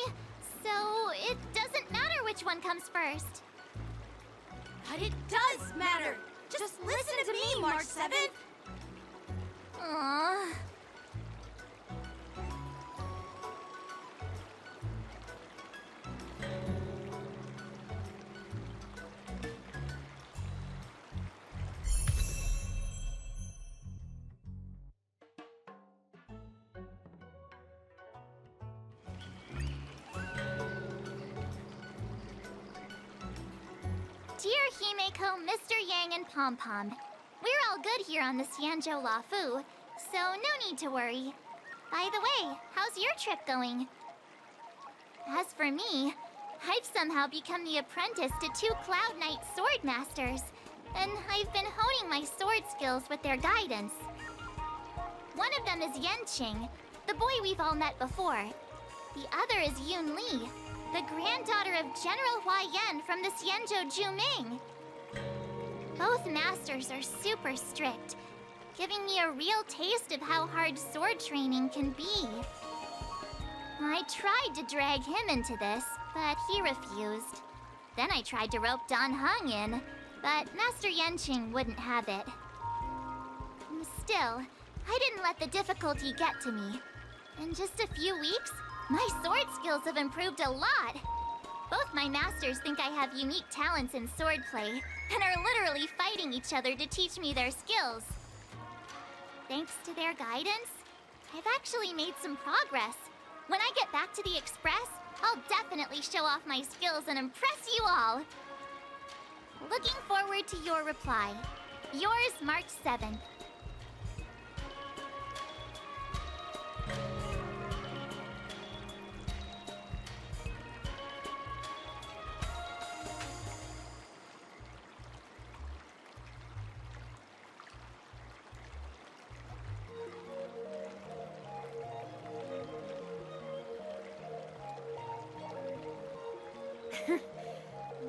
so it doesn't matter which one comes first. But it does matter. Just listen to me, March 7th. Aww. Dear Himeko, Mr. Yang, and Pom Pom, we're all good here on the Xianzhou Lawfu, so no need to worry. By the way, how's your trip going? As for me, I've somehow become the apprentice to 2 Cloud Knight sword masters, and I've been honing my sword skills with their guidance. One of them is Yenqing, the boy we've all met before. The other is Yun Li, the granddaughter of General Huayan from the Xianzhou Juming. Both masters are super strict, giving me a real taste of how hard sword training can be. I tried to drag him into this, but he refused. Then I tried to rope Dan Heng in, but Master Yanqing wouldn't have it. Still, I didn't let the difficulty get to me. In just a few weeks, my sword skills have improved a lot. Both my masters think I have unique talents in swordplay, and are literally fighting each other to teach me their skills. Thanks to their guidance, I've actually made some progress. When I get back to the Express, I'll definitely show off my skills and impress you all. Looking forward to your reply. Yours, March 7th.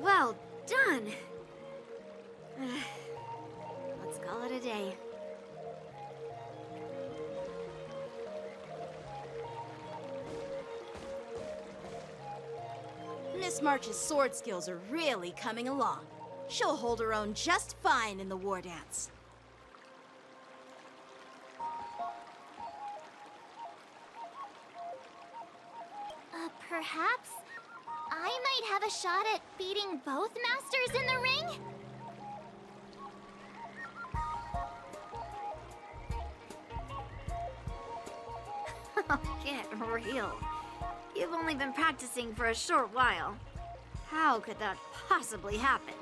Well done. Let's call it a day. Miss March's sword skills are really coming along. She'll hold her own just fine in the war dance. Perhaps I might have a shot at beating both masters in the ring? Get real. You've only been practicing for a short while. How could that possibly happen?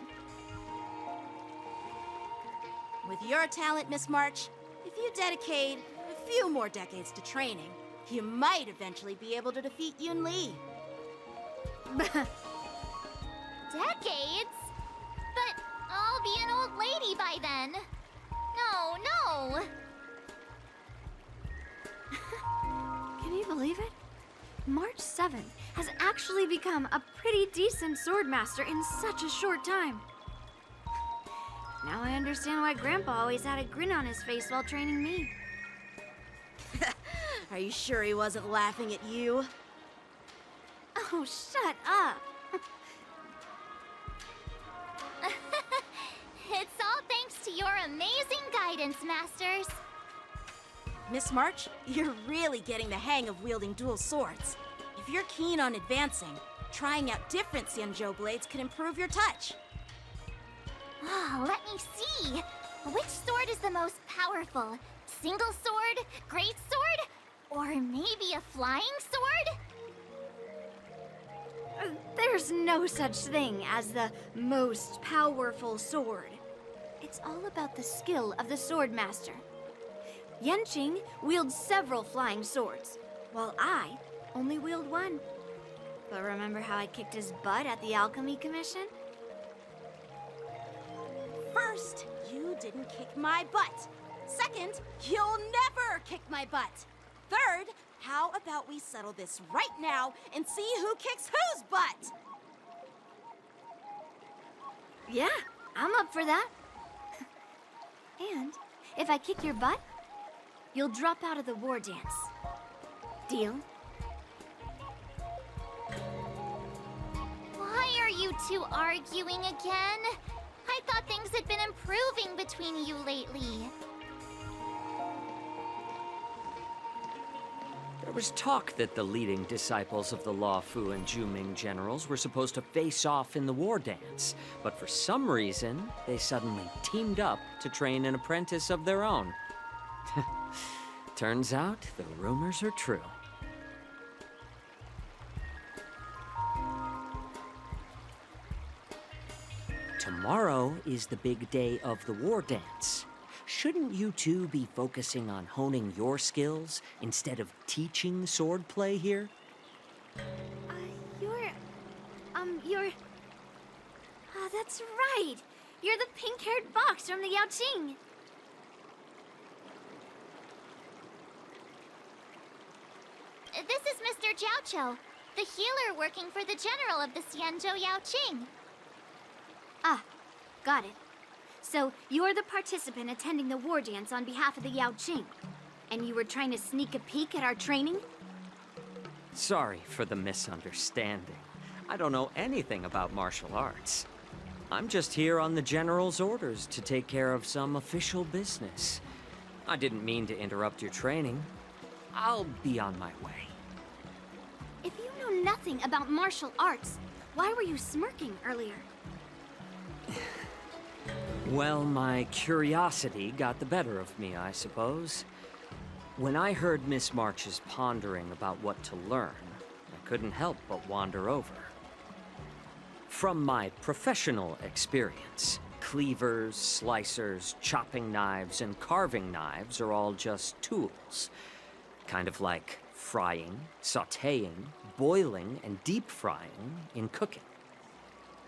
With your talent, Miss March, if you dedicate a few more decades to training, you might eventually be able to defeat Yun Li. Decades? But I'll be an old lady by then. No. Can you believe it? March 7th has actually become a pretty decent swordmaster in such a short time. Now I understand why Grandpa always had a grin on his face while training me. Are you sure he wasn't laughing at you? Oh, shut up! It's all thanks to your amazing guidance, Masters. Miss March, you're really getting the hang of wielding dual swords. If you're keen on advancing, trying out different Xianzhou blades could improve your touch. Oh, let me see. Which sword is the most powerful? Single sword? Great sword? Or maybe a flying sword? There's no such thing as the most powerful sword. It's all about the skill of the swordmaster. Yanqing wields several flying swords, while I only wield one. But remember how I kicked his butt at the Alchemy Commission? First, you didn't kick my butt. Second, you'll never kick my butt. Third, how about we settle this right now and see who kicks whose butt? Yeah, I'm up for that. And if I kick your butt, you'll drop out of the war dance. Deal? Why are you two arguing again? I thought things had been improving between you lately. There was talk that the leading disciples of the Luofu and Juming generals were supposed to face off in the war dance, but for some reason, they suddenly teamed up to train an apprentice of their own. Turns out, the rumors are true. Tomorrow is the big day of the war dance. Shouldn't you two be focusing on honing your skills instead of teaching swordplay here? That's right. You're the pink-haired box from the Yaoqing. This is Mr. Jiaoqiu. The healer working for the general of the Xianzhou Yaoqing. Ah, got it. So, you're the participant attending the war dance on behalf of the Yaoqing. And you were trying to sneak a peek at our training? Sorry for the misunderstanding. I don't know anything about martial arts. I'm just here on the General's orders to take care of some official business. I didn't mean to interrupt your training. I'll be on my way. If you know nothing about martial arts, why were you smirking earlier? Well, my curiosity got the better of me, I suppose. When I heard Miss March's pondering about what to learn, I couldn't help but wander over. From my professional experience, cleavers, slicers, chopping knives, and carving knives are all just tools. Kind of like frying, sautéing, boiling, and deep frying in cooking.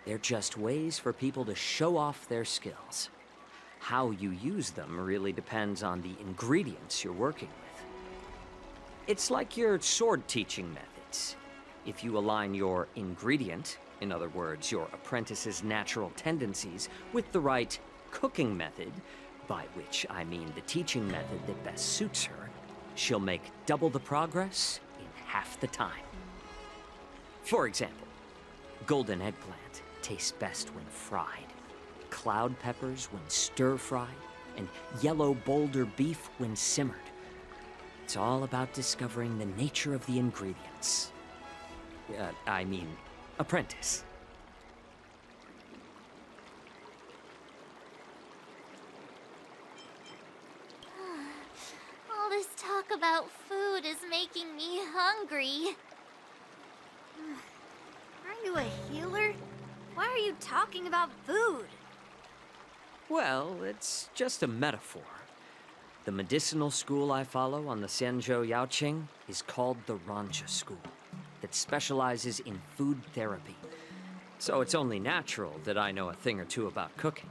They're just ways for people to show off their skills. How you use them really depends on the ingredients you're working with. It's like your sword teaching methods. If you align your ingredient, in other words, your apprentice's natural tendencies, with the right cooking method, by which I mean the teaching method that best suits her, she'll make double the progress in half the time. For example, golden eggplant tastes best when fried, cloud peppers when stir-fried, and yellow boulder beef when simmered. It's all about discovering the nature of the ingredients. Apprentice. All this talk about food is making me hungry. Aren't you a healer? Why are you talking about food? Well, it's just a metaphor. The medicinal school I follow on the Xianzhou Yaoqing is called the Rancha School, that specializes in food therapy. So it's only natural that I know a thing or two about cooking.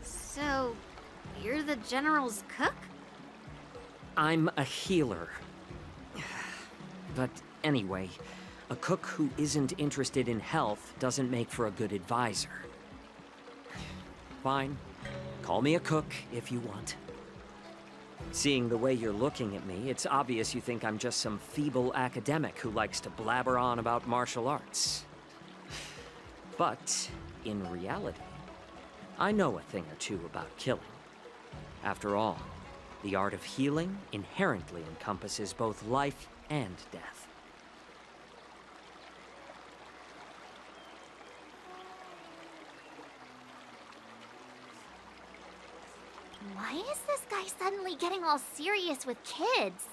So, you're the general's cook? I'm a healer. But anyway, a cook who isn't interested in health doesn't make for a good advisor. Fine. Call me a cook if you want. Seeing the way you're looking at me, it's obvious you think I'm just some feeble academic who likes to blabber on about martial arts. But, in reality, I know a thing or two about killing. After all, the art of healing inherently encompasses both life and death. Why is this guy suddenly getting all serious with kids?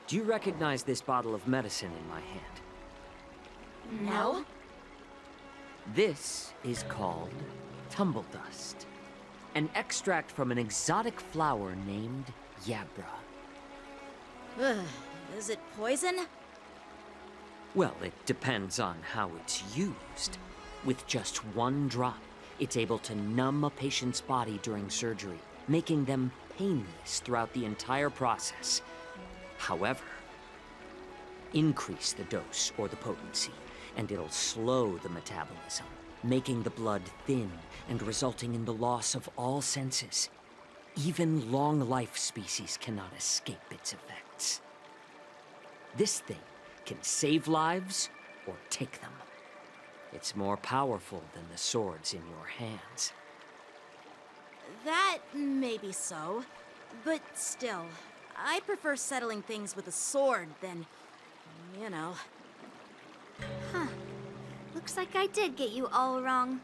Do you recognize this bottle of medicine in my hand? No. This is called tumble dust, an extract from an exotic flower named Yabra. Is it poison? Well, it depends on how it's used. With just one drop, it's able to numb a patient's body during surgery, making them painless throughout the entire process. However, increase the dose or the potency, and it'll slow the metabolism, making the blood thin and resulting in the loss of all senses. Even long-life species cannot escape its effects. This thing can save lives or take them. It's more powerful than the swords in your hands. That may be so, but still, I prefer settling things with a sword than, you know. Huh. Looks like I did get you all wrong.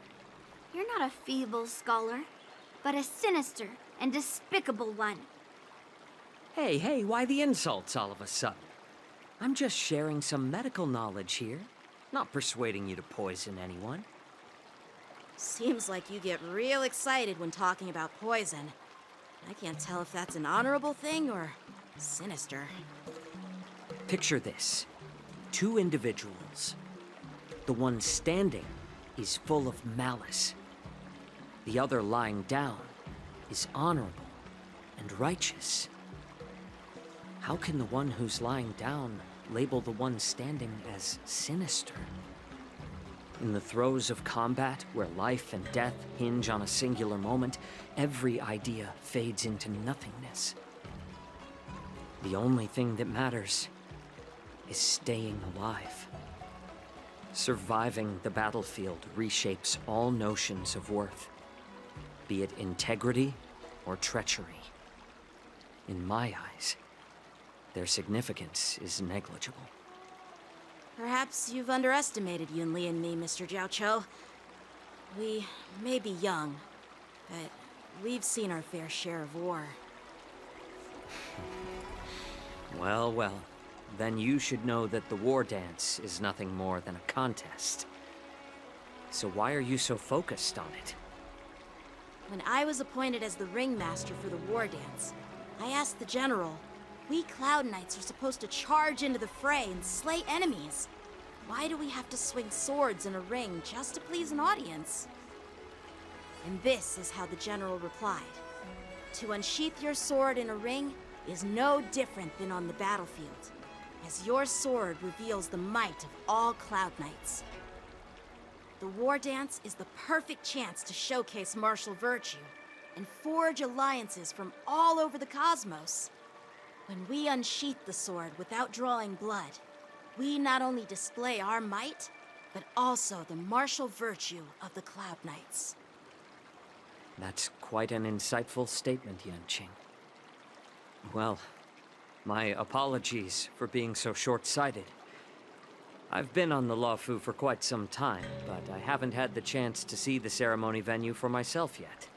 You're not a feeble scholar, but a sinister and despicable one. Hey, why the insults all of a sudden? I'm just sharing some medical knowledge here, not persuading you to poison anyone. Seems like you get real excited when talking about poison. I can't tell if that's an honorable thing or sinister. Picture this. Two individuals. The one standing is full of malice. The other lying down is honorable and righteous. How can the one who's lying down label the one standing as sinister. In the throes of combat, where life and death hinge on a singular moment, every idea fades into nothingness. The only thing that matters is staying alive. Surviving the battlefield reshapes all notions of worth, be it integrity or treachery. In my eyes, their significance is negligible. Perhaps you've underestimated Yunli and me, Mr. Jiaoqiu. We may be young, but we've seen our fair share of war. Well, well. Then you should know that the war dance is nothing more than a contest. So why are you so focused on it? When I was appointed as the ringmaster for the war dance, I asked the general, we Cloud Knights are supposed to charge into the fray and slay enemies. Why do we have to swing swords in a ring just to please an audience? And this is how the general replied. To unsheath your sword in a ring is no different than on the battlefield, as your sword reveals the might of all Cloud Knights. The war dance is the perfect chance to showcase martial virtue and forge alliances from all over the cosmos. When we unsheath the sword without drawing blood, we not only display our might, but also the martial virtue of the Cloud Knights. That's quite an insightful statement, Yanqing. Well, my apologies for being so short-sighted. I've been on the Luofu for quite some time, but I haven't had the chance to see the ceremony venue for myself yet.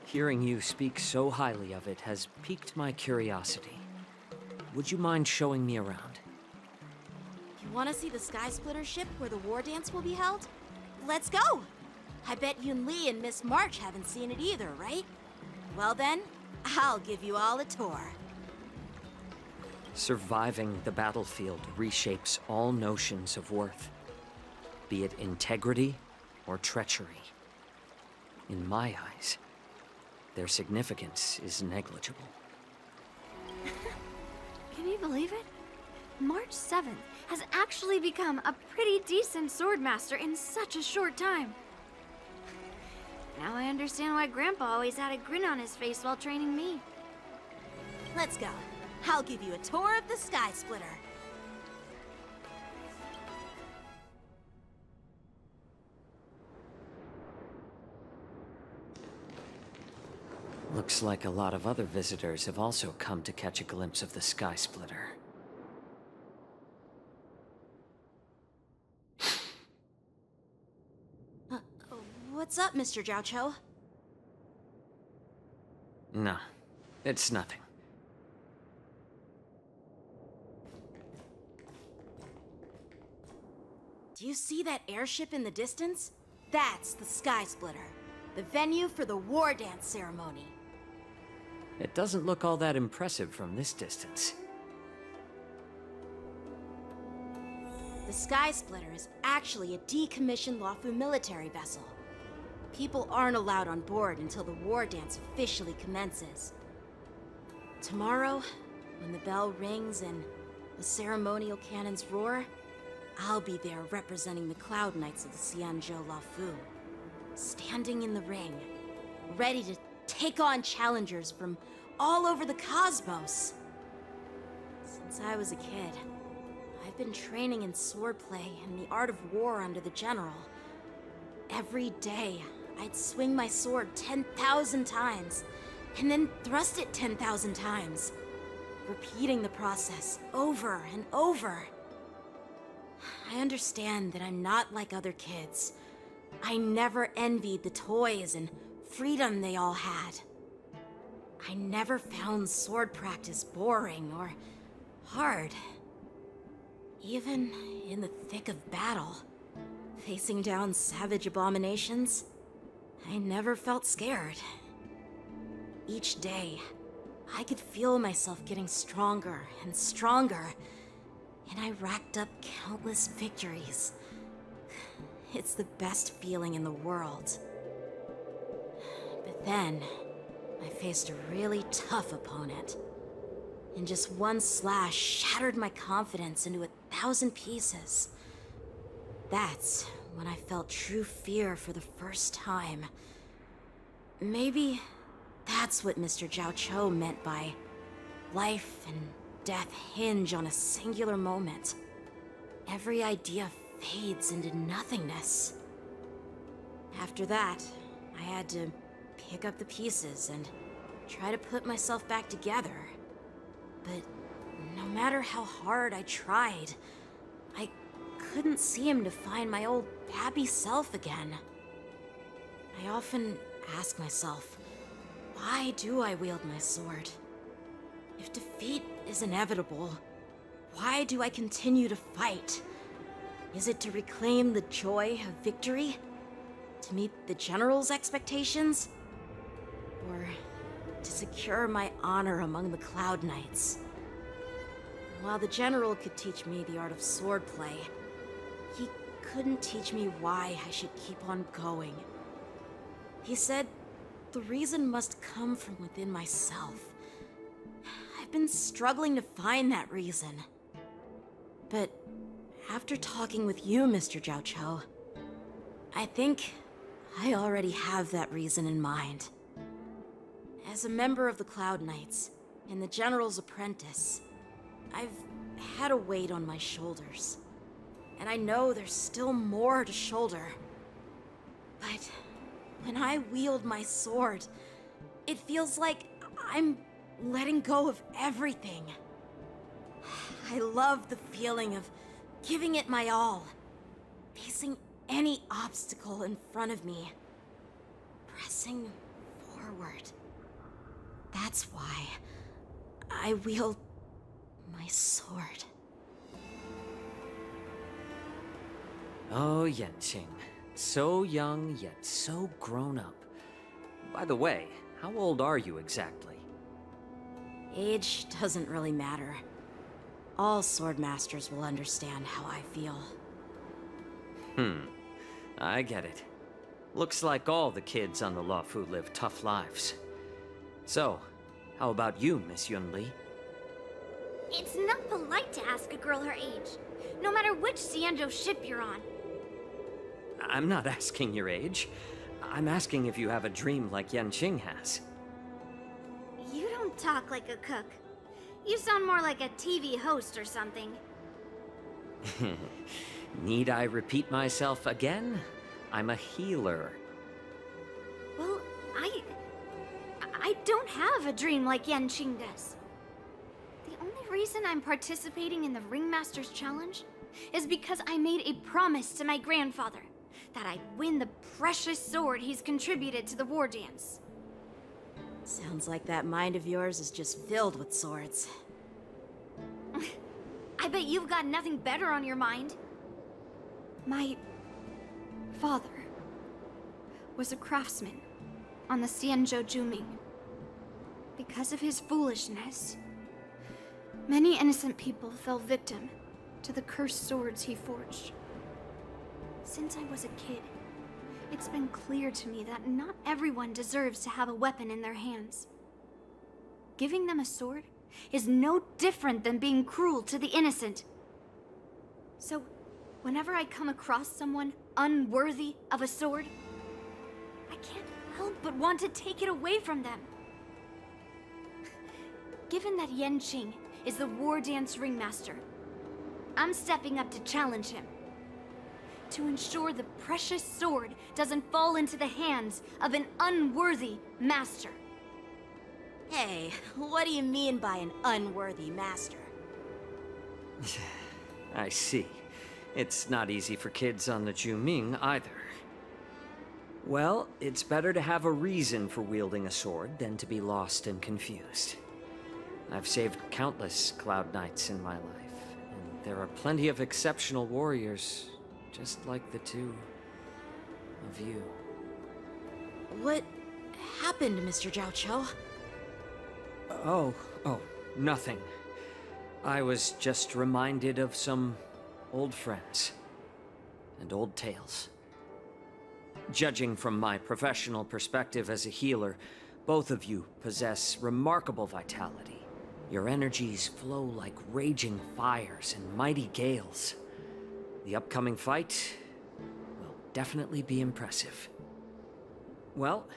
Hearing you speak so highly of it has piqued my curiosity. Would you mind showing me around? You want to see the Sky Splitter ship where the war dance will be held? Let's go! I bet Yunli and Miss March haven't seen it either, right? Well then, I'll give you all a tour. Surviving the battlefield reshapes all notions of worth, be it integrity or treachery. In my eyes, their significance is negligible. Can you believe it? March 7th has actually become a pretty decent swordmaster in such a short time. Now I understand why Grandpa always had a grin on his face while training me. Let's go. I'll give you a tour of the Sky Splitter. Looks like a lot of other visitors have also come to catch a glimpse of the Sky Splitter. What's up, Mr. Jiaoqiu? No, it's nothing. Do you see that airship in the distance? That's the Sky Splitter, the venue for the war dance ceremony. It doesn't look all that impressive from this distance. The Sky Splitter is actually a decommissioned Luofu military vessel. People aren't allowed on board until the war dance officially commences. Tomorrow, when the bell rings and the ceremonial cannons roar, I'll be there representing the Cloud Knights of the Xianzhou Luofu, standing in the ring, ready to take on challengers from all over the cosmos. Since I was a kid, I've been training in swordplay and the art of war under the general. Every day, I'd swing my sword 10,000 times, and then thrust it 10,000 times, repeating the process over and over. I understand that I'm not like other kids. I never envied the toys and freedom they all had. I never found sword practice boring or hard. Even in the thick of battle, facing down savage abominations, I never felt scared. Each day, I could feel myself getting stronger and stronger, and I racked up countless victories. It's the best feeling in the world. But then, I faced a really tough opponent. and just one slash shattered my confidence into 1,000 pieces. That's when I felt true fear for the first time. Maybe that's what Mr. Zhao Cho meant by life and death hinge on a singular moment. Every idea fades into nothingness. After that, I had to pick up the pieces and try to put myself back together. But no matter how hard I tried, I couldn't seem to find my old happy self again. I often ask myself, why do I wield my sword? If defeat is inevitable, why do I continue to fight? Is it to reclaim the joy of victory? To meet the General's expectations? Or to secure my honor among the Cloud Knights? While the General could teach me the art of swordplay, he couldn't teach me why I should keep on going. He said the reason must come from within myself. I've been struggling to find that reason. But after talking with you, Mr. Zhao Cho, I think I already have that reason in mind. As a member of the Cloud Knights and the General's apprentice, I've had a weight on my shoulders. And I know there's still more to shoulder. But when I wield my sword, it feels like I'm letting go of everything. I love the feeling of giving it my all, facing any obstacle in front of me, pressing forward. That's why I wield my sword. Oh, Yanqing. So young, yet so grown up. By the way, how old are you exactly? Age doesn't really matter. All swordmasters will understand how I feel. I get it. Looks like all the kids on the Luofu live tough lives. So, how about you, Miss Yunli? It's not polite to ask a girl her age, no matter which Xianzhou ship you're on. I'm not asking your age. I'm asking if you have a dream like Yanqing has. You don't talk like a cook. You sound more like a TV host or something. Need I repeat myself again? I'm a healer. Well, I don't have a dream like Yanqing does. The only reason I'm participating in the Ringmaster's Challenge is because I made a promise to my grandfather that I'd win the precious sword he's contributed to the war dance. Sounds like that mind of yours is just filled with swords. I bet you've got nothing better on your mind. My father was a craftsman on the Xianzhou Juming. Because of his foolishness, many innocent people fell victim to the cursed swords he forged. Since I was a kid, it's been clear to me that not everyone deserves to have a weapon in their hands. Giving them a sword is no different than being cruel to the innocent. So, whenever I come across someone unworthy of a sword, I can't help but want to take it away from them. Given that Yanqing is the war dance ringmaster, I'm stepping up to challenge him. To ensure the precious sword doesn't fall into the hands of an unworthy master. Hey, what do you mean by an unworthy master? I see. It's not easy for kids on the Juming either. Well, it's better to have a reason for wielding a sword than to be lost and confused. I've saved countless Cloud Knights in my life, and there are plenty of exceptional warriors, just like the two of you. What happened, Mr. Zhao Cho? Oh, nothing. I was just reminded of some old friends and old tales. Judging from my professional perspective as a healer, both of you possess remarkable vitality. Your energies flow like raging fires and mighty gales. The upcoming fight will definitely be impressive. Well,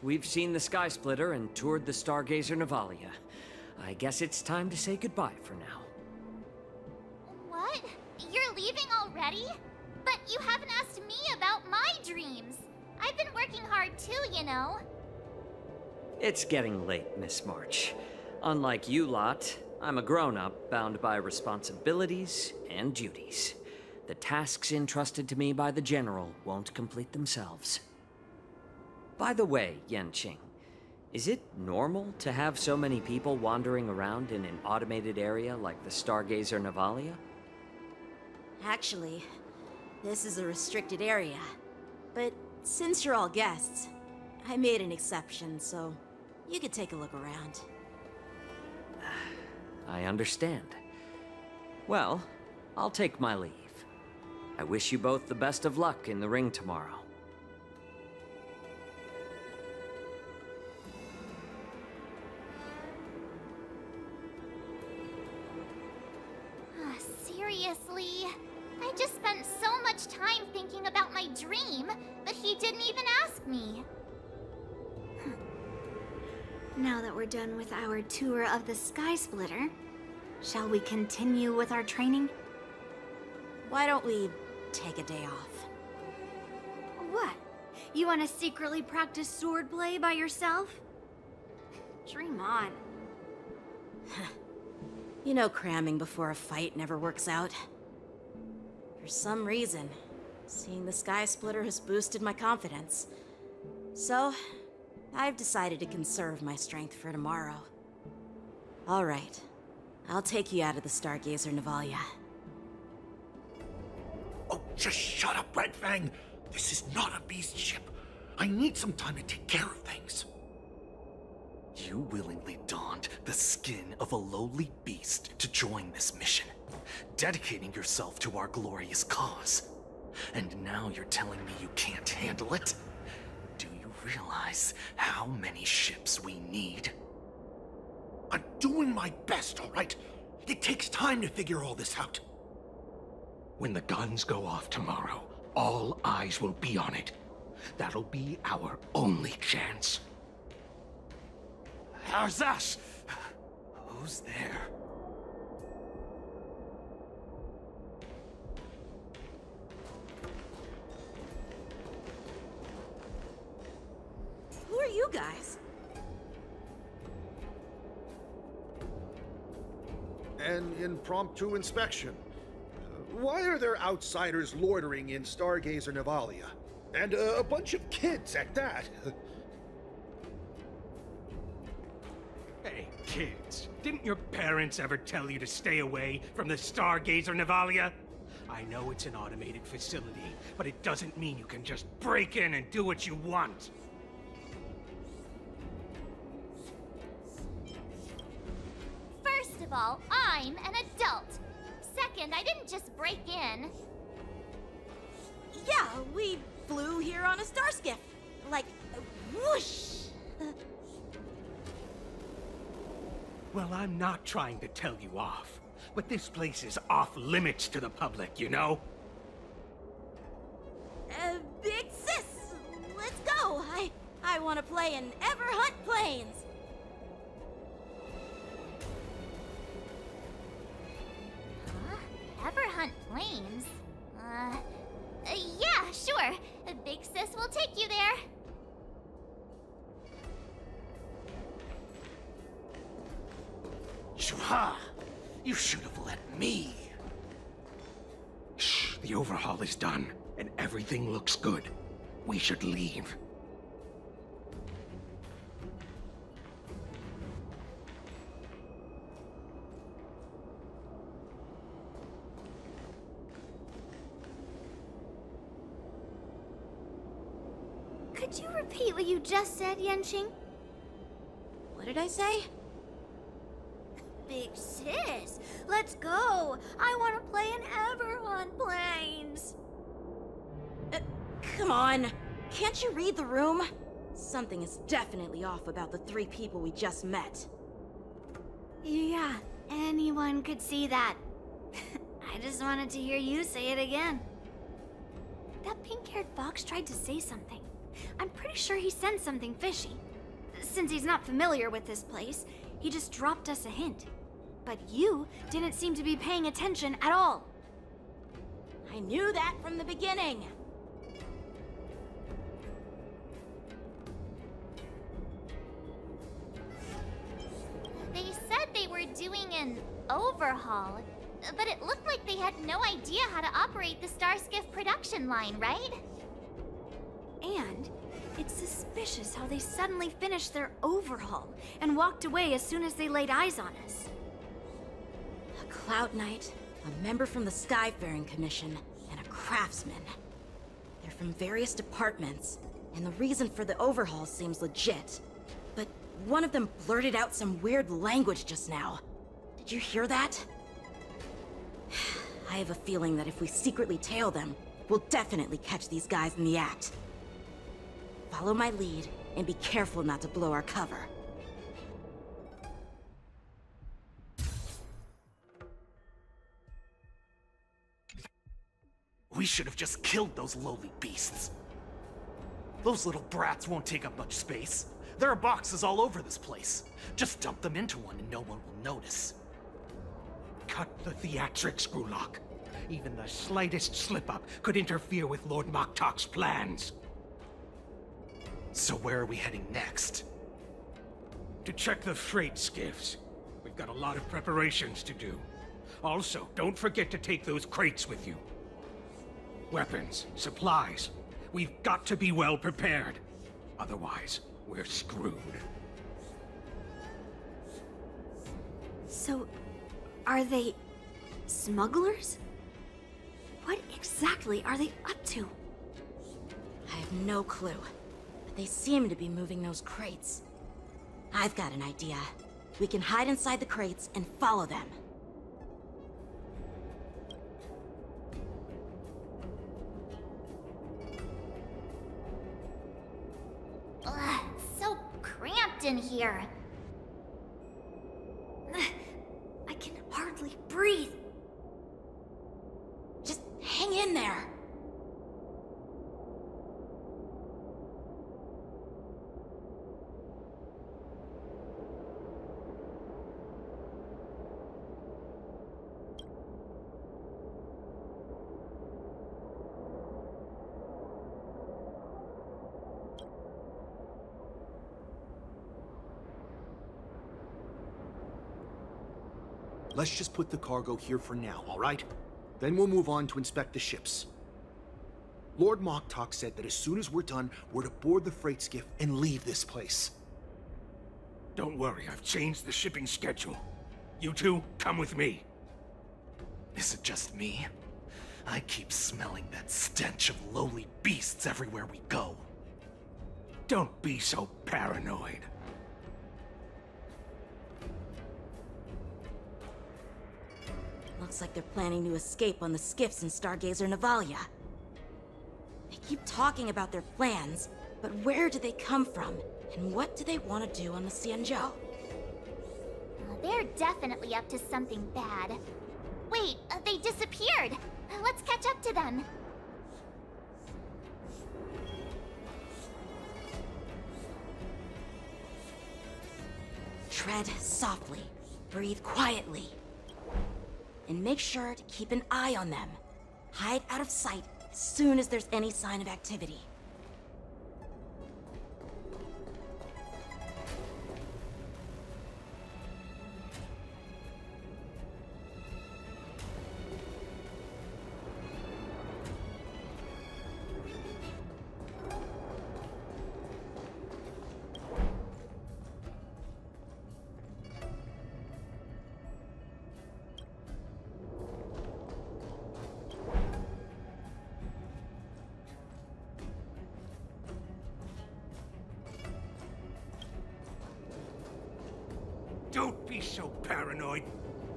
we've seen the Sky Splitter and toured the Stargazer Navalia. I guess it's time to say goodbye for now. What? You're leaving already? But you haven't asked me about my dreams. I've been working hard too, you know. It's getting late, Miss March. Unlike you lot, I'm a grown-up bound by responsibilities and duties. The tasks entrusted to me by the General won't complete themselves. By the way, Yanqing, is it normal to have so many people wandering around in an automated area like the Stargazer Navalia? Actually, this is a restricted area. But since you're all guests, I made an exception, so you could take a look around. I understand. Well, I'll take my leave. I wish you both the best of luck in the ring tomorrow. Seriously? I just spent so much time thinking about my dream, but he didn't even ask me. Now that we're done with our tour of the Sky Splitter, shall we continue with our training? Why don't we take a day off? What? You want to secretly practice swordplay by yourself? Dream on. You know cramming before a fight never works out. For some reason, seeing the Sky Splitter has boosted my confidence. So, I've decided to conserve my strength for tomorrow. All right. I'll take you out of the Stargazer Navalia. Oh, just shut up, Red Fang! This is not a beast ship. I need some time to take care of things. You willingly donned the skin of a lowly beast to join this mission, dedicating yourself to our glorious cause. And now you're telling me you can't handle it? Do you realize how many ships we need? I'm doing my best, all right? It takes time to figure all this out. When the guns go off tomorrow, all eyes will be on it. That'll be our only chance. Arzash! Who's there? Who are you guys? An impromptu inspection. Why are there outsiders loitering in Stargazer Navalia? And a bunch of kids at that. Hey, kids, didn't your parents ever tell you to stay away from the Stargazer Navalia? I know it's an automated facility, but it doesn't mean you can just break in and do what you want. First of all, I'm an adult. Second, I didn't just break in. Yeah, we flew here on a star skiff. Like, whoosh! Well, I'm not trying to tell you off, but this place is off limits to the public, you know? Big sis, let's go. I want to play in Ever Hunt Planes. Ever hunt planes? Yeah, sure. Big Sis will take you there. Shuha! You should have let me. Shh, the overhaul is done, and everything looks good. We should leave. Could you repeat what you just said, Yanqing? What did I say? Big sis, let's go. I want to play in Ever on planes. Come on. Can't you read the room? Something is definitely off about the three people we just met. Yeah, anyone could see that. I just wanted to hear you say it again. That pink-haired fox tried to say something. I'm pretty sure he sensed something fishy. Since he's not familiar with this place, he just dropped us a hint. But you didn't seem to be paying attention at all. I knew that from the beginning. They said they were doing an overhaul, but it looked like they had no idea how to operate the Starskiff production line, right? And it's suspicious how they suddenly finished their overhaul and walked away as soon as they laid eyes on us. A Cloud Knight, a member from the Skyfaring Commission, and a craftsman. They're from various departments, and the reason for the overhaul seems legit. But one of them blurted out some weird language just now. Did you hear that? I have a feeling that if we secretly tail them, we'll definitely catch these guys in the act. Follow my lead, and be careful not to blow our cover. We should have just killed those lowly beasts. Those little brats won't take up much space. There are boxes all over this place. Just dump them into one and no one will notice. Cut the theatrics, Grulok. Even the slightest slip-up could interfere with Lord Moktok's plans. So where are we heading next? To check the freight skiffs. We've got a lot of preparations to do. Also, don't forget to take those crates with you. Weapons, supplies. We've got to be well prepared. Otherwise, we're screwed. So, are they smugglers? What exactly are they up to? I have no clue, but they seem to be moving those crates. I've got an idea. We can hide inside the crates and follow them. Ugh, so cramped in here. I can hardly breathe. Just hang in there. Let's just put the cargo here for now, all right? Then we'll move on to inspect the ships. Lord Moktok said that as soon as we're done, we're to board the freight skiff and leave this place. Don't worry, I've changed the shipping schedule. You two, come with me. Is it just me? I keep smelling that stench of lowly beasts everywhere we go. Don't be so paranoid. Looks like they're planning to escape on the skiffs in Stargazer Navalia. They keep talking about their plans, but where do they come from? And what do they want to do on the Xianzhou? They're definitely up to something bad. Wait, they disappeared! Let's catch up to them. Tread softly, breathe quietly. And make sure to keep an eye on them. Hide out of sight as soon as there's any sign of activity. Don't be so paranoid.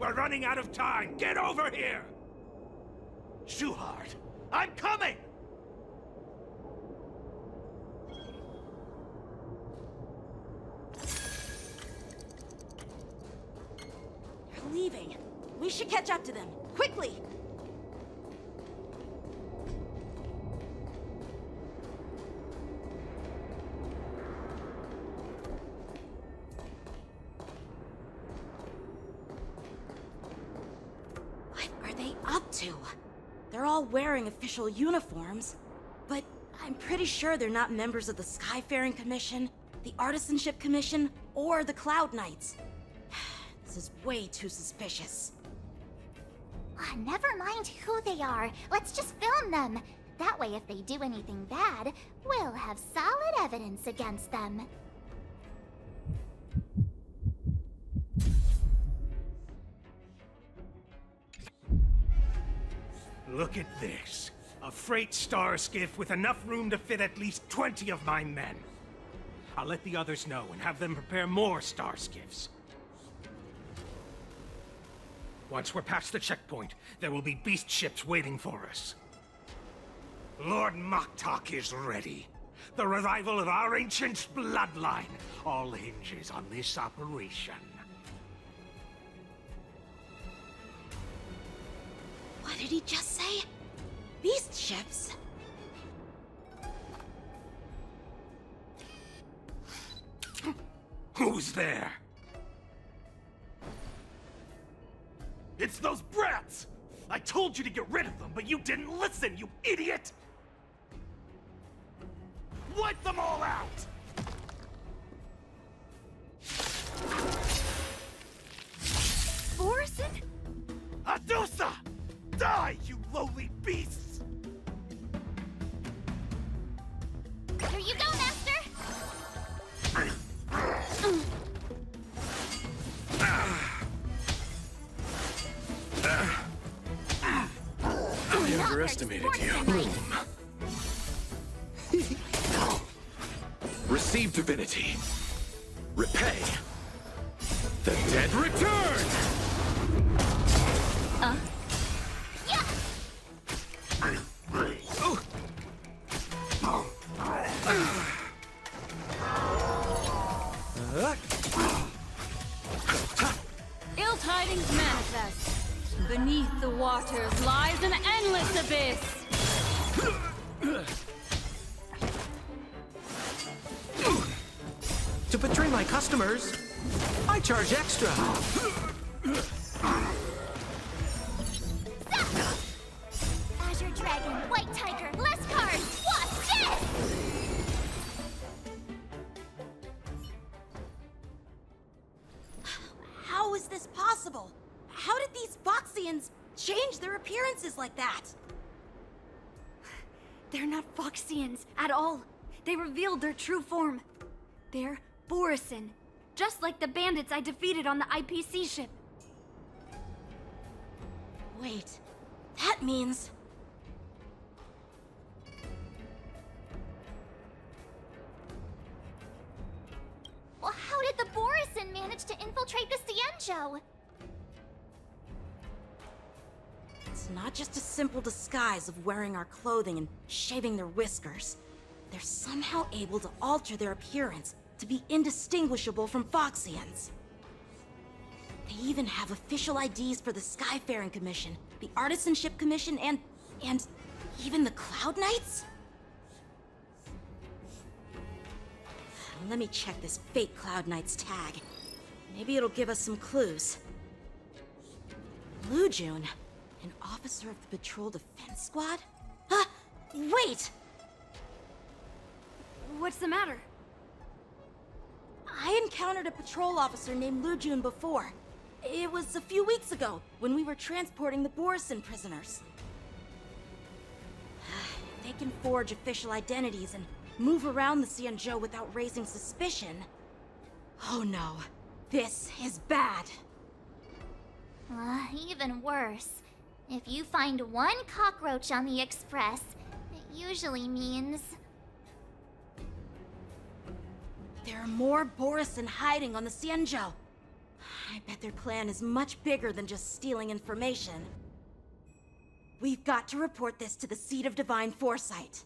We're running out of time. Get over here! Shuhart, I'm coming! leaving. We should catch up to them, quickly! What are they up to? They're all wearing official uniforms, but I'm pretty sure they're not members of the Skyfaring Commission, the Artisanship Commission, or the Cloud Knights. This is way too suspicious. Never mind who they are. Let's just film them. That way, if they do anything bad, we'll have solid evidence against them. Look at this. A freight star skiff with enough room to fit at least 20 of my men. I'll let the others know and have them prepare more star skiffs. Once we're past the checkpoint, there will be beast ships waiting for us. Lord Moktok is ready. The revival of our ancient bloodline all hinges on this operation. What did he just say? Beast ships? Who's there? It's those brats! I told you to get rid of them, but you didn't listen, you idiot! Wipe them all out! Borison? Adusa! Die, you lowly beasts! Here you go, Master! I underestimated you. Receive divinity. Repay. The dead return! Ill tidings manifest. Beneath the waters lies an endless abyss. To betray my customers, I charge extra. Azure Dragon, White Tiger, less cards! What's this? How is this possible? How did these Foxians change their appearances like that? They're not Foxians at all. They revealed their true form. They're Borison, just like the bandits I defeated on the IPC ship. Wait, that means... Well, how did the Borison manage to infiltrate the Cienjo? It's not just a simple disguise of wearing our clothing and shaving their whiskers. They're somehow able to alter their appearance to be indistinguishable from Foxians. They even have official IDs for the Skyfaring Commission, the Artisanship Commission, and even the Cloud Knights? Let me check this fake Cloud Knight's tag. Maybe it'll give us some clues. Lujun, an officer of the Patrol Defense Squad? Huh? Wait! What's the matter? I encountered a patrol officer named Lujun before. It was a few weeks ago, when we were transporting the Borison prisoners. They can forge official identities and move around the Cienjo without raising suspicion. Oh no, this is bad. Even worse. If you find one cockroach on the Express, it usually means... There are more Borison hiding on the Cienjo. I bet their plan is much bigger than just stealing information. We've got to report this to the Seat of Divine Foresight.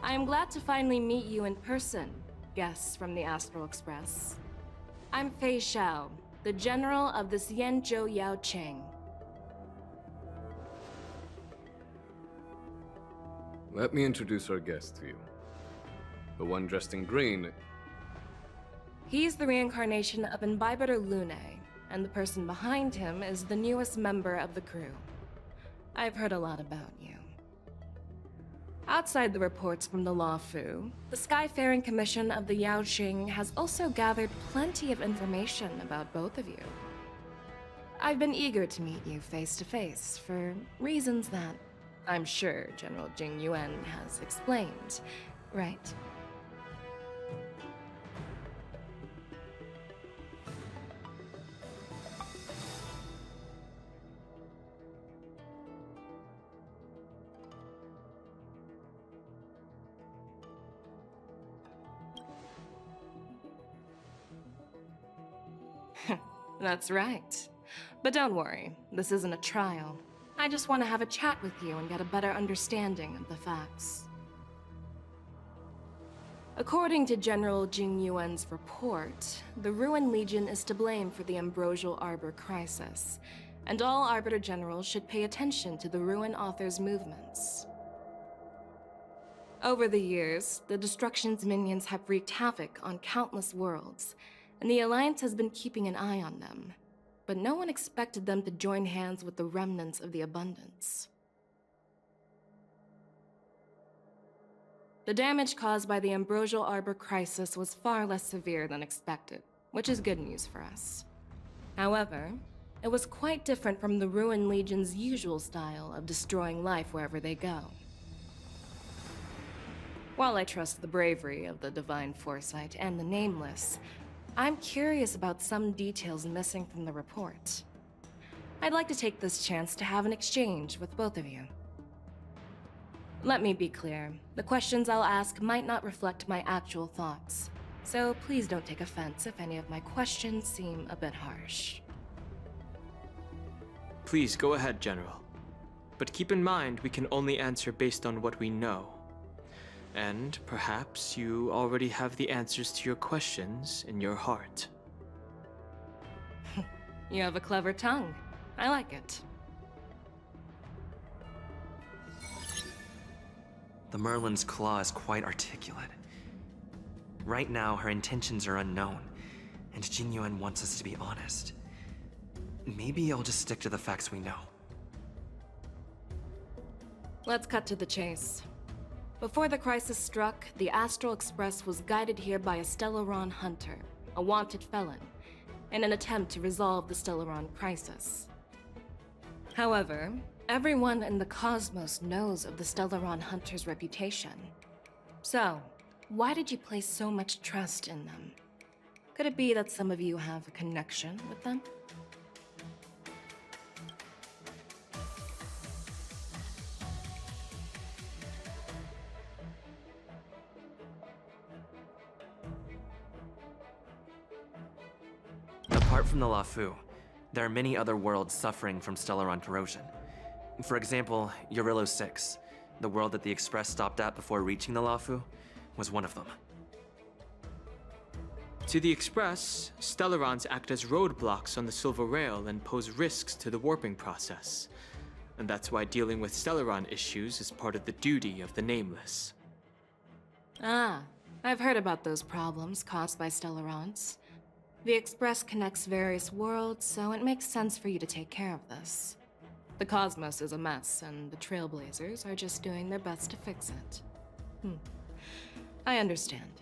I am glad to finally meet you in person, guests from the Astral Express. I'm Fei Xiao, the General of the Xianzhou Yao Cheng. Let me introduce our guest to you. The one dressed in green. He's the reincarnation of Imbibitor Lune, and the person behind him is the newest member of the crew. I've heard a lot about you. Outside the reports from the Law Fu, the Skyfaring Commission of the Yaoqing has also gathered plenty of information about both of you. I've been eager to meet you face to face for reasons that I'm sure General Jing Yuan has explained, right? That's right. But don't worry, this isn't a trial. I just want to have a chat with you and get a better understanding of the facts. According to General Jing Yuan's report, the Ruin Legion is to blame for the Ambrosial Arbor crisis, and all Arbiter Generals should pay attention to the Ruin Author's movements. Over the years, the Destruction's minions have wreaked havoc on countless worlds, and the Alliance has been keeping an eye on them. But no one expected them to join hands with the remnants of the Abundance. The damage caused by the Ambrosial Arbor crisis was far less severe than expected, which is good news for us. However, it was quite different from the Ruin Legion's usual style of destroying life wherever they go. While I trust the bravery of the Divine Foresight and the Nameless, I'm curious about some details missing from the report. I'd like to take this chance to have an exchange with both of you. Let me be clear, the questions I'll ask might not reflect my actual thoughts, so please don't take offense if any of my questions seem a bit harsh. Please go ahead, General. But keep in mind, we can only answer based on what we know. And perhaps you already have the answers to your questions in your heart. You have a clever tongue. I like it. The Merlin's claw is quite articulate. Right now, her intentions are unknown, and Jing Yuan wants us to be honest. Maybe I'll just stick to the facts we know. Let's cut to the chase. Before the crisis struck, the Astral Express was guided here by a Stellaron hunter, a wanted felon, in an attempt to resolve the Stellaron crisis. However, everyone in the cosmos knows of the Stellaron hunter's reputation. So, why did you place so much trust in them? Could it be that some of you have a connection with them? Apart from the Lafu, there are many other worlds suffering from Stellaron corrosion. For example, Eurillo 6, the world that the Express stopped at before reaching the Lafu, was one of them. To the Express, Stellarons act as roadblocks on the Silver Rail and pose risks to the warping process. And that's why dealing with Stellaron issues is part of the duty of the Nameless. Ah, I've heard about those problems caused by Stellarons. The Express connects various worlds, so it makes sense for you to take care of this. The cosmos is a mess, and the Trailblazers are just doing their best to fix it. I understand.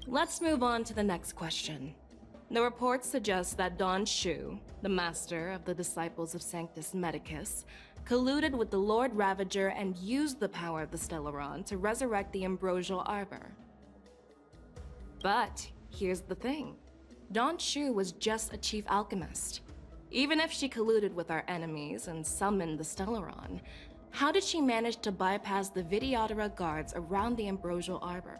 Let's move on to the next question. The report suggests that Don Shu, the master of the Disciples of Sanctus Medicus, colluded with the Lord Ravager and used the power of the Stellaron to resurrect the Ambrosial Arbor. But here's the thing. Don Shu was just a chief alchemist. Even if she colluded with our enemies and summoned the Stellaron, how did she manage to bypass the Vidyadhara guards around the Ambrosial Arbor?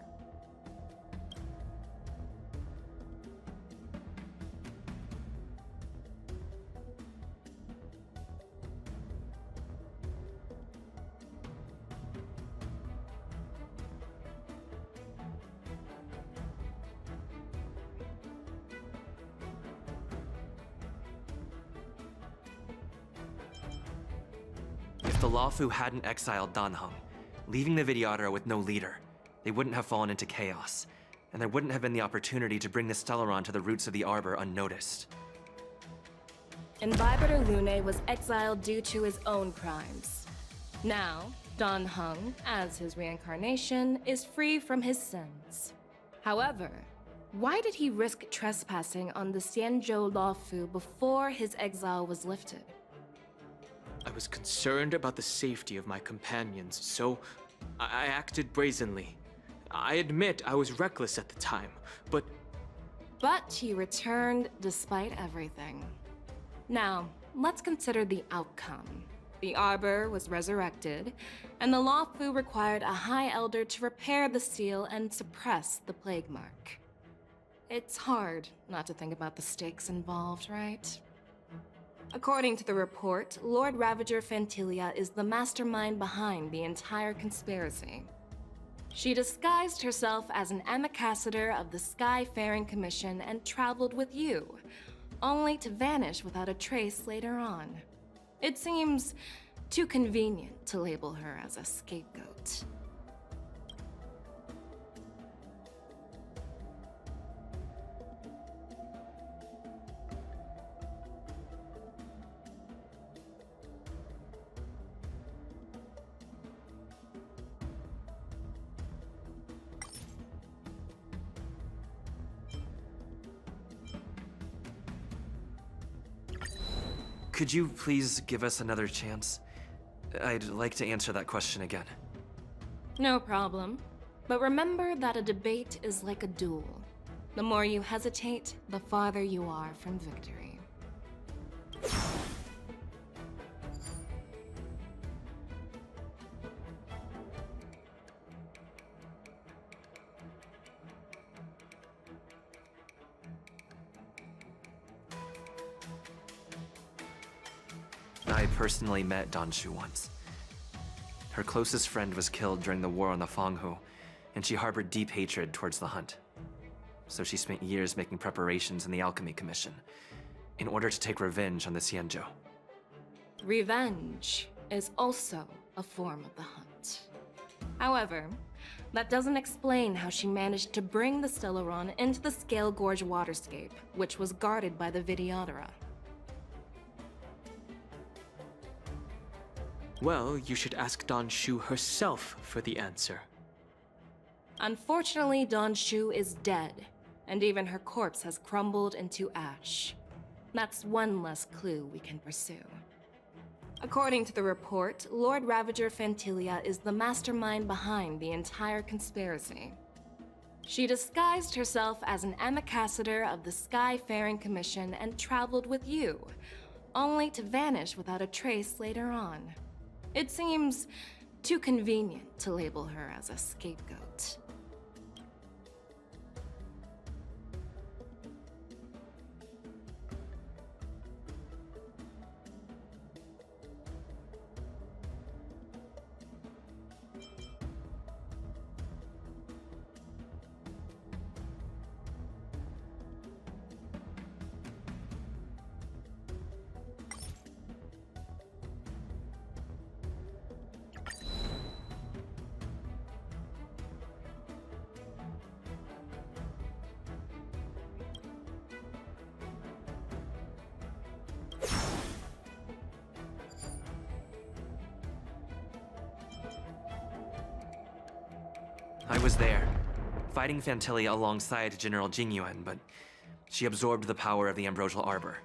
the Luofu hadn't exiled Dan Heng, leaving the Videodara with no leader, they wouldn't have fallen into chaos, and there wouldn't have been the opportunity to bring the Stellaron to the roots of the Arbor unnoticed. Invibrator Lune was exiled due to his own crimes. Now, Dan Heng, as his reincarnation, is free from his sins. However, why did he risk trespassing on the Xianzhou Luofu before his exile was lifted? I was concerned about the safety of my companions, so I acted brazenly. I admit I was reckless at the time, but... But he returned despite everything. Now, let's consider the outcome. The Arbor was resurrected, and the Luofu required a High Elder to repair the seal and suppress the Plague Mark. It's hard not to think about the stakes involved, right? According to the report, Lord Ravager Fantilia is the mastermind behind the entire conspiracy. She disguised herself as an ambassador of the Skyfaring Commission and traveled with you, only to vanish without a trace later on. It seems too convenient to label her as a scapegoat. Could you please give us another chance? I'd like to answer that question again. No problem. But remember that a debate is like a duel. The more you hesitate, the farther you are from victory. I personally met Dan Shu once. Her closest friend was killed during the war on the Fanghu, and she harbored deep hatred towards the hunt. So she spent years making preparations in the Alchemy Commission, in order to take revenge on the Xianzhou. Revenge is also a form of the hunt. However, that doesn't explain how she managed to bring the Stellaron into the Scale Gorge waterscape, which was guarded by the Videodara. Well, you should ask Dan Shu herself for the answer. Unfortunately, Dan Shu is dead, and even her corpse has crumbled into ash. That's one less clue we can pursue. According to the report, Lord Ravager Fantilia is the mastermind behind the entire conspiracy. She disguised herself as an ambassador of the Skyfaring Commission and traveled with you, only to vanish without a trace later on. It seems too convenient to label her as a scapegoat. I was there, fighting Fantilia alongside General Jingyuan, but she absorbed the power of the Ambrosial Arbor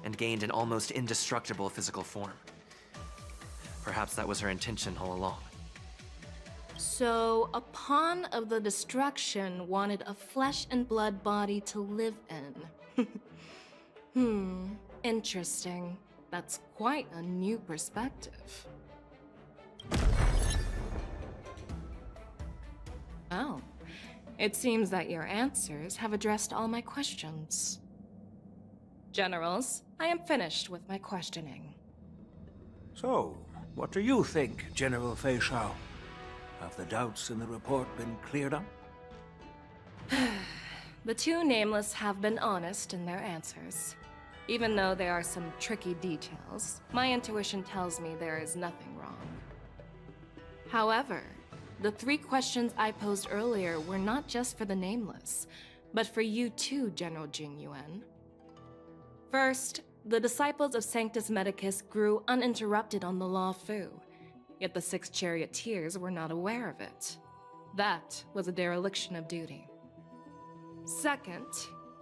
and gained an almost indestructible physical form. Perhaps that was her intention all along. So, a pawn of the destruction wanted a flesh and blood body to live in. Interesting. That's quite a new perspective. Oh, it seems that your answers have addressed all my questions. Generals, I am finished with my questioning. So, what do you think, General Fei Shao? Have the doubts in the report been cleared up? The two nameless have been honest in their answers. Even though there are some tricky details, my intuition tells me there is nothing wrong. However, the 3 questions I posed earlier were not just for the Nameless, but for you too, General Jingyuan. First, the disciples of Sanctus Medicus grew uninterrupted on the Law Fu, yet the 6 charioteers were not aware of it. That was a dereliction of duty. Second,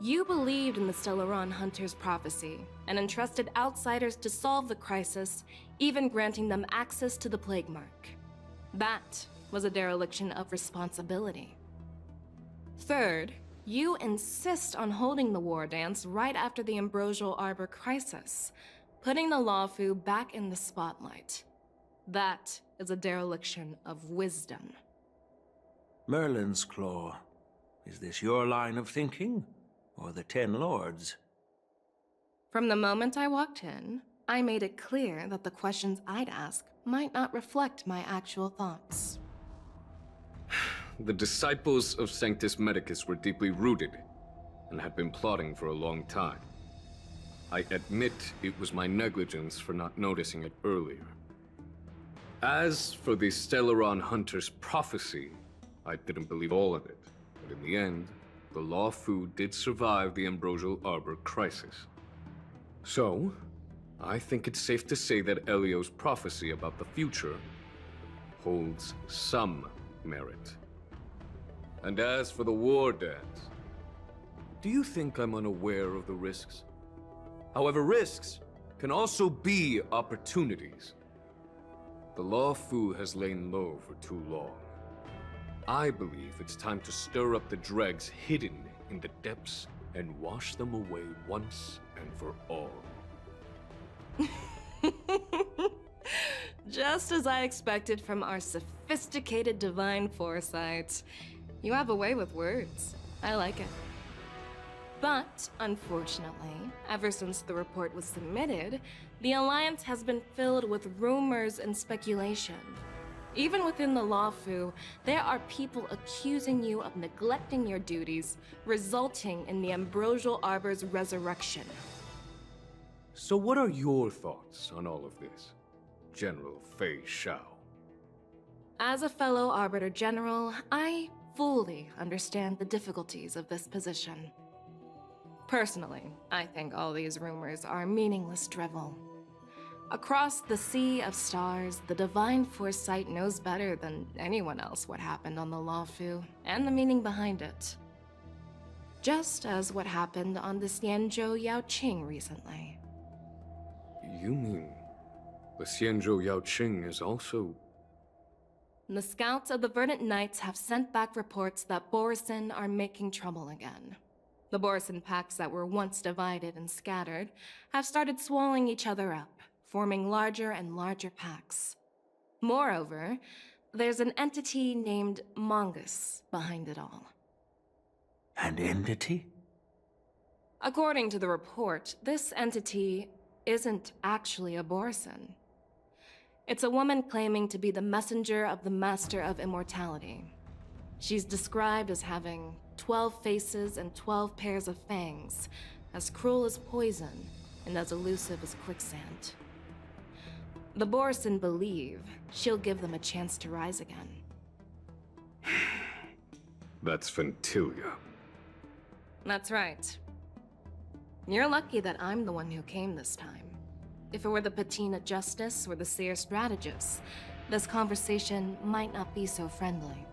you believed in the Stellaron Hunter's prophecy and entrusted outsiders to solve the crisis, even granting them access to the Plague Mark. That was a dereliction of responsibility. Third, you insist on holding the war dance right after the Ambrosial Arbor crisis, putting the Lawfu back in the spotlight. That is a dereliction of wisdom. Merlin's Claw. Is this your line of thinking, or the 10 Lords? From the moment I walked in, I made it clear that the questions I'd ask might not reflect my actual thoughts. The disciples of Sanctus Medicus were deeply rooted and had been plotting for a long time. I admit it was my negligence for not noticing it earlier. As for the Stellaron Hunter's prophecy, I didn't believe all of it, but in the end, the Law Fu did survive the Ambrosial Arbor crisis. So, I think it's safe to say that Elio's prophecy about the future holds some merit. And as for the war dance, do you think I'm unaware of the risks? However, risks can also be opportunities. The Law Fu has lain low for too long. I believe it's time to stir up the dregs hidden in the depths and wash them away once and for all. Just as I expected from our sophisticated divine foresight. You have a way with words. I like it. But, unfortunately, ever since the report was submitted, the Alliance has been filled with rumors and speculation. Even within the Lawfu, there are people accusing you of neglecting your duties, resulting in the Ambrosial Arbor's resurrection. So what are your thoughts on all of this, General Fei Shao? As a fellow Arbiter General, I fully understand the difficulties of this position. Personally, I think all these rumors are meaningless drivel. Across the sea of stars, the divine foresight knows better than anyone else what happened on the Lawfu and the meaning behind it. Just as what happened on the Xianzhou Yaoqing recently. You mean the Xianzhou Yaoqing is also... The scouts of the Verdant Knights have sent back reports that Borisin are making trouble again. The Borisin packs that were once divided and scattered have started swallowing each other up, forming larger and larger packs. Moreover, there's an entity named Mongus behind it all. An entity? According to the report, this entity isn't actually a Borisin. It's a woman claiming to be the messenger of the Master of Immortality. She's described as having 12 faces and 12 pairs of fangs, as cruel as poison and as elusive as quicksand. The Borisin believe she'll give them a chance to rise again. That's Ventilia. That's right. You're lucky that I'm the one who came this time. If it were the Patina Justice or the Seer Strategist, this conversation might not be so friendly.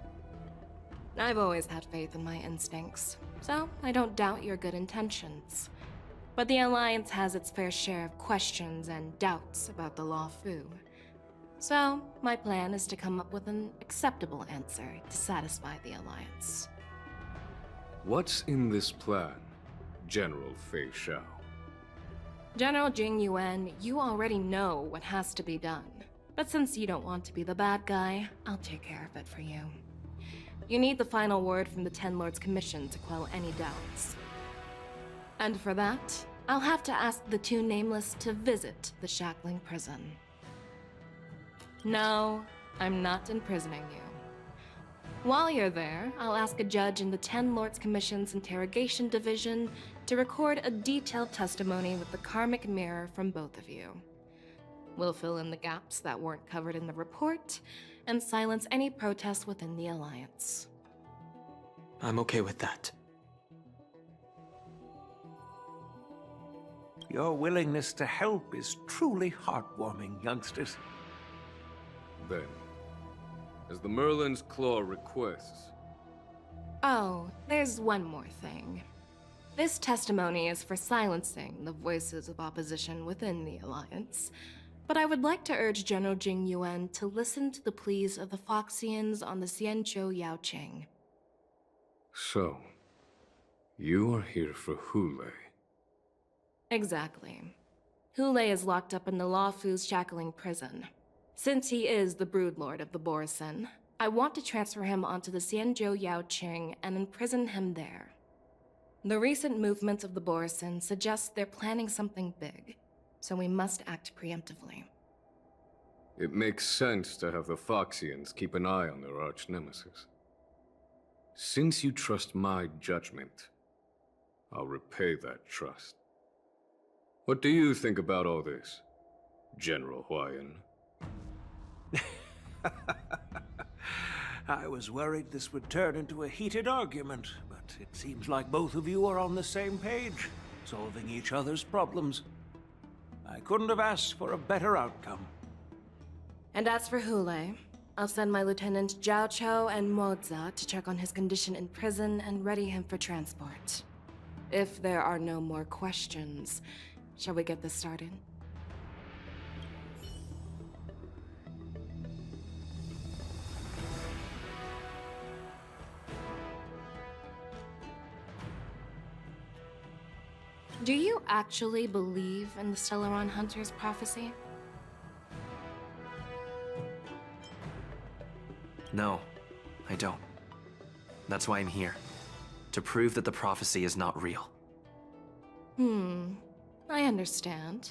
I've always had faith in my instincts, so I don't doubt your good intentions. But the Alliance has its fair share of questions and doubts about the Lawfu. So, my plan is to come up with an acceptable answer to satisfy the Alliance. What's in this plan, General Fei Shao? General Jingyuan, you already know what has to be done. But since you don't want to be the bad guy, I'll take care of it for you. You need the final word from the Ten Lords Commission to quell any doubts. And for that, I'll have to ask the 2 Nameless to visit the Shackling Prison. No, I'm not imprisoning you. While you're there, I'll ask a judge in the 10 Lords Commission's Interrogation Division to record a detailed testimony with the karmic mirror from both of you. We'll fill in the gaps that weren't covered in the report, and silence any protests within the Alliance. I'm okay with that. Your willingness to help is truly heartwarming, youngsters. Then, as the Merlin's Claw requests... Oh, there's one more thing. This testimony is for silencing the voices of opposition within the Alliance, but I would like to urge General Jing Yuan to listen to the pleas of the Foxians on the Xianzhou Yaoqing. So, you are here for Hulei. Exactly. Hulei is locked up in the Luofu's shackling prison. Since he is the broodlord of the Borison, I want to transfer him onto the Xianzhou Yaoqing and imprison him there. The recent movements of the Borison suggest they're planning something big, so we must act preemptively. It makes sense to have the Foxians keep an eye on their arch-nemesis. Since you trust my judgment, I'll repay that trust. What do you think about all this, General Huayan? I was worried this would turn into a heated argument, but it seems like both of you are on the same page, solving each other's problems. I couldn't have asked for a better outcome. And as for Hulei, I'll send my Lieutenant Zhao Chou and Moza to check on his condition in prison and ready him for transport. If there are no more questions, shall we get this started? Do you actually believe in the Stellaron Hunter's prophecy? No, I don't. That's why I'm here. To prove that the prophecy is not real. I understand.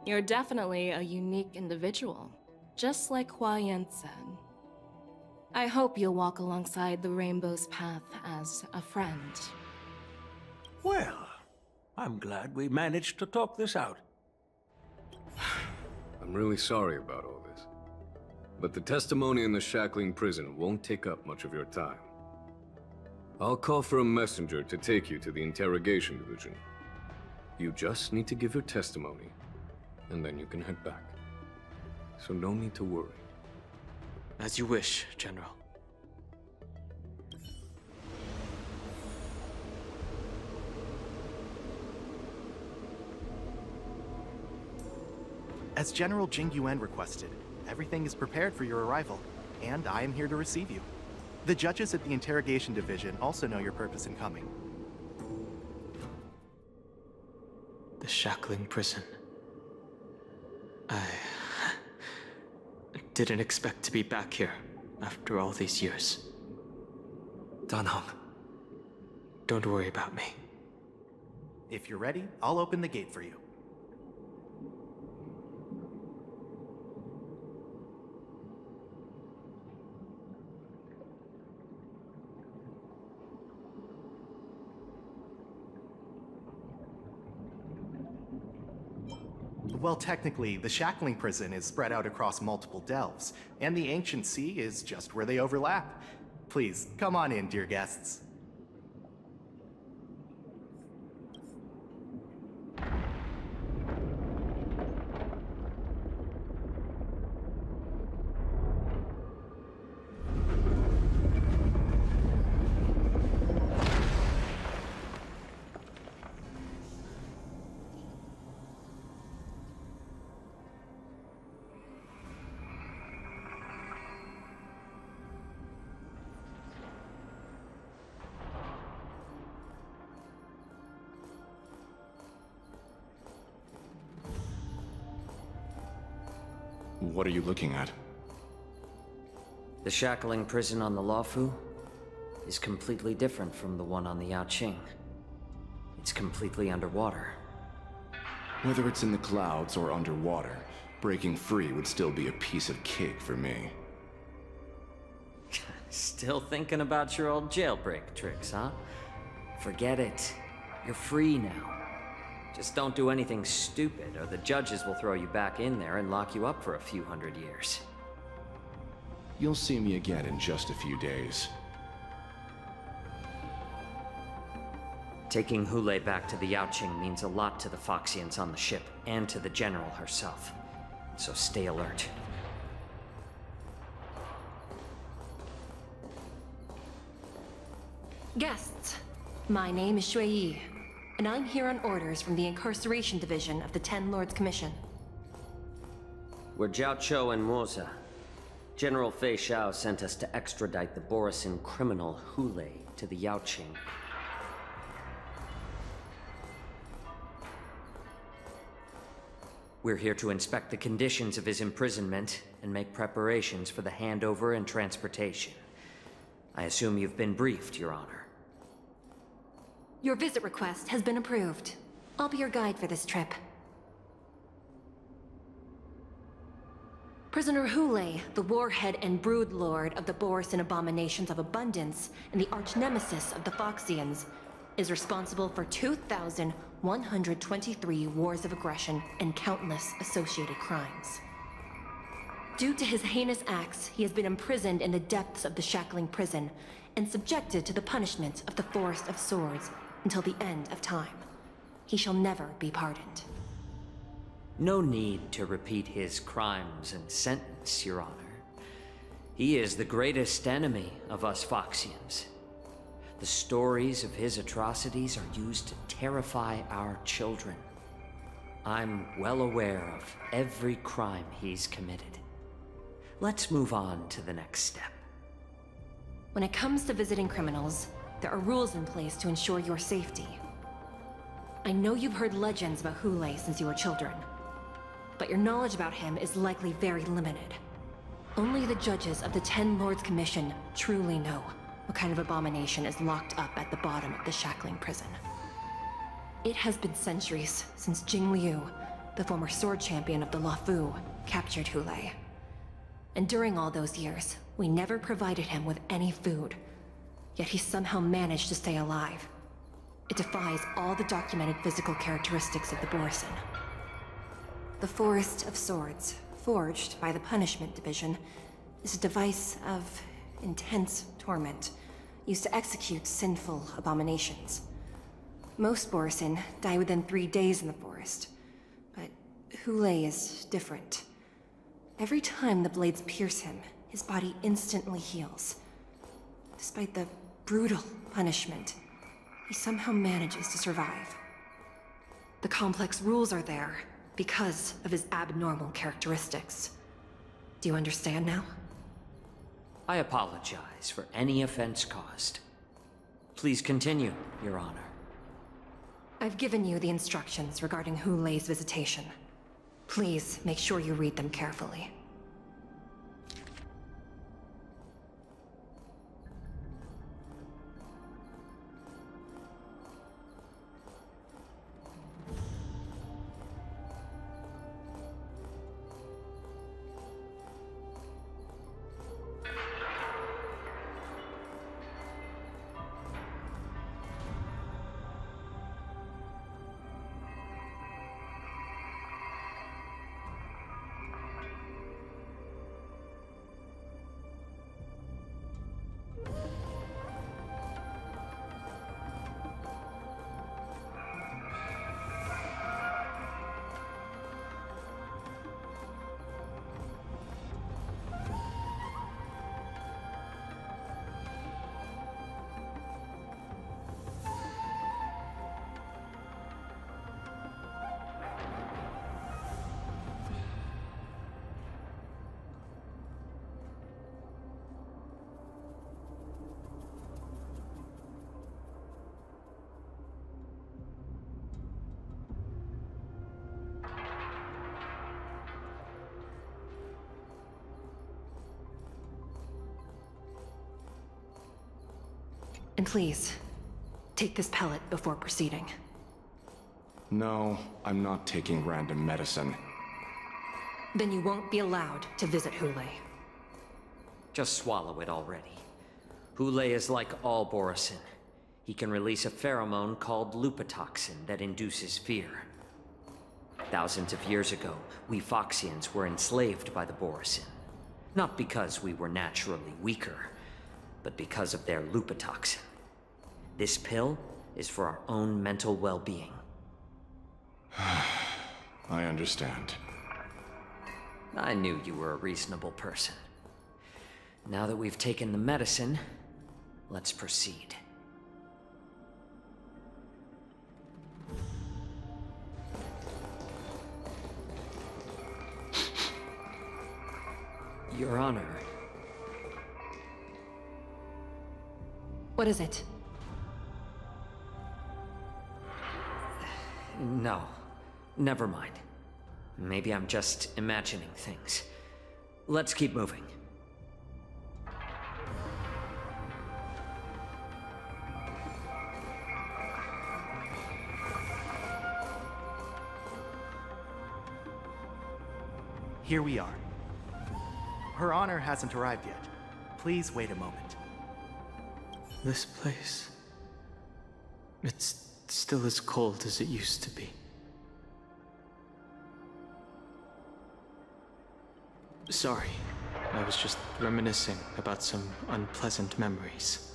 You're definitely a unique individual, just like Huayan said. I hope you'll walk alongside the Rainbow's path as a friend. Well, I'm glad we managed to talk this out. I'm really sorry about all this. But the testimony in the shackling prison won't take up much of your time. I'll call for a messenger to take you to the interrogation division. You just need to give your testimony, and then you can head back. So no need to worry. As you wish, General. As General Jing Yuan requested, everything is prepared for your arrival, and I am here to receive you. The judges at the Interrogation Division also know your purpose in coming. The shackling prison. I didn't expect to be back here after all these years. Danheng. Don't worry about me. If you're ready, I'll open the gate for you. Well, technically, the shackling prison is spread out across multiple delves, and the ancient sea is just where they overlap. Please, come on in, dear guests. What are you looking at? The shackling prison on the Luofu is completely different from the one on the Yaoqing. It's completely underwater. Whether it's in the clouds or underwater, Breaking free would still be a piece of cake for me. Still thinking about your old jailbreak tricks, huh? Forget it. You're free now. Just don't do anything stupid, or the judges will throw you back in there and lock you up for a few hundred years. You'll see me again in just a few days. Taking Hule back to the Yaoqing means a lot to the Foxians on the ship, and to the General herself. So stay alert. Guests, my name is Shui Yi, and I'm here on orders from the Incarceration Division of the Ten Lords Commission. We're Jiao Cho and Moza. General Fei Xiao sent us to extradite the Borisin criminal Hule to the Yaoqing. We're here to inspect the conditions of his imprisonment and make preparations for the handover and transportation. I assume you've been briefed, Your Honor. Your visit request has been approved. I'll be your guide for this trip. Prisoner Hule, the warhead and brood lord of the Borisin abominations of abundance and the arch-nemesis of the Foxians, is responsible for 2,123 wars of aggression and countless associated crimes. Due to his heinous acts, he has been imprisoned in the depths of the Shackling prison and subjected to the punishment of the Forest of Swords until the end of time. He shall never be pardoned. No need to repeat his crimes and sentence, Your Honor. He is the greatest enemy of us Foxians. The stories of his atrocities are used to terrify our children. I'm well aware of every crime he's committed. Let's move on to the next step. When it comes to visiting criminals, there are rules in place to ensure your safety. I know you've heard legends about Hule since you were children, but your knowledge about him is likely very limited. Only the judges of the Ten Lords Commission truly know what kind of abomination is locked up at the bottom of the Shackling prison. It has been centuries since Jing Liu, the former sword champion of the Luofu, captured Hule. And during all those years, we never provided him with any food. Yet he somehow managed to stay alive. It defies all the documented physical characteristics of the Borisin. The Forest of Swords, forged by the Punishment Division, is a device of intense torment, used to execute sinful abominations. Most Borisin die within 3 days in the forest, but Hule is different. Every time the blades pierce him, his body instantly heals. Despite the brutal punishment, he somehow manages to survive. The complex rules are there because of his abnormal characteristics. Do you understand now? I apologize for any offense caused. Please continue, Your Honor. I've given you the instructions regarding Hule's visitation. Please make sure you read them carefully. And please, take this pellet before proceeding. No, I'm not taking random medicine. Then you won't be allowed to visit Hule. Just swallow it already. Hule is like all Borisin. He can release a pheromone called lupatoxin that induces fear. Thousands of years ago, we Foxians were enslaved by the Borisin. Not because we were naturally weaker, but because of their lupatoxin. This pill is for our own mental well-being. I understand. I knew you were a reasonable person. Now that we've taken the medicine, let's proceed. Your Honor. What is it? No. Never mind. Maybe I'm just imagining things. Let's keep moving. Here we are. Her Honor hasn't arrived yet. Please wait a moment. This place... it's still as cold as it used to be. Sorry, I was just reminiscing about some unpleasant memories.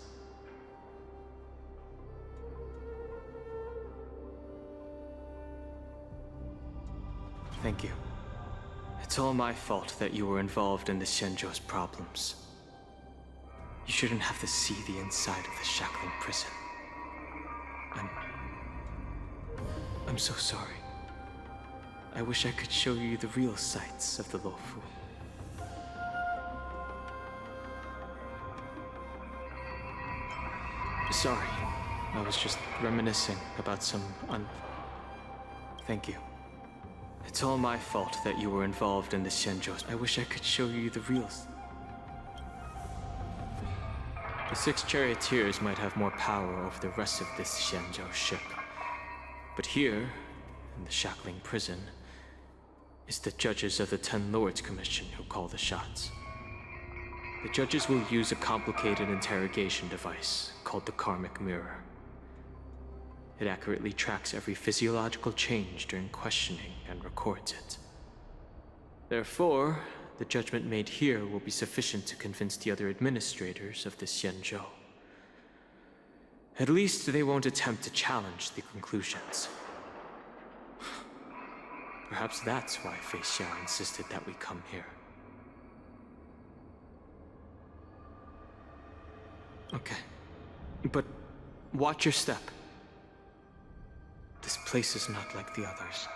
Thank you. It's all my fault that you were involved in the Xianzhou's problems. You shouldn't have to see the inside of the shackling prison. I'm so sorry. I wish I could show you the real sights of the Luofu. Sorry, I was just reminiscing about some Thank you. It's all my fault that you were involved in the Xianzhou's. I wish I could show you the real... The 6 charioteers might have more power over the rest of this Xianzhou ship. But here, in the shackling prison, is the judges of the 10 Lords Commission who call the shots. The judges will use a complicated interrogation device called the Karmic Mirror. It accurately tracks every physiological change during questioning and records it. Therefore, the judgment made here will be sufficient to convince the other administrators of the Xianzhou. At least they won't attempt to challenge the conclusions. Perhaps that's why Fei Xiao insisted that we come here. Okay. But watch your step. This place is not like the others.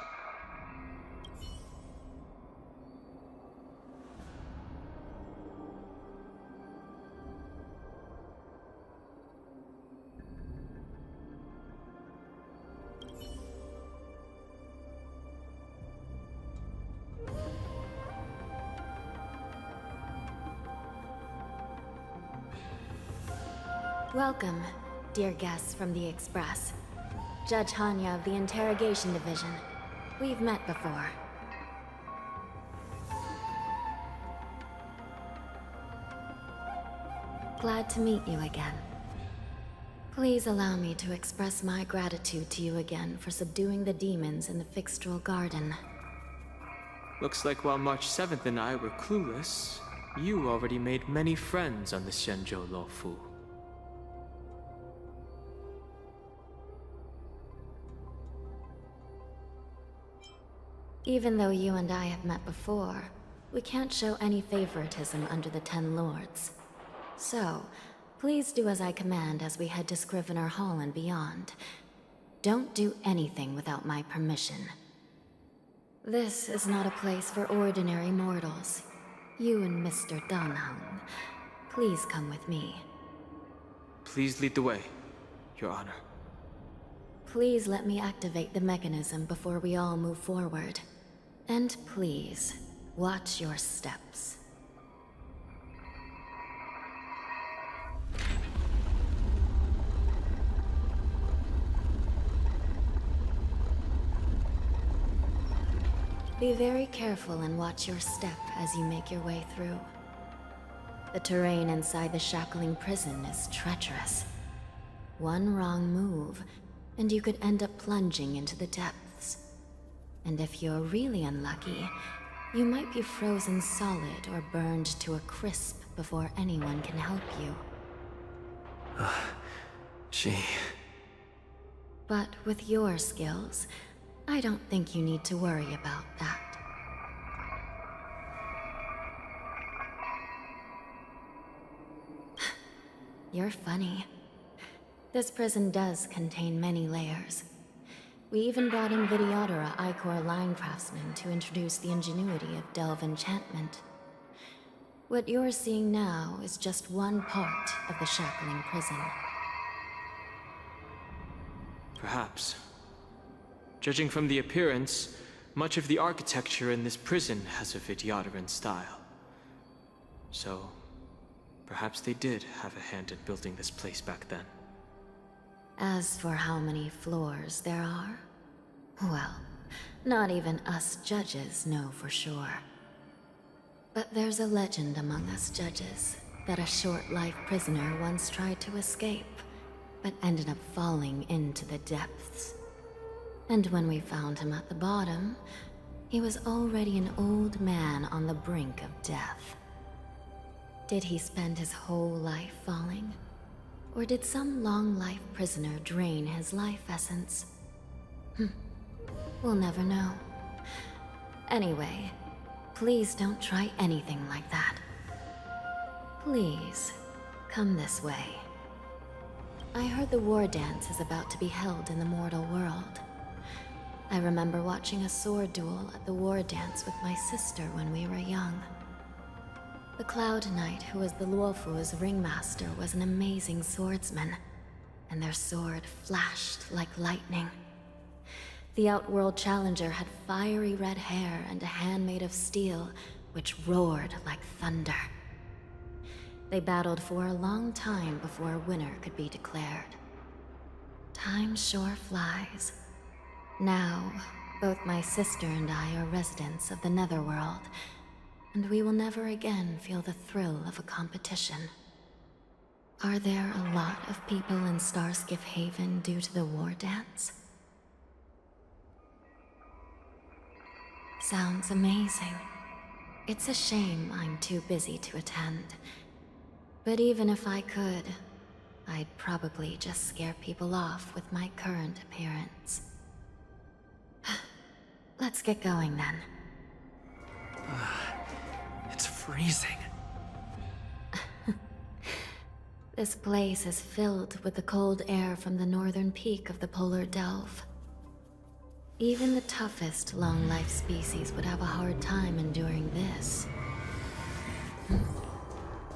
Welcome, dear guests from the Express. Judge Hanya of the Interrogation Division. We've met before. Glad to meet you again. Please allow me to express my gratitude to you again for subduing the demons in the Fixtral Garden. Looks like while March 7th and I were clueless, you already made many friends on the Xianzhou Luofu. Even though you and I have met before, we can't show any favoritism under the 10 Lords. So, please do as I command as we head to Scrivener Hall and beyond. Don't do anything without my permission. This is not a place for ordinary mortals. You and Mr. Danheng, please come with me. Please lead the way, Your Honor. Please let me activate the mechanism before we all move forward. And please, watch your steps. Be very careful and watch your step as you make your way through. The terrain inside the shackling prison is treacherous. One wrong move, and you could end up plunging into the depths. And if you're really unlucky, you might be frozen solid or burned to a crisp before anyone can help you. But with your skills, I don't think you need to worry about that. You're funny. This prison does contain many layers. We even brought in Videodora Icor line craftsmen to introduce the ingenuity of delve enchantment. What you're seeing now is just one part of the shackling prison. Perhaps. Judging from the appearance, much of the architecture in this prison has a Vidyadoran style. So, perhaps they did have a hand in building this place back then. As for how many floors there are, well, not even us judges know for sure. But there's a legend among us judges that a short-life prisoner once tried to escape, but ended up falling into the depths. And when we found him at the bottom, he was already an old man on the brink of death. Did he spend his whole life falling? Or did some long-life prisoner drain his life essence? We'll never know. Anyway, please don't try anything like that. Please, come this way. I heard the war dance is about to be held in the mortal world. I remember watching a sword duel at the war dance with my sister when we were young. The Cloud Knight, who was the Luofu's ringmaster, was an amazing swordsman, and their sword flashed like lightning. The Outworld Challenger had fiery red hair and a hand made of steel, which roared like thunder. They battled for a long time before a winner could be declared. Time sure flies. Now, both my sister and I are residents of the Netherworld, and we will never again feel the thrill of a competition. Are there a lot of people in Starskiff Haven due to the war dance? Sounds amazing. It's a shame I'm too busy to attend. But even if I could, I'd probably just scare people off with my current appearance. Let's get going then. It's freezing. This place is filled with the cold air from the northern peak of the polar delve. Even the toughest long-life species would have a hard time enduring this.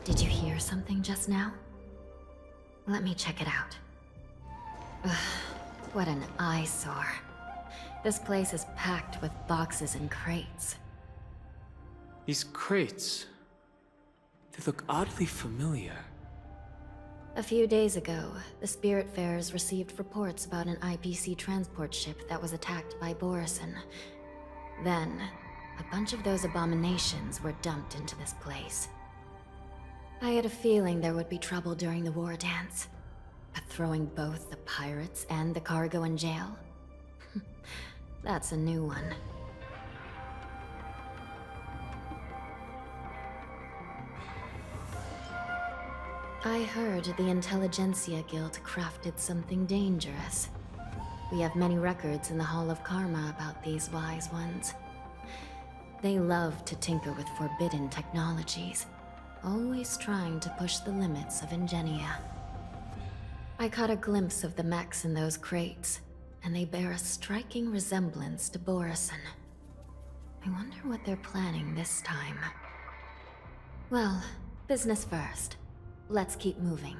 Did you hear something just now? Let me check it out. Ugh, what an eyesore. This place is packed with boxes and crates. These crates, they look oddly familiar. A few days ago, the Spiritfarers received reports about an IPC transport ship that was attacked by Borison. Then, a bunch of those abominations were dumped into this place. I had a feeling there would be trouble during the war dance, but throwing both the pirates and the cargo in jail? That's a new one. I heard the Intelligentsia Guild crafted something dangerous. We have many records in the Hall of Karma about these wise ones. They love to tinker with forbidden technologies, always trying to push the limits of ingenia. I caught a glimpse of the mechs in those crates, and they bear a striking resemblance to Borison. I wonder what they're planning this time. Well, business first. Let's keep moving.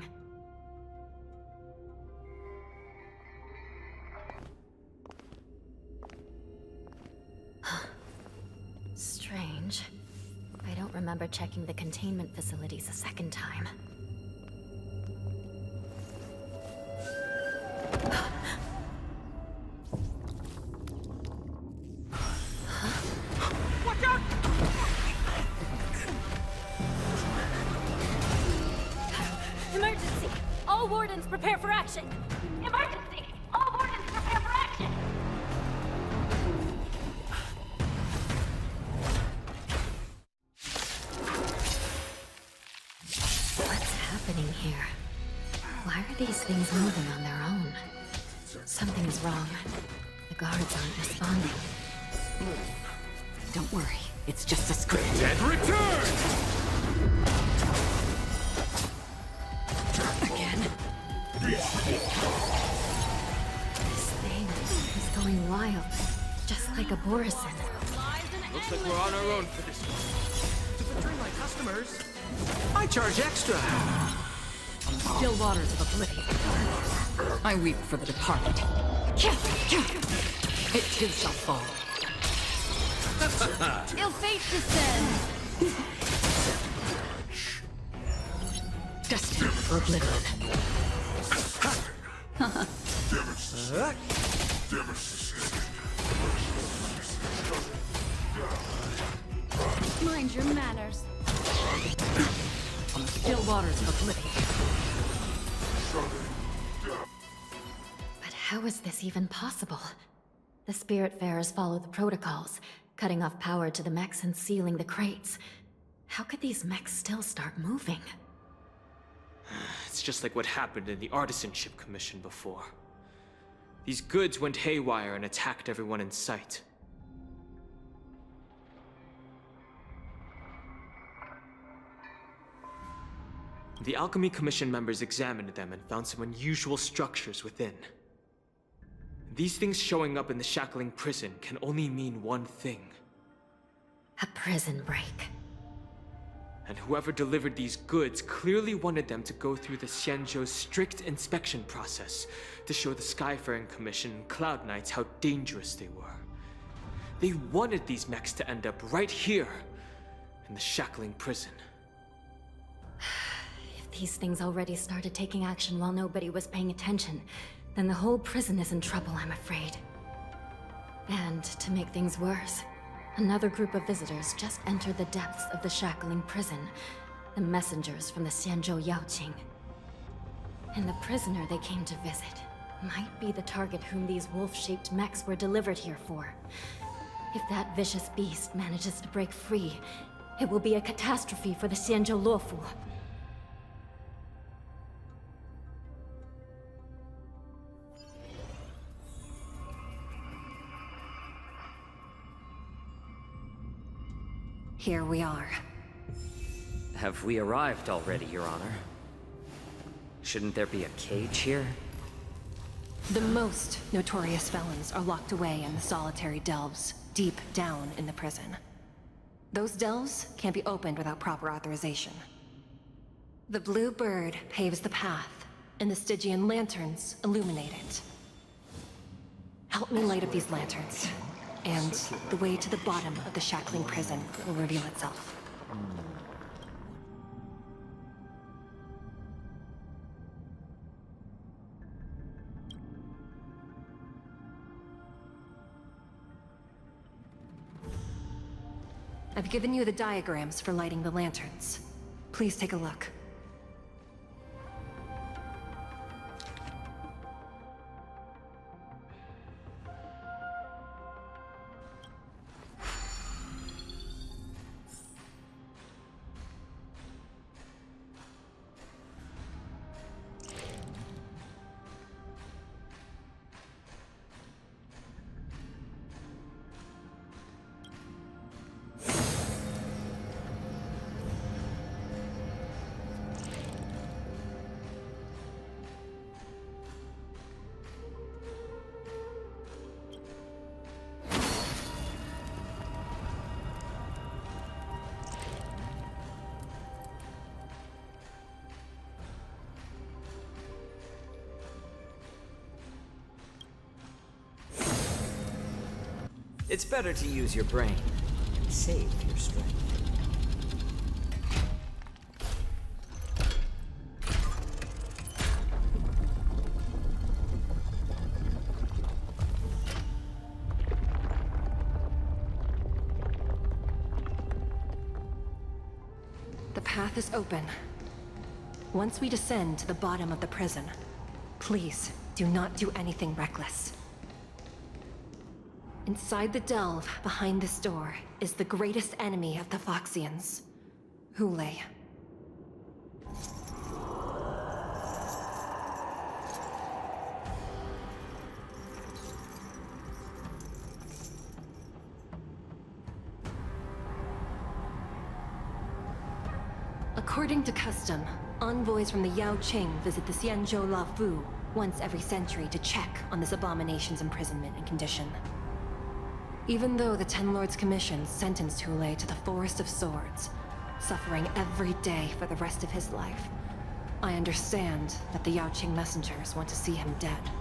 Strange. I don't remember checking the containment facilities a second time. All wardens prepare for action! Emergency! All wardens prepare for action! What's happening here? Why are these things moving on their own? Something is wrong. The guards aren't responding. Don't worry, it's just a script. Dead return! Again? This thing is going wild, just like a Borison. Looks like we're on our own for this one. To betray my customers, I charge extra. Still waters of oblivion. I weep for the departed. It too shall fall. Ill fate descends! Destined for oblivion. Mind your manners. On the still waters of oblivion. But how is this even possible? The Spiritfarers follow the protocols, cutting off power to the mechs and sealing the crates. How could these mechs still start moving? It's just like what happened in the Artisanship Commission before. These goods went haywire and attacked everyone in sight. The Alchemy Commission members examined them and found some unusual structures within. These things showing up in the shackling prison can only mean one thing. A prison break. And whoever delivered these goods clearly wanted them to go through the Xianzhou's strict inspection process to show the Skyfaring Commission and Cloud Knights how dangerous they were. They wanted these mechs to end up right here, in the shackling prison. If these things already started taking action while nobody was paying attention, then the whole prison is in trouble, I'm afraid. And to make things worse, another group of visitors just entered the depths of the shackling prison. The messengers from the Xianzhou Yaoqing. And the prisoner they came to visit might be the target whom these wolf-shaped mechs were delivered here for. If that vicious beast manages to break free, it will be a catastrophe for the Xianzhou Luofu. Here we are. Have we arrived already, Your Honor? Shouldn't there be a cage here? The most notorious felons are locked away in the solitary delves, deep down in the prison. Those delves can't be opened without proper authorization. The blue bird paves the path, and the Stygian lanterns illuminate it. Help me light up these lanterns, and the way to the bottom of the shackling prison will reveal itself. I've given you the diagrams for lighting the lanterns. Please take a look. It's better to use your brain and save your strength. The path is open. Once we descend to the bottom of the prison, please do not do anything reckless. Inside the delve behind this door is the greatest enemy of the Foxians, Hule. According to custom, envoys from the Yao Qing visit the Xianzhou La Fu once every century to check on this abomination's imprisonment and condition. Even though the Ten Lords Commission sentenced Hule to the Forest of Swords, suffering every day for the rest of his life, I understand that the Yao Qing messengers want to see him dead.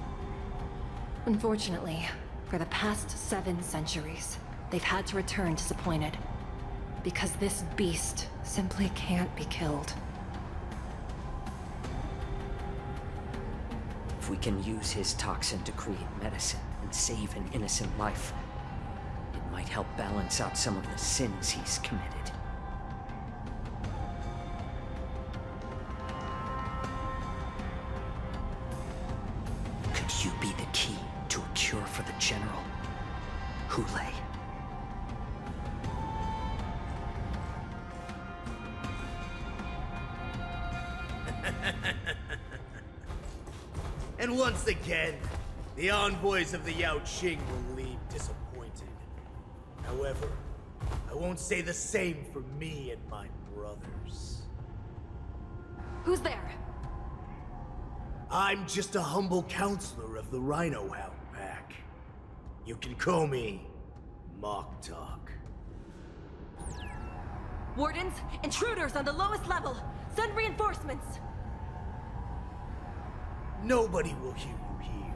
Unfortunately, for the past 7 centuries, they've had to return disappointed, because this beast simply can't be killed. If we can use his toxin to create medicine and save an innocent life, it might help balance out some of the sins he's committed. Could you be the key to a cure for the General, Hule? And once again, the envoys of the Yao Qing will leave disappointed. However, I won't say the same for me and my brothers. Who's there? I'm just a humble counselor of the Rhino Hound Pack. You can call me Mock Talk. Wardens, intruders on the lowest level! Send reinforcements! Nobody will hear you here,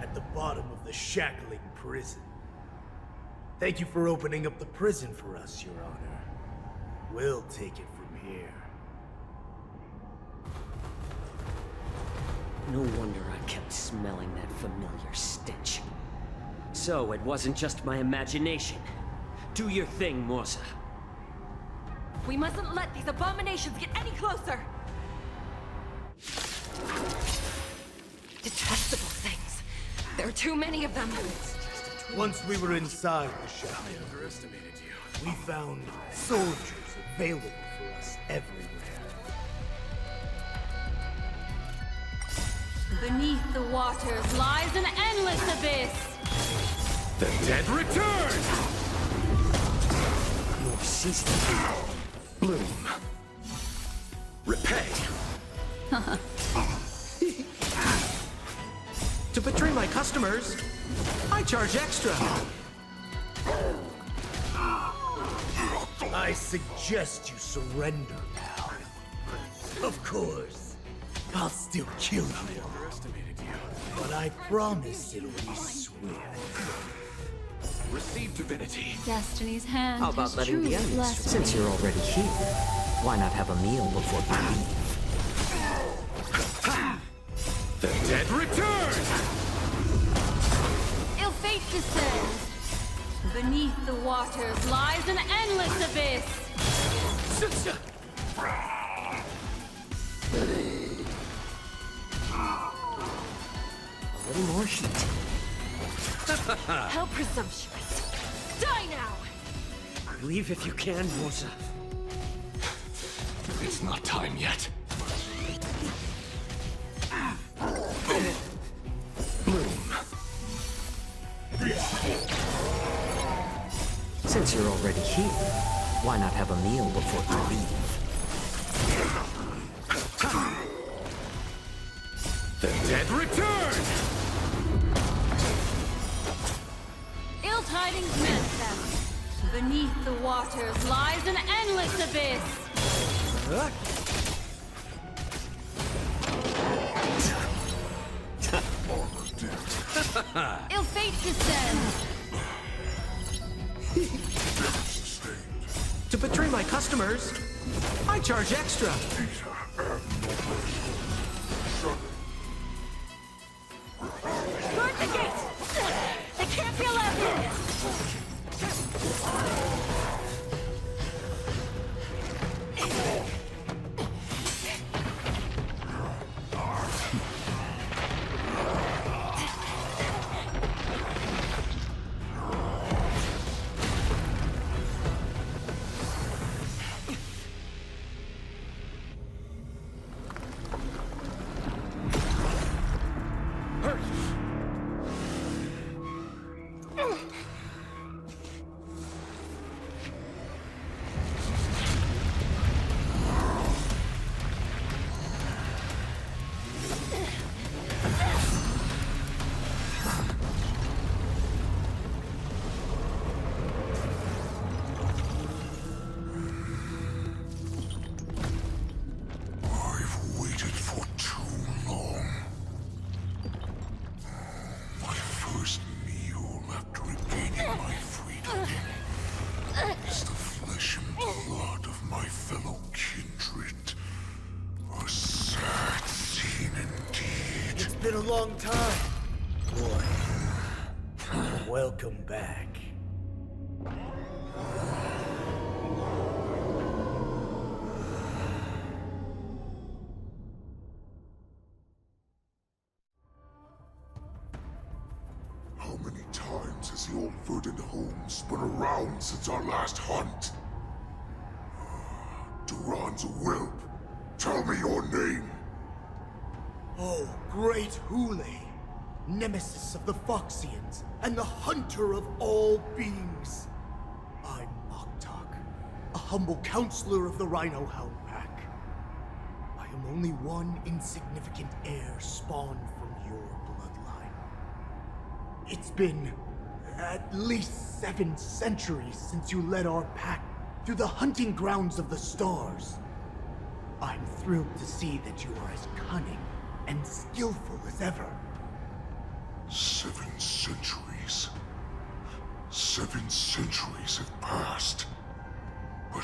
at the bottom of the shackling prison. Thank you for opening up the prison for us, Your Honor. We'll take it from here. No wonder I kept smelling that familiar stench. So it wasn't just my imagination. Do your thing, Morza. We mustn't let these abominations get any closer! Detestable things. There are too many of them. Once we were inside the shackle, we found soldiers available for us everywhere. Beneath the waters lies an endless abyss. The dead return! Your season. Bloom. Repay. To betray my customers, I charge extra. I suggest you surrender now. Of course, I'll still kill you. But I promise it'll be swift. Receive divinity. Destiny's hand How about has letting truly the enemies? blessed Since me. you're already here, why not have a meal before you leave? The dead return! Ill fate descends. Beneath the waters lies an endless abyss. A little more heat. How presumptuous! Die now! Leave if you can, Morza. It's not time yet. Bloom. Since you're already here, why not have a meal before you leave? The dead return! Ill tidings manifest. Beneath the waters lies an endless abyss. Ill fate descends. To betray my customers, I charge extra. Guard the gate! They can't be allowed in! a long time. Boy, welcome back. How many times has the old verdant home spun around since our last hunt? Duran's whelp, tell me your name. Oh, great Hule, nemesis of the Foxians, and the hunter of all beings. I'm Moktok, a humble counselor of the Rhino Hound Pack. I am only one insignificant heir spawned from your bloodline. It's been at least 7 centuries since you led our pack through the hunting grounds of the stars. I'm thrilled to see that you are as cunning and skillful as ever. 7 centuries. 7 centuries have passed. But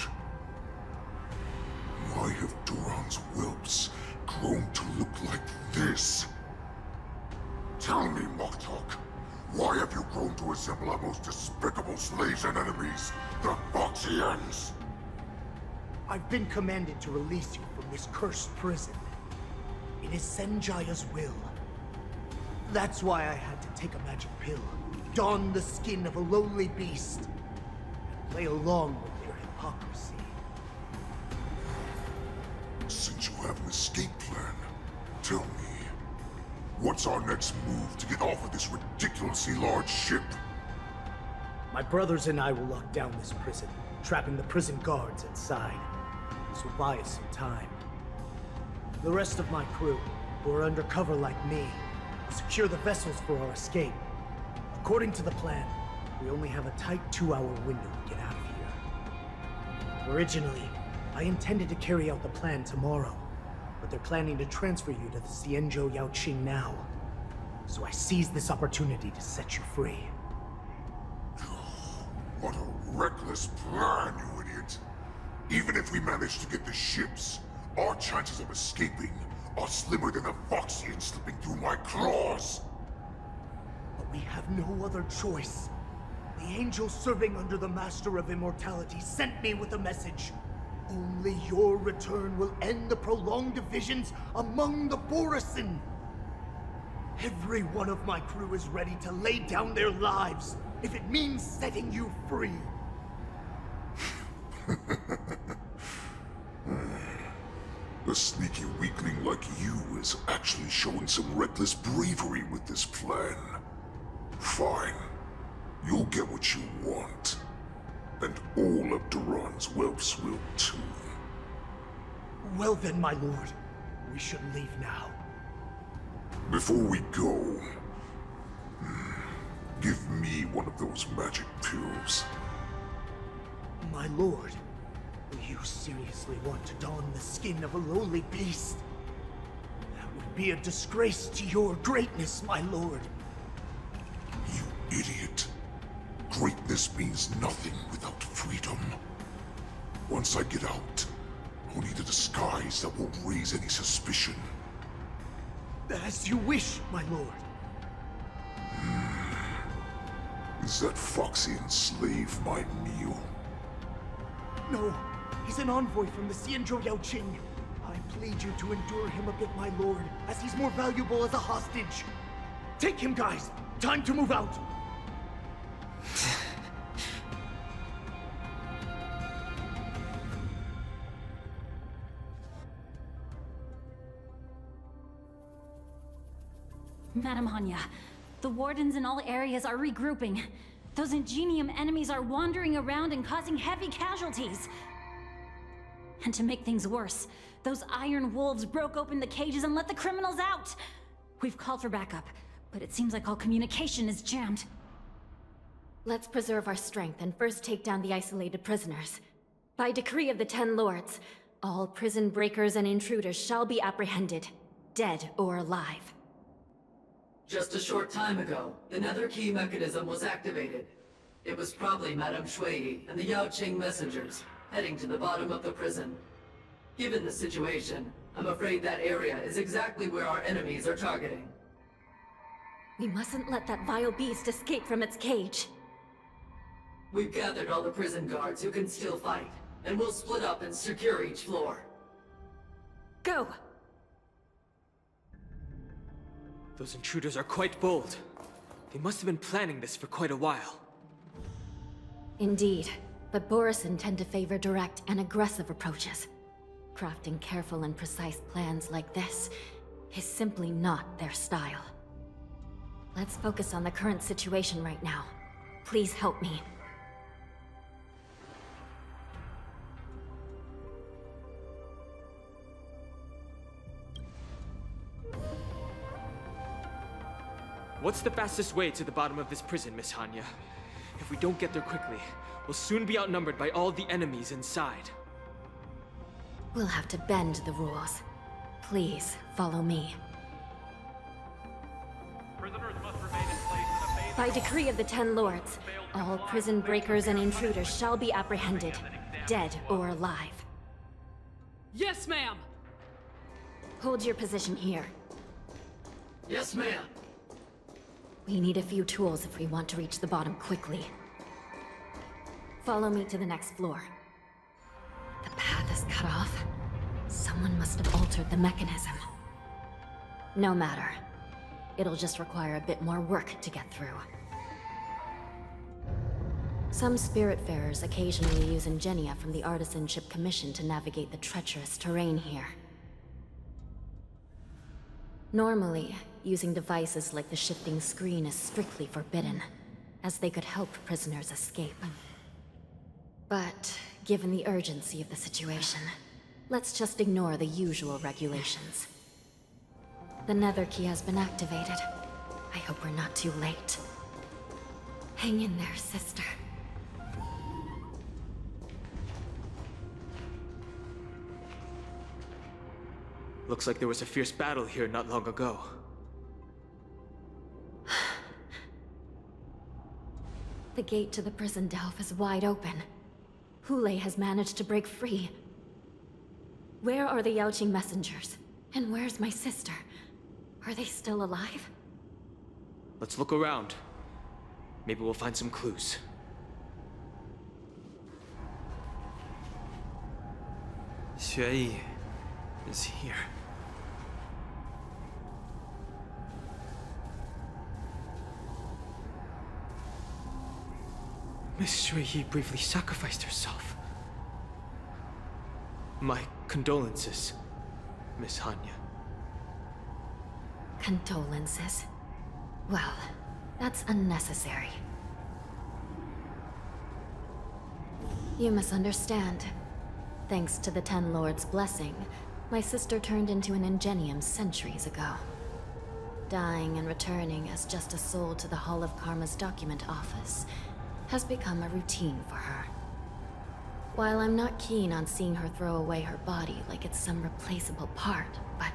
why have Duran's whelps grown to look like this? Tell me, Moktok, why have you grown to resemble our most despicable slaves and enemies, the Foxians? I've been commanded to release you from this cursed prison. It is Senjaya's will. That's why I had to take a magic pill, don the skin of a lowly beast, and play along with their hypocrisy. Since you have an escape plan, tell me, what's our next move to get off of this ridiculously large ship? My brothers and I will lock down this prison, trapping the prison guards inside. This will buy us some time. The rest of my crew, who are undercover like me, will secure the vessels for our escape. According to the plan, we only have a tight 2-hour window to get out of here. Originally, I intended to carry out the plan tomorrow, but they're planning to transfer you to the Xianzhou Yaoqing now. So I seized this opportunity to set you free. What a reckless plan, you idiot! Even if we manage to get the ships, our chances of escaping are slimmer than a Foxian slipping through my claws! But we have no other choice. The angel serving under the Master of Immortality sent me with a message. Only your return will end the prolonged divisions among the Borisin. Every one of my crew is ready to lay down their lives if it means setting you free. A sneaky weakling like you is actually showing some reckless bravery with this plan. Fine. You'll get what you want. And all of Duran's whelps will too. Well then, my lord. We should leave now. Before we go, give me one of those magic pills. My lord, will you seriously want to don the skin of a lowly beast? That would be a disgrace to your greatness, my lord. You idiot. Greatness means nothing without freedom. Once I get out, I'll need a disguise that won't raise any suspicion. As you wish, my lord. Is that Foxian slave my meal? No, he's an envoy from the Xianzhou Yaoqing. I plead you to endure him a bit, my lord, as he's more valuable as a hostage. Take him, guys! Time to move out! Madam Hanya, the wardens in all areas are regrouping. Those Ingenium enemies are wandering around and causing heavy casualties. And to make things worse, those iron wolves broke open the cages and let the criminals out! We've called for backup, but it seems like all communication is jammed. Let's preserve our strength and first take down the isolated prisoners. By decree of the 10 Lords, all prison breakers and intruders shall be apprehended, dead or alive. Just a short time ago, the nether key mechanism was activated. It was probably Madame Shui and the Yaoqing messengers, heading to the bottom of the prison. Given the situation, I'm afraid that area is exactly where our enemies are targeting. We mustn't let that vile beast escape from its cage. We've gathered all the prison guards who can still fight, and we'll split up and secure each floor. Go! Those intruders are quite bold. They must have been planning this for quite a while. Indeed, but Borisin tend to favor direct and aggressive approaches. Crafting careful and precise plans like this is simply not their style. Let's focus on the current situation right now. Please help me. What's the fastest way to the bottom of this prison, Miss Hanya? If we don't get there quickly, we'll soon be outnumbered by all the enemies inside. We'll have to bend the rules. Please, follow me. Prisoners must remain in place in a phase By decree of the Ten Lords, all prison breakers and intruders shall be apprehended, dead or alive. Yes, ma'am! Hold your position here. Yes, ma'am. We need a few tools if we want to reach the bottom quickly. Follow me to the next floor. The path is cut off. Someone must have altered the mechanism. No matter. It'll just require a bit more work to get through. Some Spiritfarers occasionally use ingenia from the Artisanship Commission to navigate the treacherous terrain here. Normally, using devices like the shifting screen is strictly forbidden, as they could help prisoners escape. But, given the urgency of the situation, let's just ignore the usual regulations. The Nether Key has been activated. I hope we're not too late. Hang in there, sister. Looks like there was a fierce battle here not long ago. The gate to the prison delve is wide open. Hulei has managed to break free. Where are the Yaoqing messengers? And where's my sister? Are they still alive? Let's look around. Maybe we'll find some clues. Xueyi is here. Miss Xueyi briefly sacrificed herself. My condolences, Miss Hanya. Condolences? Well, that's unnecessary. You misunderstand. Thanks to the Ten Lords' blessing, my sister turned into an ingenium centuries ago. Dying and returning as just a soul to the Hall of Karma's document office has become a routine for her. While I'm not keen on seeing her throw away her body like it's some replaceable part, but...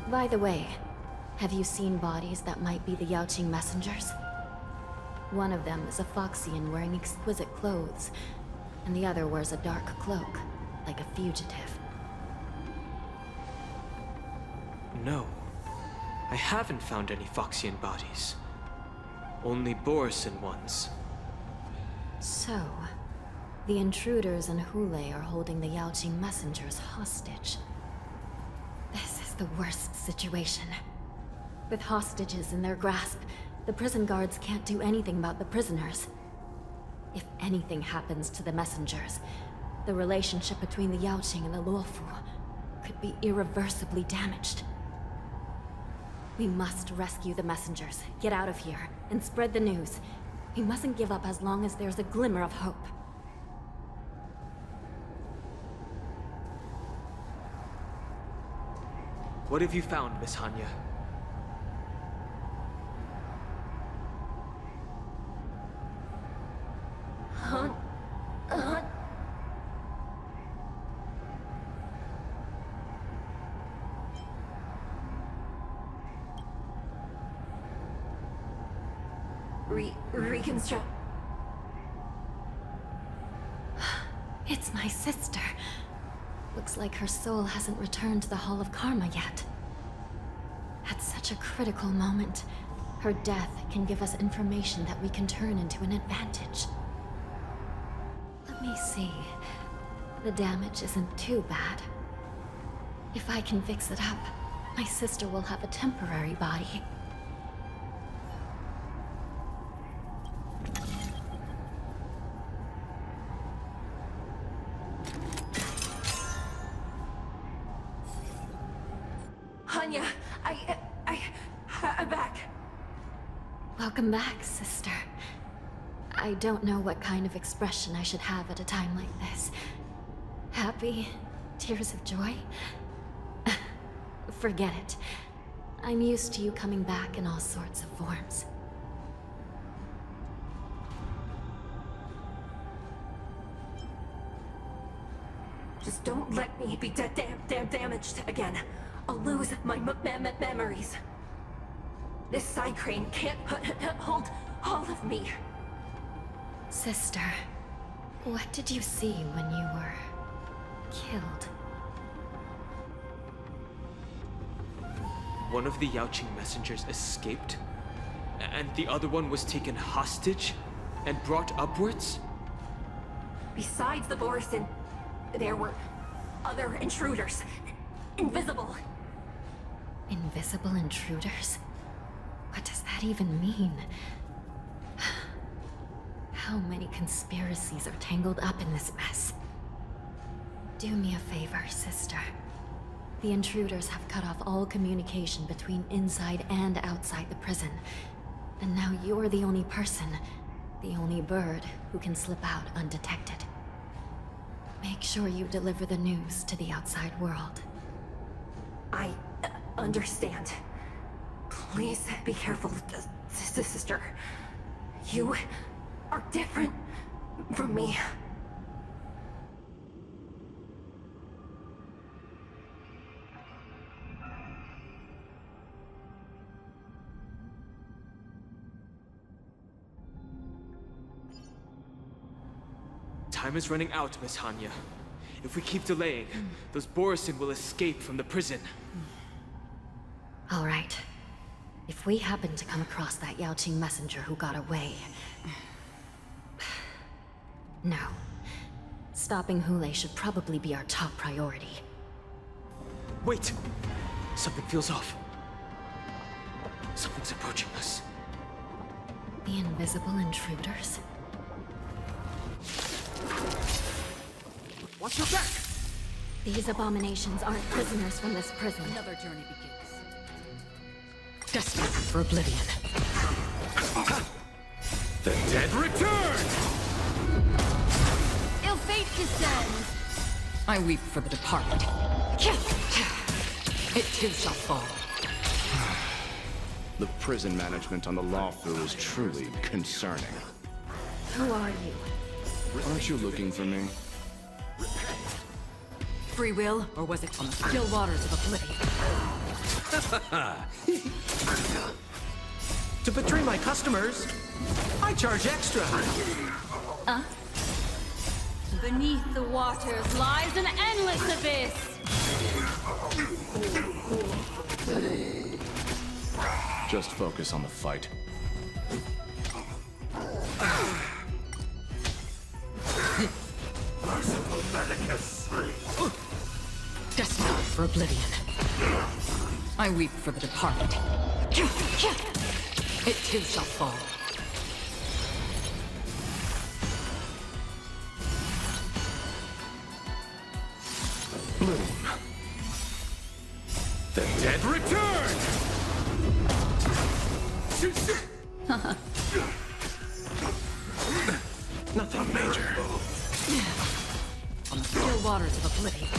By the way, have you seen bodies that might be the Yaoqing messengers? One of them is a Foxian wearing exquisite clothes, and the other wears a dark cloak, like a fugitive. No. I haven't found any Foxian bodies. Only Borisin ones. So, the intruders and Hulei are holding the Yaoqing messengers hostage. This is the worst situation. With hostages in their grasp, the prison guards can't do anything about the prisoners. If anything happens to the messengers, the relationship between the Yaoqing and the Luofu could be irreversibly damaged. We must rescue the messengers, get out of here, and spread the news. We mustn't give up as long as there's a glimmer of hope. What have you found, Miss Hanya? Reconstruct. It's my sister. Looks like her soul hasn't returned to the Hall of Karma yet. At such a critical moment, her death can give us information that we can turn into an advantage. Let me see. The damage isn't too bad. If I can fix it up, my sister will have a temporary body. Hanya, I'm back. Welcome back, sister. I don't know what kind of expression I should have at a time like this. Happy? Tears of joy? Forget it. I'm used to you coming back in all sorts of forms. Just don't let me be damaged again. I'll lose my memories. This side crane can't hold all of me. Sister, what did you see when you were killed? One of the Yaoqing messengers escaped, and the other one was taken hostage and brought upwards? Besides the Borison, there were other intruders. Invisible. Invisible intruders? What does that even mean? How many conspiracies are tangled up in this mess? Do me a favor, sister. The intruders have cut off all communication between inside and outside the prison. And now you're the only person, the only bird, who can slip out undetected. Make sure you deliver the news to the outside world. I understand. Please be careful, sister. You are different from me. Time is running out, Miss Hanya. If we keep delaying, those Borison will escape from the prison. All right. If we happen to come across that Yaoqing messenger who got away... No. Stopping Hule should probably be our top priority. Wait! Something feels off. Something's approaching us. The invisible intruders? Watch your back! These abominations aren't prisoners from this prison. Another journey begins. Destined for oblivion. The dead return! Ill fate descends! I weep for the departed. It too shall fall. The prison management on the Lawfu is truly concerning. Who are you? Aren't you looking for me? Free will, or was it on the still waters of oblivion? To betray my customers, I charge extra. Beneath the waters lies an endless abyss! Just focus on the fight. Destined for oblivion. I weep for the departed. It too shall fall. Bloom. The dead return! Nothing major. On the still waters of oblivion.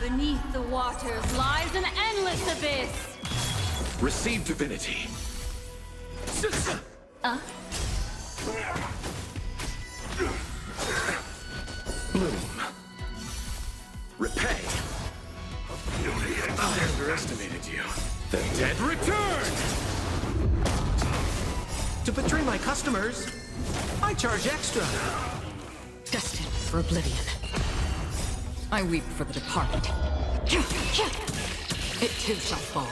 Beneath the waters lies an endless abyss! Receive divinity. Bloom. Repay. I underestimated you. The dead return! To betray my customers, I charge extra. Destined for oblivion. I weep for the departed. It too shall fall.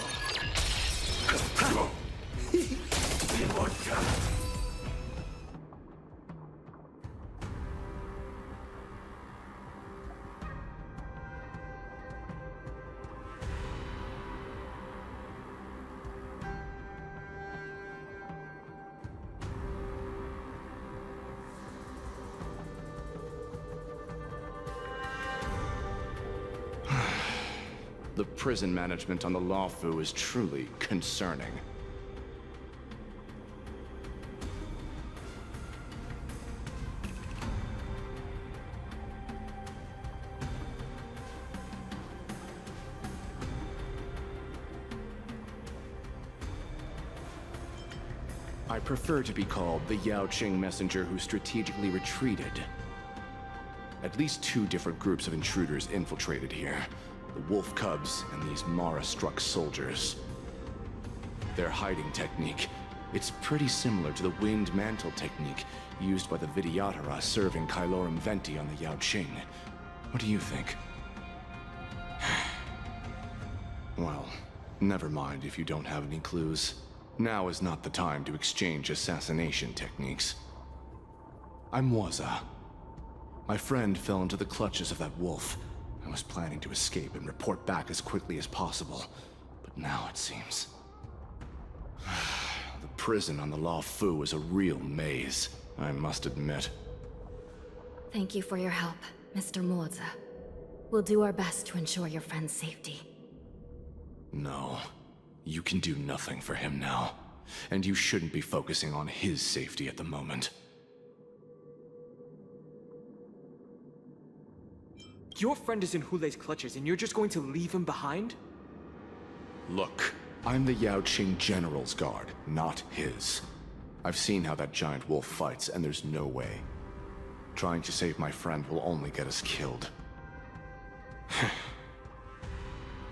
The prison management on the Lawfu is truly concerning. I prefer to be called the Yaoqing messenger who strategically retreated. At least 2 different groups of intruders infiltrated here. The wolf cubs and these Mara-struck soldiers. Their hiding technique, it's pretty similar to the winged mantle technique used by the Vidyadhara serving Kailorum Venti on the Yaoqing. What do you think? Well, never mind if you don't have any clues. Now is not the time to exchange assassination techniques. I'm Waza. My friend fell into the clutches of that wolf. I was planning to escape and report back as quickly as possible, but now it seems... the prison on the Lawfu is a real maze, I must admit. Thank you for your help, Mr. Moza. We'll do our best to ensure your friend's safety. No, you can do nothing for him now, and you shouldn't be focusing on his safety at the moment. Your friend is in Hulei's clutches, and you're just going to leave him behind? Look, I'm the Yaoqing General's guard, not his. I've seen how that giant wolf fights, and there's no way. Trying to save my friend will only get us killed.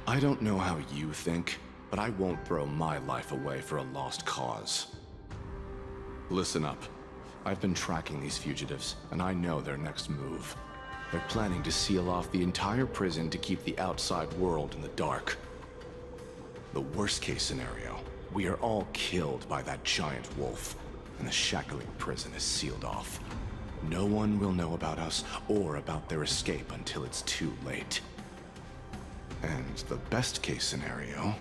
I don't know how you think, but I won't throw my life away for a lost cause. Listen up. I've been tracking these fugitives, and I know their next move. They're planning to seal off the entire prison to keep the outside world in the dark. The worst-case scenario, we are all killed by that giant wolf, and the shackling prison is sealed off. No one will know about us or about their escape until it's too late. And the best-case scenario...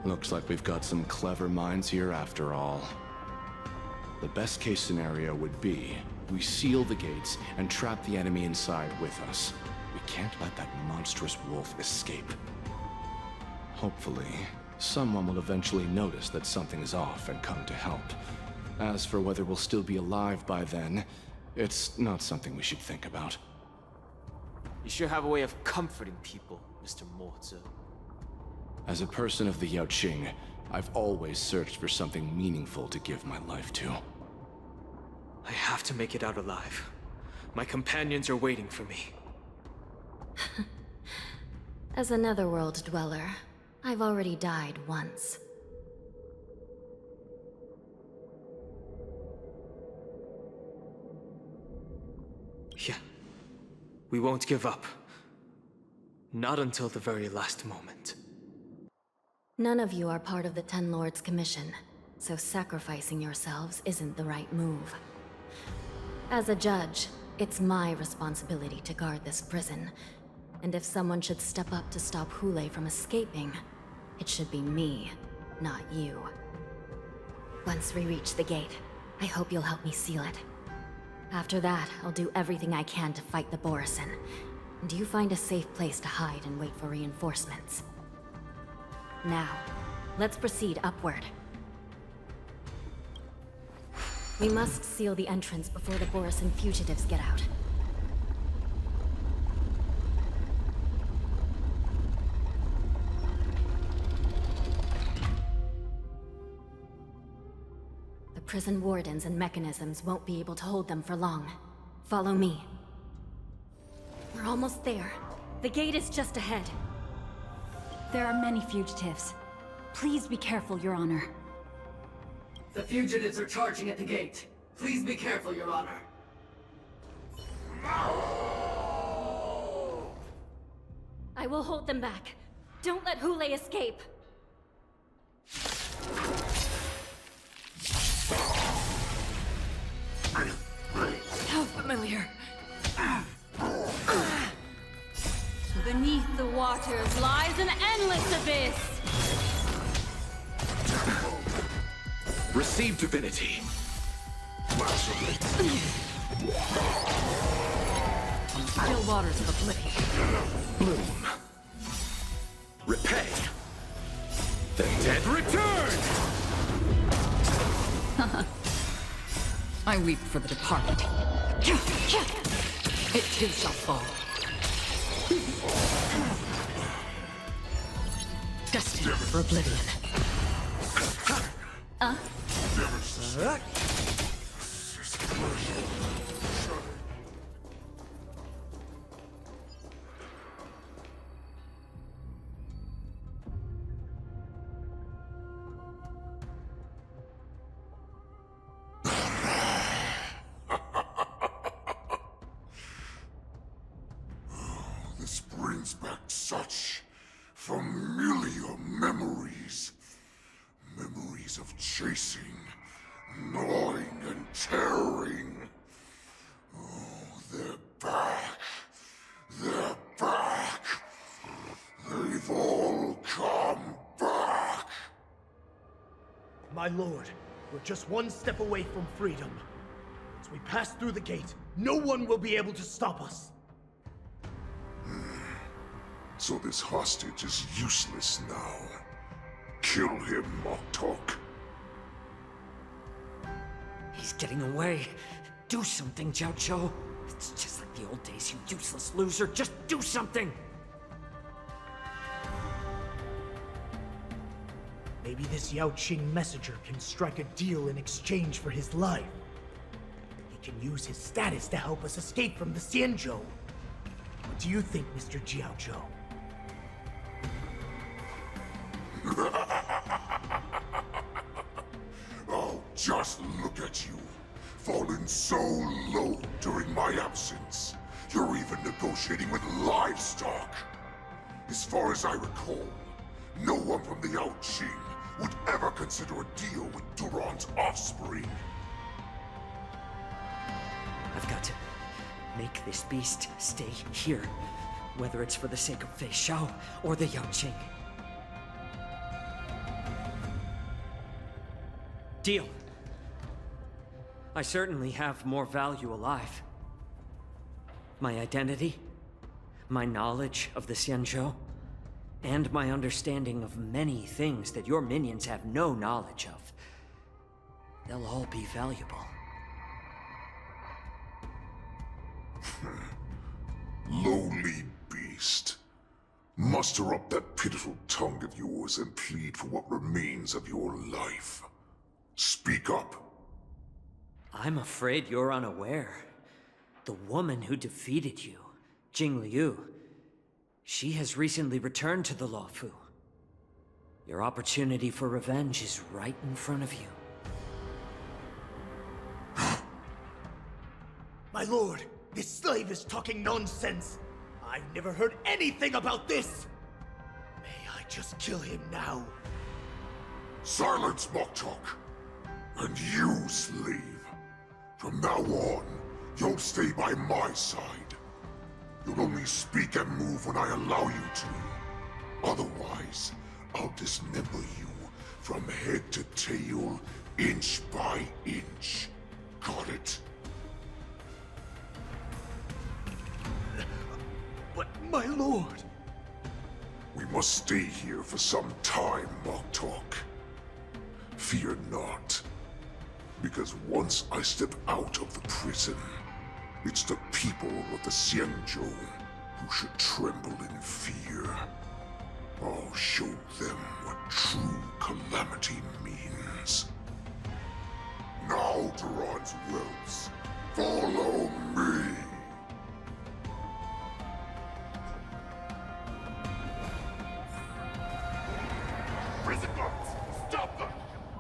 looks like we've got some clever minds here after all. The best case scenario would be, we seal the gates and trap the enemy inside with us. We can't let that monstrous wolf escape. Hopefully, someone will eventually notice that something is off and come to help. As for whether we'll still be alive by then, it's not something we should think about. You sure have a way of comforting people, Mr. Morza. As a person of the Yaoqing, I've always searched for something meaningful to give my life to. I have to make it out alive. My companions are waiting for me. As a netherworld dweller, I've already died once. Yeah. We won't give up. Not until the very last moment. None of you are part of the Ten Lords' commission, so sacrificing yourselves isn't the right move. As a judge, it's my responsibility to guard this prison, and if someone should step up to stop Hulei from escaping, it should be me, not you. Once we reach the gate, I hope you'll help me seal it. After that, I'll do everything I can to fight the Borisin, and you find a safe place to hide and wait for reinforcements. Now, let's proceed upward. We must seal the entrance before the Borisin fugitives get out. The prison wardens and mechanisms won't be able to hold them for long. Follow me. We're almost there. The gate is just ahead. There are many fugitives. Please be careful, Your Honor. The fugitives are charging at the gate. Please be careful, Your Honor. I will hold them back. Don't let Hule escape. How familiar. Beneath the waters lies an endless abyss. Receive divinity. Still waters of oblivion. Bloom. Repay. The dead return! I weep for the departed. It too shall fall. Destined for oblivion. This brings back such familiar memories. Memories of chasing, gnawing, and tearing. Oh, they're back. They're back. They've all come back. My lord, we're just one step away from freedom. As we pass through the gate, no one will be able to stop us. So this hostage is useless now. Kill him, Moktok. He's getting away. Do something, Jiao. It's just like the old days, you useless loser. Just do something! Maybe this Yaoqing messenger can strike a deal in exchange for his life. He can use his status to help us escape from the Xianzhou. What do you think, Mr. Jiao? Oh, just look at you. Fallen so low during my absence. You're even negotiating with livestock. As far as I recall, no one from the Yaoqing would ever consider a deal with Duran's offspring. I've got to make this beast stay here. Whether it's for the sake of Fei Xiao or the Yaoqing. Deal. I certainly have more value alive. My identity, my knowledge of the Xianzhou, and my understanding of many things that your minions have no knowledge of. They'll all be valuable. Lowly beast. Muster up that pitiful tongue of yours and plead for what remains of your life. Speak up. I'm afraid you're unaware. The woman who defeated you, Jing Liu, she has recently returned to the Luofu. Your opportunity for revenge is right in front of you. My lord, this slave is talking nonsense. I've never heard anything about this. May I just kill him now? Silence, Moktok. And you, slave. From now on, you'll stay by my side. You'll only speak and move when I allow you to. Otherwise, I'll dismember you from head to tail, inch by inch. Got it? But, my lord... We must stay here for some time, Moktok. Fear not. Because once I step out of the prison, it's the people of the Xianzhou who should tremble in fear. I'll show them what true calamity means. Now, Duran's whelps, follow me! Prison guards, stop them!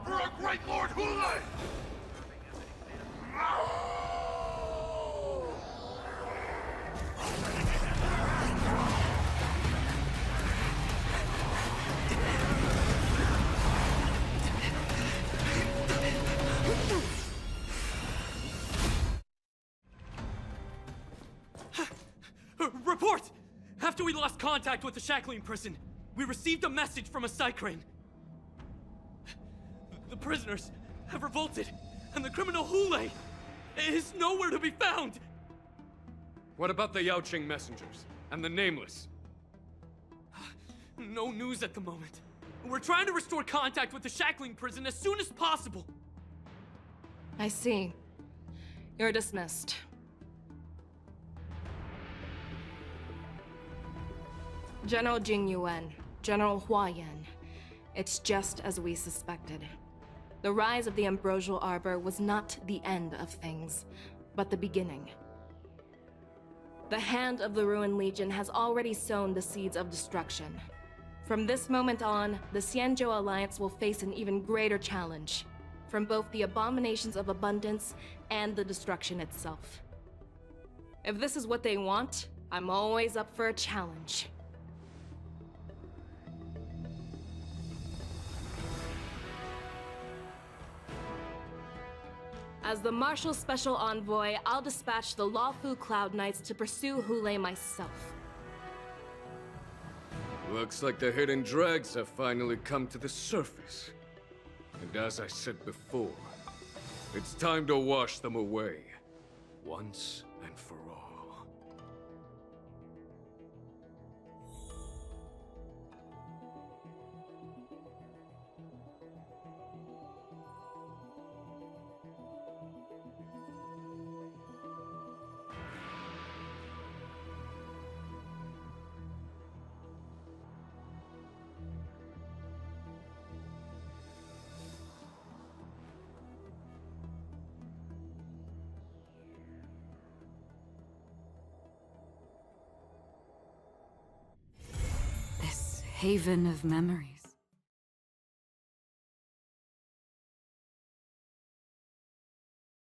For our great Lord Hule! Report! After we lost contact with the shackling prison, we received a message from a Psycrane. The prisoners have revolted, and the criminal Hule is nowhere to be found! What about the Yaoqing messengers and the Nameless? No news at the moment. We're trying to restore contact with the shackling prison as soon as possible. I see. You're dismissed. General Jingyuan, General Huayan. It's just as we suspected. The rise of the Ambrosial Arbor was not the end of things, but the beginning. The hand of the Ruined Legion has already sown the seeds of destruction. From this moment on, the Xianzhou Alliance will face an even greater challenge, from both the abominations of abundance and the destruction itself. If this is what they want, I'm always up for a challenge. As the Marshal Special Envoy, I'll dispatch the Lawfu Cloud Knights to pursue Hule myself. Looks like the hidden dregs have finally come to the surface. And as I said before, it's time to wash them away, once and for all. Haven of memory.